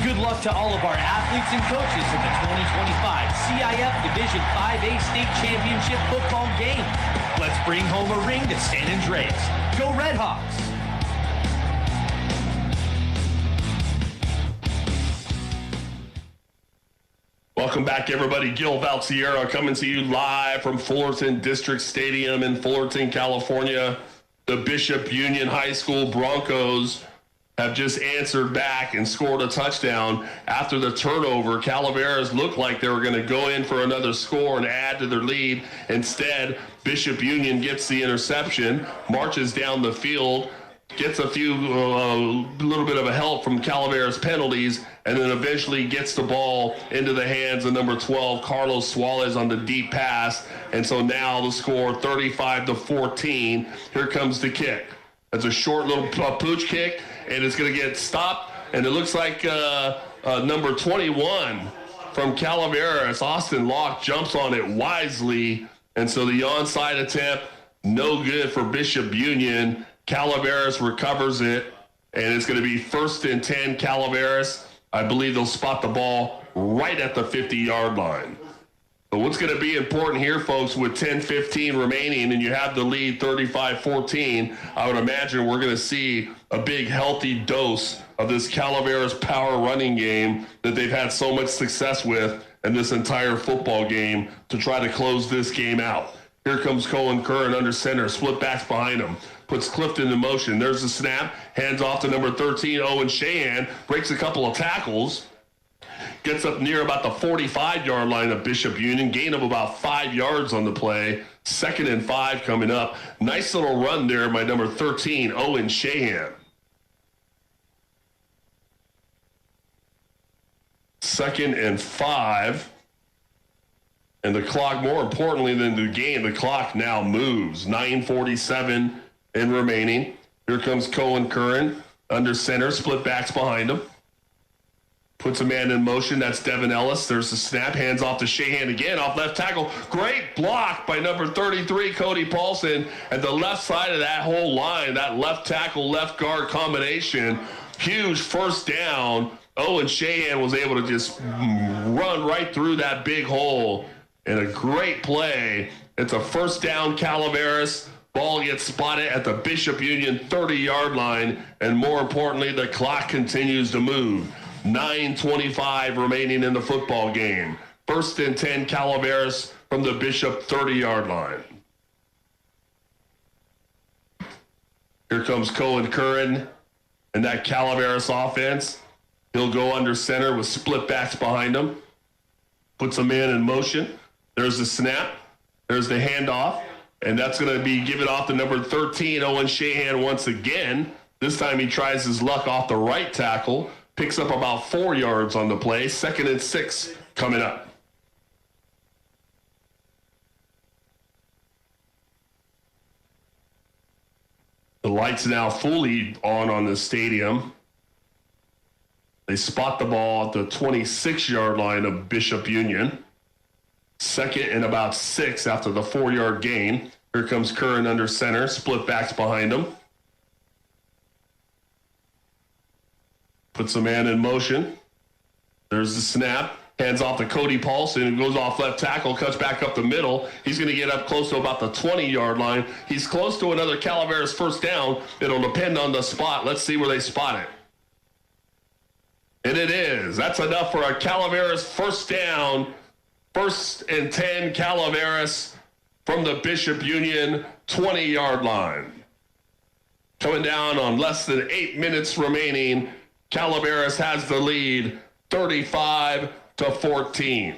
Good luck to all of our athletes and coaches in the 2025 CIF Division 5-A State Championship football game. Let's bring home a ring to San Andreas. Go Redhawks! Welcome back, everybody. Gil Valsierra coming to you live from Fullerton District Stadium in Fullerton, California. The Bishop Union High School Broncos have just answered back and scored a touchdown after the turnover. Calaveras looked like they were going to go in for another score and add to their lead. Instead, Bishop Union gets the interception, marches down the field gets a few, little bit of a help from Calaveras penalties, and then eventually gets the ball into the hands of number 12, Carlos Suarez, on the deep pass. And so now the score 35-14. Here comes the kick. That's a short little pooch kick, and it's going to get stopped. And it looks like number 21 from Calaveras, Austin Locke, jumps on it wisely. And so the onside attempt, no good for Bishop Union. Calaveras recovers it, and it's going to be 1st and 10 Calaveras. I believe they'll spot the ball right at the 50-yard line. But what's going to be important here, folks, with 10-15 remaining and you have the lead 35-14, I would imagine we're going to see a big healthy dose of this Calaveras power running game that they've had so much success with in this entire football game to try to close this game out. Here comes Cohen Curran under center, split backs behind him, puts Clifton in motion. There's the snap, hands off to number 13, Owen Shahan, breaks a couple of tackles, gets up near about the 45-yard line of Bishop Union, gain of about 5 yards on the play. 2nd and 5 coming up. Nice little run there by number 13, Owen Shahan. 2nd and 5. And the clock, more importantly than the game, the clock now moves. 9:47 in remaining. Here comes Cohen Curran under center, split backs behind him. Puts a man in motion. That's Devin Ellis. There's the snap. Hands off to Shahan again, off left tackle. Great block by number 33, Cody Paulson. At the left side of that whole line, that left tackle, left guard combination. Huge first down. Owen Shahan was able to just run right through that big hole. And a great play. It's a 1st down Calaveras. Ball gets spotted at the Bishop Union 30-yard line. And more importantly, the clock continues to move. 9:25 remaining in the football game. 1st and 10 Calaveras from the Bishop 30-yard line. Here comes Cohen Curran and that Calaveras offense. He'll go under center with split backs behind him. Puts a man in motion. There's the snap. There's the handoff. And that's going to be given off to number 13, Owen Shahan, once again. This time he tries his luck off the right tackle. Picks up about 4 yards on the play. 2nd and 6 coming up. The lights now fully on the stadium. They spot the ball at the 26-yard line of Bishop Union. 2nd and about 6 after the 4-yard gain. Here comes Curran under center, split backs behind him. Puts a man in motion. There's the snap. Hands off to Cody Paulson, who goes off left tackle, cuts back up the middle. He's going to get up close to about the 20-yard line. He's close to another Calaveras 1st down. It'll depend on the spot. Let's see where they spot it. And it is. That's enough for a Calaveras 1st down. 1st and 10 Calaveras from the Bishop Union 20-yard line. Coming down on less than 8 minutes remaining. Calaveras has the lead 35-14.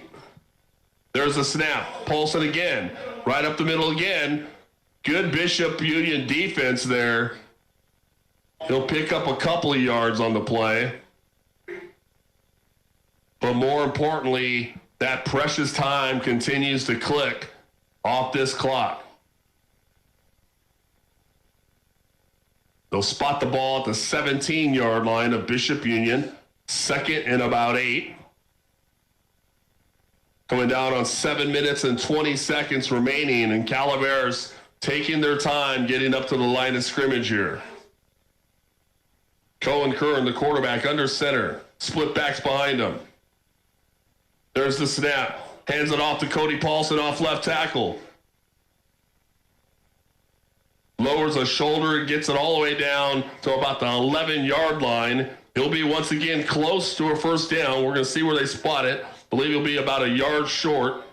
There's a snap. Paulson again. Right up the middle again. Good Bishop Union defense there. He'll pick up a couple of yards on the play. But more importantly, that precious time continues to click off this clock. They'll spot the ball at the 17-yard line of Bishop Union. 2nd and about 8. Coming down on 7 minutes and 20 seconds remaining, and Calaveras taking their time getting up to the line of scrimmage here. Cohen Curran, the quarterback, under center. Split backs behind him. There's the snap. Hands it off to Cody Paulson off left tackle. Lowers a shoulder and gets it all the way down to about the 11-yard line. He'll be once again close to a 1st down. We're going to see where they spot it. Believe he'll be about a yard short.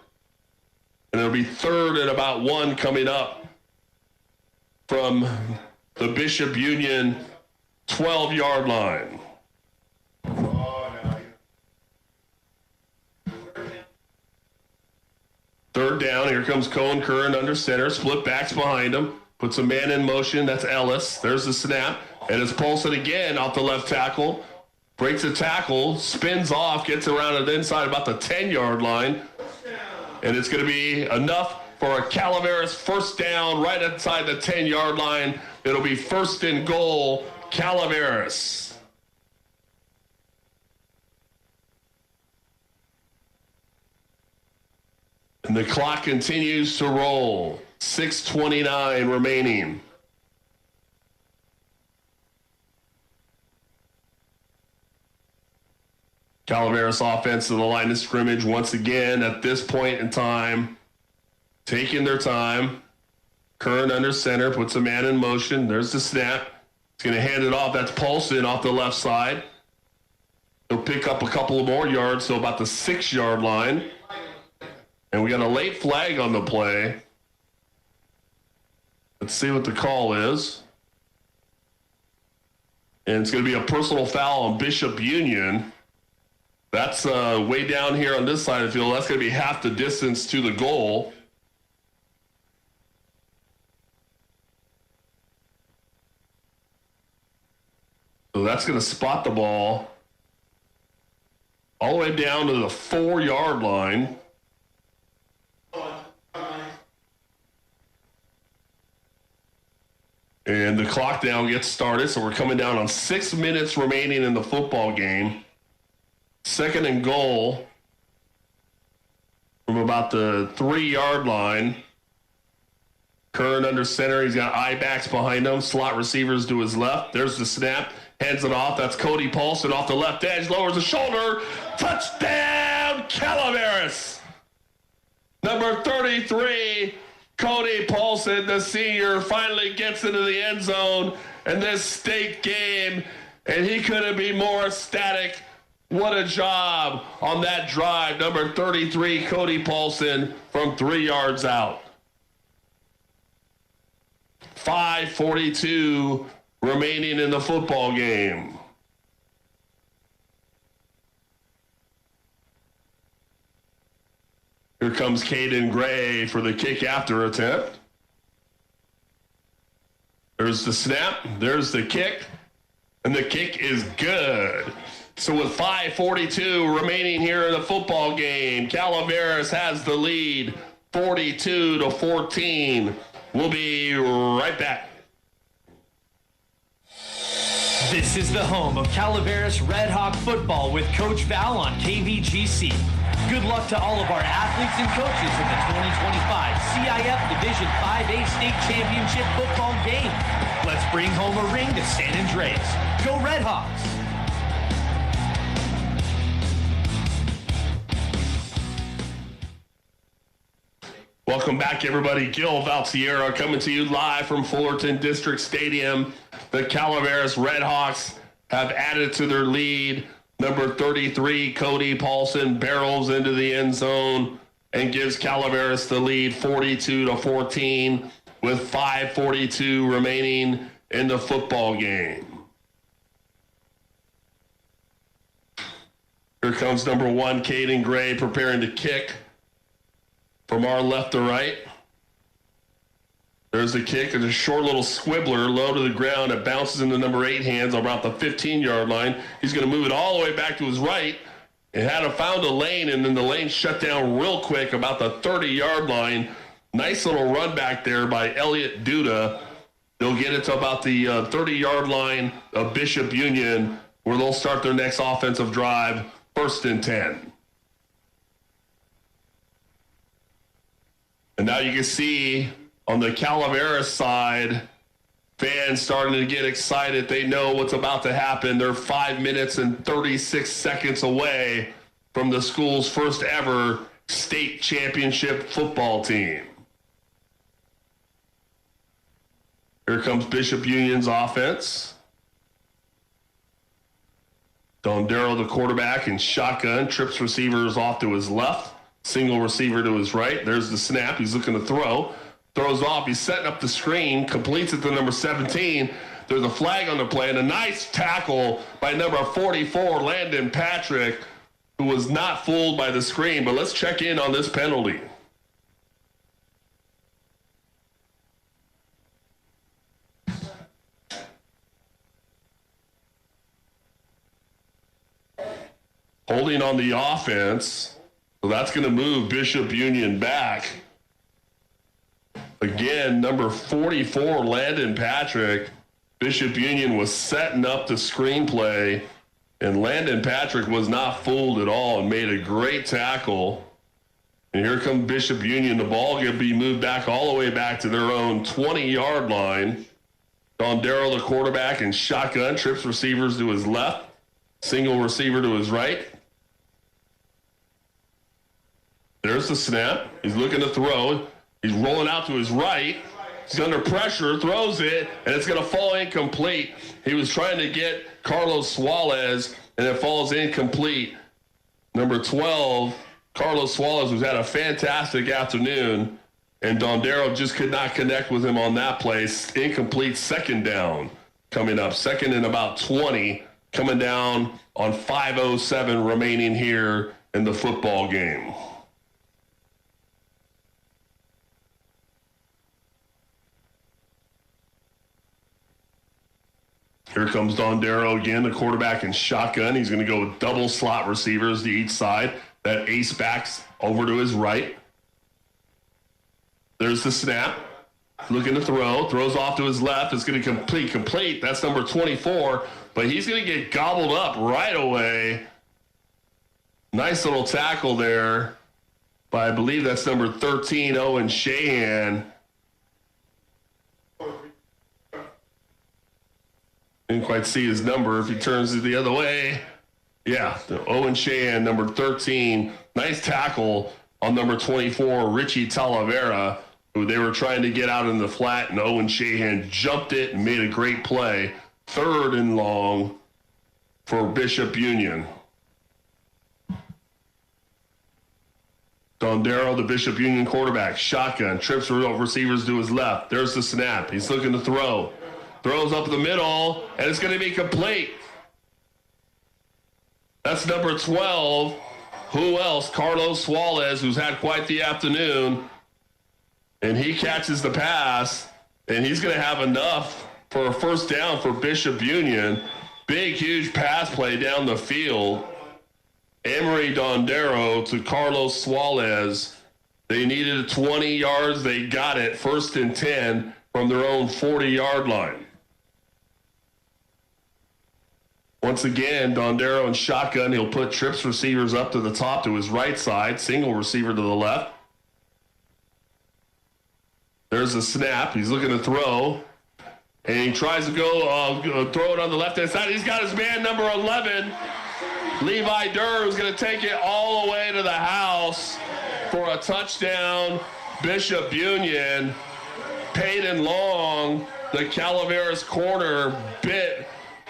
And it'll be 3rd and about 1 coming up from the Bishop Union 12-yard line. Third down. Here comes Cohen Curran under center. Split backs behind him. puts a man in motion. That's Ellis. There's the snap. And it's Paulson again off the left tackle. Breaks a tackle, spins off, gets around it inside about the 10-yard line. And it's going to be enough for a Calaveras first down right inside the 10-yard line. It'll be first and goal, Calaveras. And the clock continues to roll. 6:29 remaining. Calaveras offense to the line of scrimmage once again at this point in time. Taking their time. Curran under center, puts a man in motion. There's the snap. He's going to hand it off. That's Paulson off the left side. He'll pick up a couple of more yards, so about the 6-yard line. And we got a late flag on the play. Let's see what the call is. And it's going to be a personal foul on Bishop Union. That's way down here on this side of the field. That's going to be half the distance to the goal. So that's going to spot the ball all the way down to the 4-yard line. And the clock down gets started, so we're coming down on 6 minutes remaining in the football game. Second and goal from about the 3-yard line. Curran under center. He's got I-backs behind him. Slot receivers to his left. There's the snap. Hands it off. That's Cody Paulson off the left edge. Lowers the shoulder. Touchdown, Calaveras. Number 33, Cody Paulson, the senior, finally gets into the end zone in this state game, and he couldn't be more ecstatic. What a job on that drive. Number 33, Cody Paulson, from 3 yards out. 5:42 remaining in the football game. Here comes Caden Gray for the kick after attempt. There's the snap. There's the kick. And the kick is good. So with 5:42 remaining here in the football game, Calaveras has the lead 42-14. We'll be right back. This is the home of Calaveras Redhawk football with Coach Val on KVGC. Good luck to all of our athletes and coaches in the 2025 CIF Division 5-A State Championship football game. Let's bring home a ring to San Andreas. Go Redhawks! Welcome back, everybody. Gil Valtierra coming to you live from Fullerton District Stadium. The Calaveras Redhawks have added to their lead. Number 33, Cody Paulson, barrels into the end zone and gives Calaveras the lead 42-14 with 5:42 remaining in the football game. Here comes number 1, Caden Gray, preparing to kick. From our left to right, there's the kick. It's a short little squibbler, low to the ground. It bounces into number 8 hands about the 15-yard line. He's going to move it all the way back to his right. It had found a lane, and then the lane shut down real quick about the 30-yard line. Nice little run back there by Elliott Duda. They'll get it to about the 30-yard line of Bishop Union, where they'll start their next offensive drive, 1st and 10. And now you can see on the Calaveras side, fans starting to get excited. They know what's about to happen. They're 5 minutes and 36 seconds away from the school's first ever state championship football team. Here comes Bishop Union's offense. Dondero, the quarterback, in shotgun, trips receivers off to his left. Single receiver to his right. There's the snap. He's looking to throw. Throws off. He's setting up the screen. Completes it to number 17. There's a flag on the play. And a nice tackle by number 44, Landon Patrick, who was not fooled by the screen. But let's check in on this penalty. holding on the offense. So that's going to move Bishop Union back. Again, number 44, Landon Patrick. Bishop Union was setting up the screenplay, and Landon Patrick was not fooled at all and made a great tackle. And here comes Bishop Union. The ball going to be moved back all the way back to their own 20-yard line. Dondero, the quarterback, and shotgun. Trips receivers to his left. Single receiver to his right. There's the snap. He's looking to throw. He's rolling out to his right. He's under pressure, throws it, and it's going to fall incomplete. He was trying to get Carlos Suarez, and it falls incomplete. Number 12, Carlos Suarez, who's had a fantastic afternoon, and Dondero just could not connect with him on that play. Incomplete, second down coming up. Second and about 20, coming down on 5:07 remaining here in the football game. Here comes Dondero again, the quarterback in shotgun. He's going to go with double slot receivers to each side. That ace backs over to his right. There's the snap. Looking to throw. Throws off to his left. It's going to complete. That's number 24. But he's going to get gobbled up right away. Nice little tackle there by, I believe that's number 13, Owen Shahan. Didn't quite see his number if he turns it the other way. Yeah, Owen Shahan, number 13. Nice tackle on number 24, Richie Talavera, who they were trying to get out in the flat, and Owen Shahan jumped it and made a great play. Third and long for Bishop Union. Dondero, the Bishop Union quarterback, shotgun, trips receivers to his left. There's the snap. He's looking to throw. Throws up the middle, and it's going to be complete. That's number 12. Who else? Carlos Suarez, who's had quite the afternoon. And he catches the pass, and he's going to have enough for a first down for Bishop Union. Big, huge pass play down the field. Emery Dondero to Carlos Suarez. They needed 20 yards. They got it. First and 10 from their own 40-yard line. Once again, Dondero in shotgun. He'll put trips receivers up to the top to his right side. Single receiver to the left. There's a snap. He's looking to throw. And he tries to go throw it on the left-hand side. He's got his man, number 11, Levi Durr, who's going to take it all the way to the house for a touchdown. Bishop Union, Peyton Long, the Calaveras corner, bit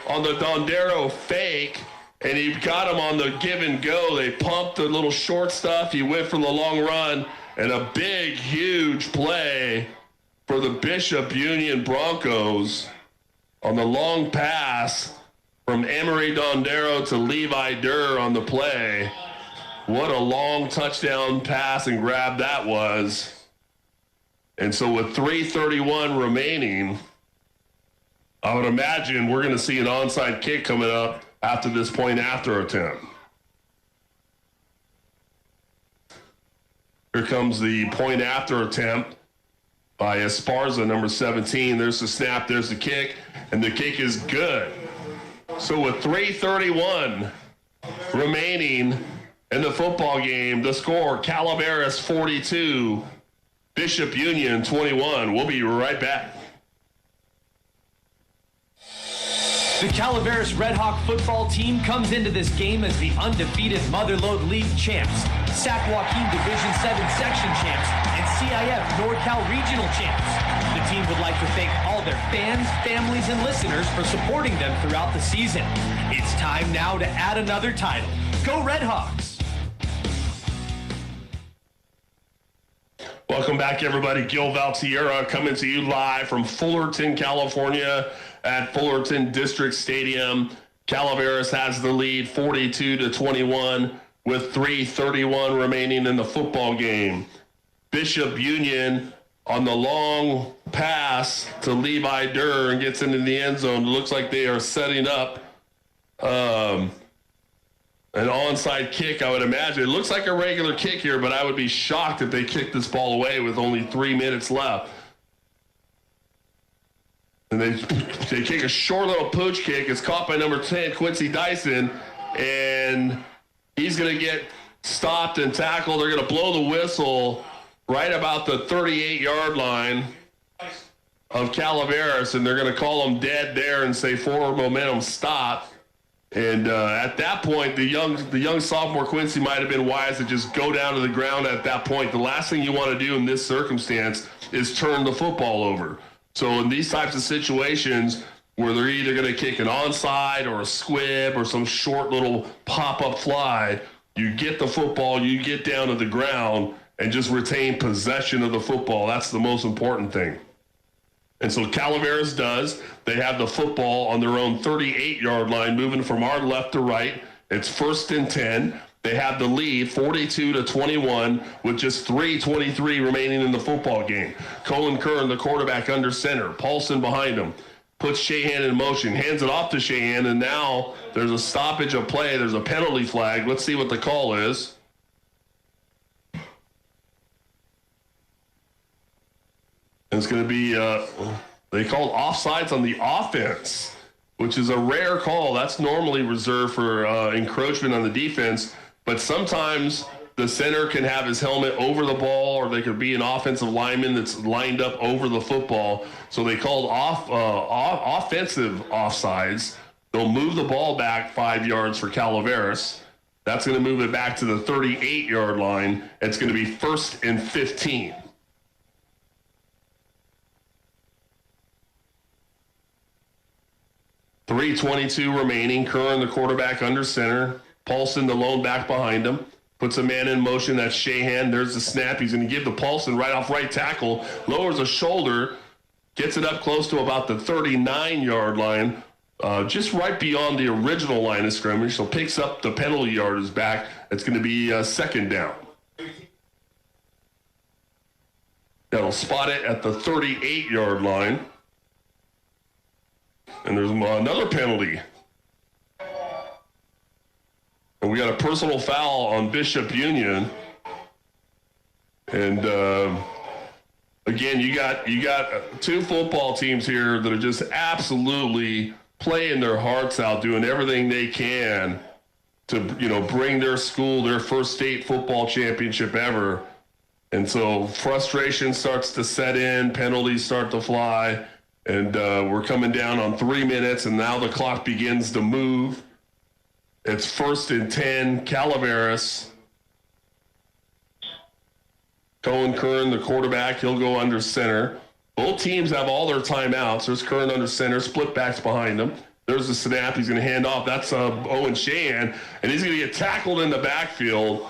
on the Dondero fake, and he got him on the give and go. They pumped the little short stuff. He went for the long run, and a big, huge play for the Bishop Union Broncos on the long pass from Emery Dondero to Levi Durr on the play. What a long touchdown pass and grab that was. And so with 3:31 remaining, I would imagine we're going to see an onside kick coming up after this point after attempt. Here comes the point after attempt by Esparza, number 17. There's the snap, there's the kick, and the kick is good. So with 3:31 remaining in the football game, the score, Calaveras 42, Bishop Union 21. We'll be right back. The Calaveras Redhawk football team comes into this game as the undefeated Motherlode League champs, Sac Joaquin Division 7 section champs, and CIF NorCal regional champs. The team would like to thank all their fans, families, and listeners for supporting them throughout the season. It's time now to add another title. Go Redhawks! Welcome back, everybody. Gil Valtierra coming to you live from Fullerton, California at Fullerton District Stadium. Calaveras has the lead 42-21 with 3:31 remaining in the football game. Bishop Union on the long pass to Levi Durr and gets into the end zone. It looks like they are setting up an onside kick, I would imagine. It looks like a regular kick here, but I would be shocked if they kicked this ball away with only 3 minutes left. And they kick a short little pooch kick. It's caught by number 10, Quincy Dyson, and he's going to get stopped and tackled. They're going to blow the whistle right about the 38-yard line of Calaveras, and they're going to call him dead there and say forward momentum stop. And at that point, the young sophomore Quincy might have been wise to just go down to the ground at that point. The last thing you want to do in this circumstance is turn the football over. So in these types of situations where they're either going to kick an onside or a squib or some short little pop-up fly, you get the football, you get down to the ground, and just retain possession of the football. That's the most important thing. And so Calaveras does. They have the football on their own 38-yard line, moving from our left to right. It's 1st and 10. They have the lead, 42-21, with just 3:23 remaining in the football game. Colin Kern, the quarterback, under center. Paulson behind him. Puts Shahan in motion, hands it off to Shahan, and now there's a stoppage of play. There's a penalty flag. Let's see what the call is. And it's going to be, they called offsides on the offense, which is a rare call. That's normally reserved for encroachment on the defense. But sometimes the center can have his helmet over the ball, or they could be an offensive lineman that's lined up over the football. So they called offensive offsides. They'll move the ball back 5 yards for Calaveras. That's going to move it back to the 38-yard line. It's going to be 1st and 15. .322 remaining. Curran, the quarterback, under center. Paulson, the lone back behind him. Puts a man in motion. That's Shahan. There's the snap. He's going to give the Paulson right off right tackle. Lowers a shoulder. Gets it up close to about the 39-yard line. Just right beyond the original line of scrimmage. So picks up the penalty yardage back. It's going to be 2nd down. That'll spot it at the 38-yard line. And there's another penalty. And we got a personal foul on Bishop Union. And again, you got two football teams here that are just absolutely playing their hearts out, doing everything they can to, bring their school their first state football championship ever. And so frustration starts to set in, penalties start to fly, and we're coming down on 3 minutes, and now the clock begins to move. It's 1st and 10, Calaveras. Cohen Kern, the quarterback, he'll go under center. Both teams have all their timeouts. There's Kern under center, split backs behind him. There's the snap. He's going to hand off. That's Owen Shahan, and he's going to get tackled in the backfield.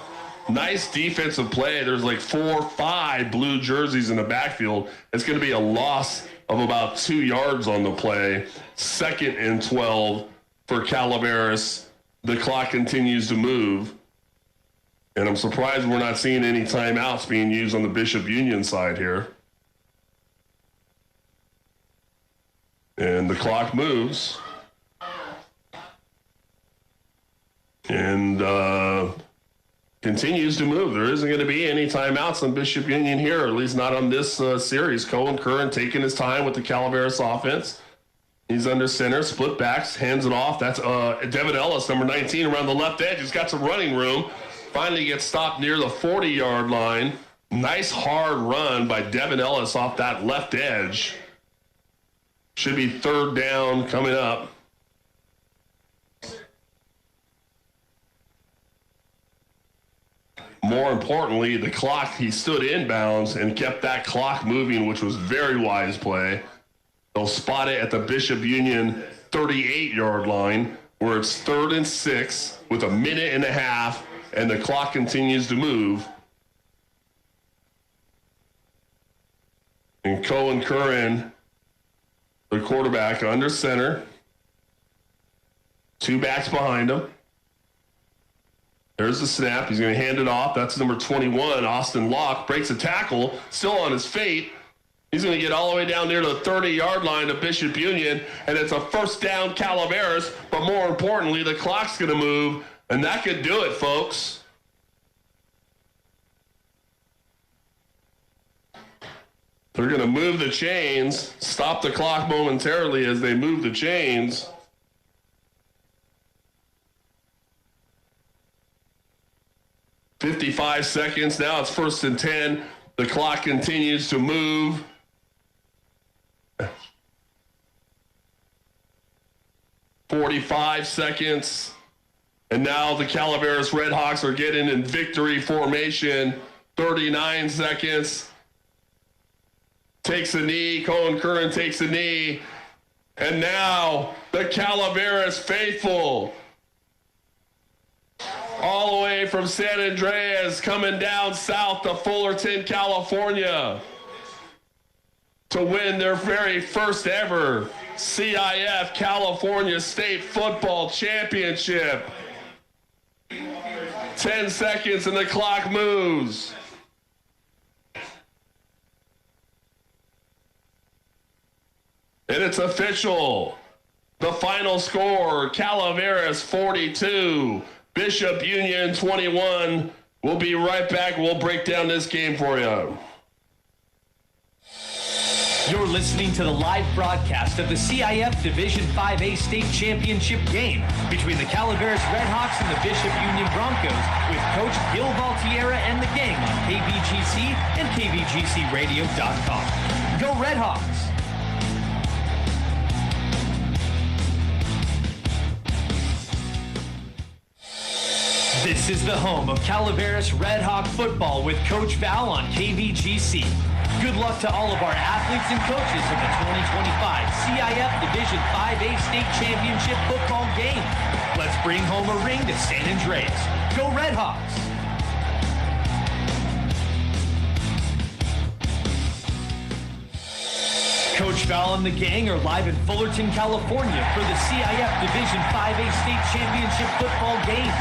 Nice defensive play. There's like 4 or 5 blue jerseys in the backfield. It's going to be a loss of about 2 yards on the play. 2nd and 12 for Calaveras. The clock continues to move. And I'm surprised we're not seeing any timeouts being used on the Bishop Union side here. And the clock moves. And continues to move. There isn't going to be any timeouts on Bishop Union here, or at least not on this series. Cohen Curran taking his time with the Calaveras offense. He's under center, split backs, hands it off. That's Devin Ellis, number 19, around the left edge. He's got some running room. Finally gets stopped near the 40-yard line. Nice hard run by Devin Ellis off that left edge. Should be 3rd down coming up. More importantly, the clock, he stood inbounds and kept that clock moving, which was very wise play. They'll spot it at the Bishop Union 38-yard line, where it's 3rd and 6 with 1.5 minutes, and the clock continues to move. And Cohen Curran, the quarterback, under center. 2 backs behind him. There's the snap. He's going to hand it off. That's number 21, Austin Locke. Breaks a tackle, still on his feet. He's going to get all the way down near the 30-yard line of Bishop Union, and it's a 1st down Calaveras. But more importantly, the clock's going to move And that could do it, folks. They're going to move the chains, stop the clock momentarily as they move the chains. "55 seconds. Now it's 1st and 10. The clock continues to move. "45 seconds. And now the Calaveras Redhawks are getting in victory formation. 39 seconds. Takes a knee. Cohen Curran takes a knee. And now the Calaveras faithful, all the way from San Andreas, coming down south to Fullerton, California, to win their very first ever CIF California State Football Championship. 10 seconds and the clock moves. And it's official. The final score, Calaveras 42, Bishop Union 21. We'll be right back. We'll break down this game for you. You're listening to the live broadcast of the CIF Division 5A State Championship game between the Calaveras Redhawks and the Bishop Union Broncos with Coach Gil Valtierra and the gang on KVGC and KVGCradio.com. Go Redhawks! This is the home of Calaveras Redhawk football with Coach Val on KVGC. Good luck to all of our athletes and coaches in the 2025 CIF Division 5A State Championship football game. Let's bring home a ring to San Andreas. Go Redhawks! Coach Val and the gang are live in Fullerton, California for the CIF Division 5A State Championship football game.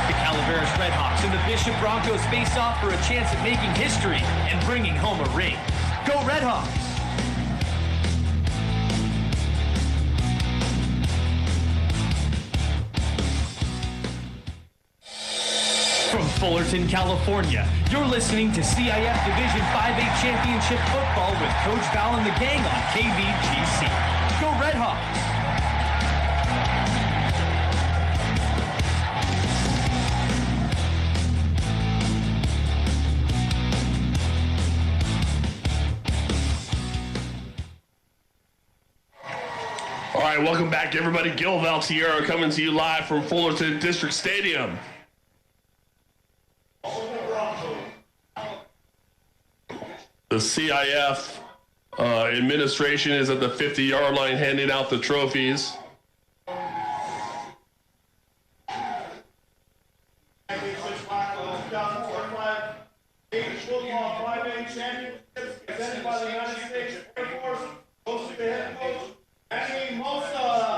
The Calaveras Redhawks and the Bishop Broncos face off for a chance at making history and bringing home a ring. Go Redhawks! From Fullerton, California, you're listening to CIF Division 5A Championship Football with Coach Val and the gang on KVGC. Go Redhawks! All right, welcome back, everybody. Gil Valtierra coming to you live from Fullerton District Stadium. The CIF administration is at the 50-yard line handing out the trophies.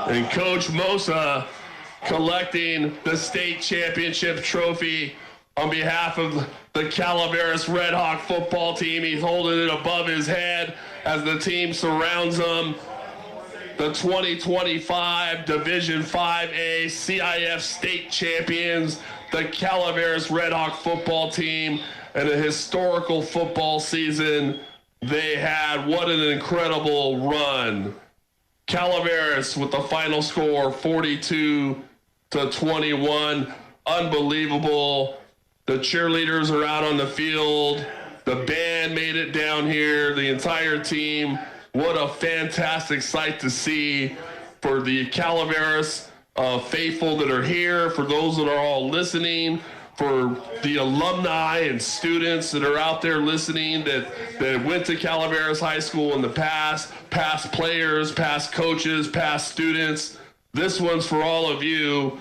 And Coach Mosa collecting the state championship trophy on behalf of the Calaveras Redhawk football team. He's holding it above his head as the team surrounds him. The 2025 Division 5A CIF state champions, the Calaveras Redhawk football team, and a historical football season they had. What an incredible run. Calaveras with the final score 42-21. Unbelievable. The cheerleaders are out on the field. The band made it down here. The entire team. What a fantastic sight to see for the Calaveras faithful that are here, for those that are all listening, for the alumni and students that are out there listening that went to Calaveras High School in the past players, past coaches, past students. This one's for all of you.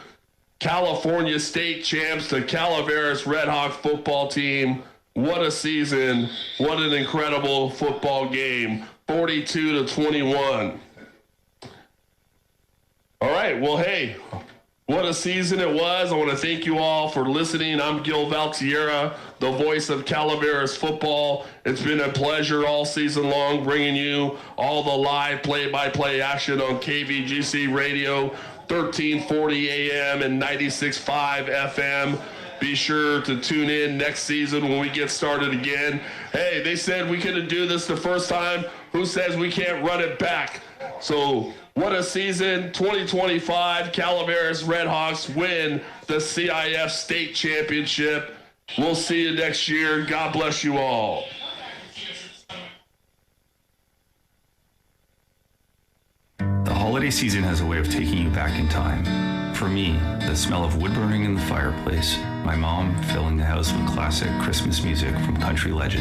California State champs, the Calaveras Redhawk football team. What a season. What an incredible football game. 42-21. All right, well, hey, What a season it was. I want to thank you all for listening. I'm Gil Valtierra, the voice of Calaveras football. It's been a pleasure all season long bringing you all the live play-by-play action on KVGC Radio, 1340 AM and 96.5 FM. Be sure to tune in next season when we get started again. Hey, they said we couldn't do this the first time. Who says we can't run it back? So what a season. 2025, Calaveras Redhawks win the CIF state championship. We'll see you next year. God bless you all. The holiday season has a way of taking you back in time. For me, the smell of wood burning in the fireplace, my mom filling the house with classic Christmas music from country legends.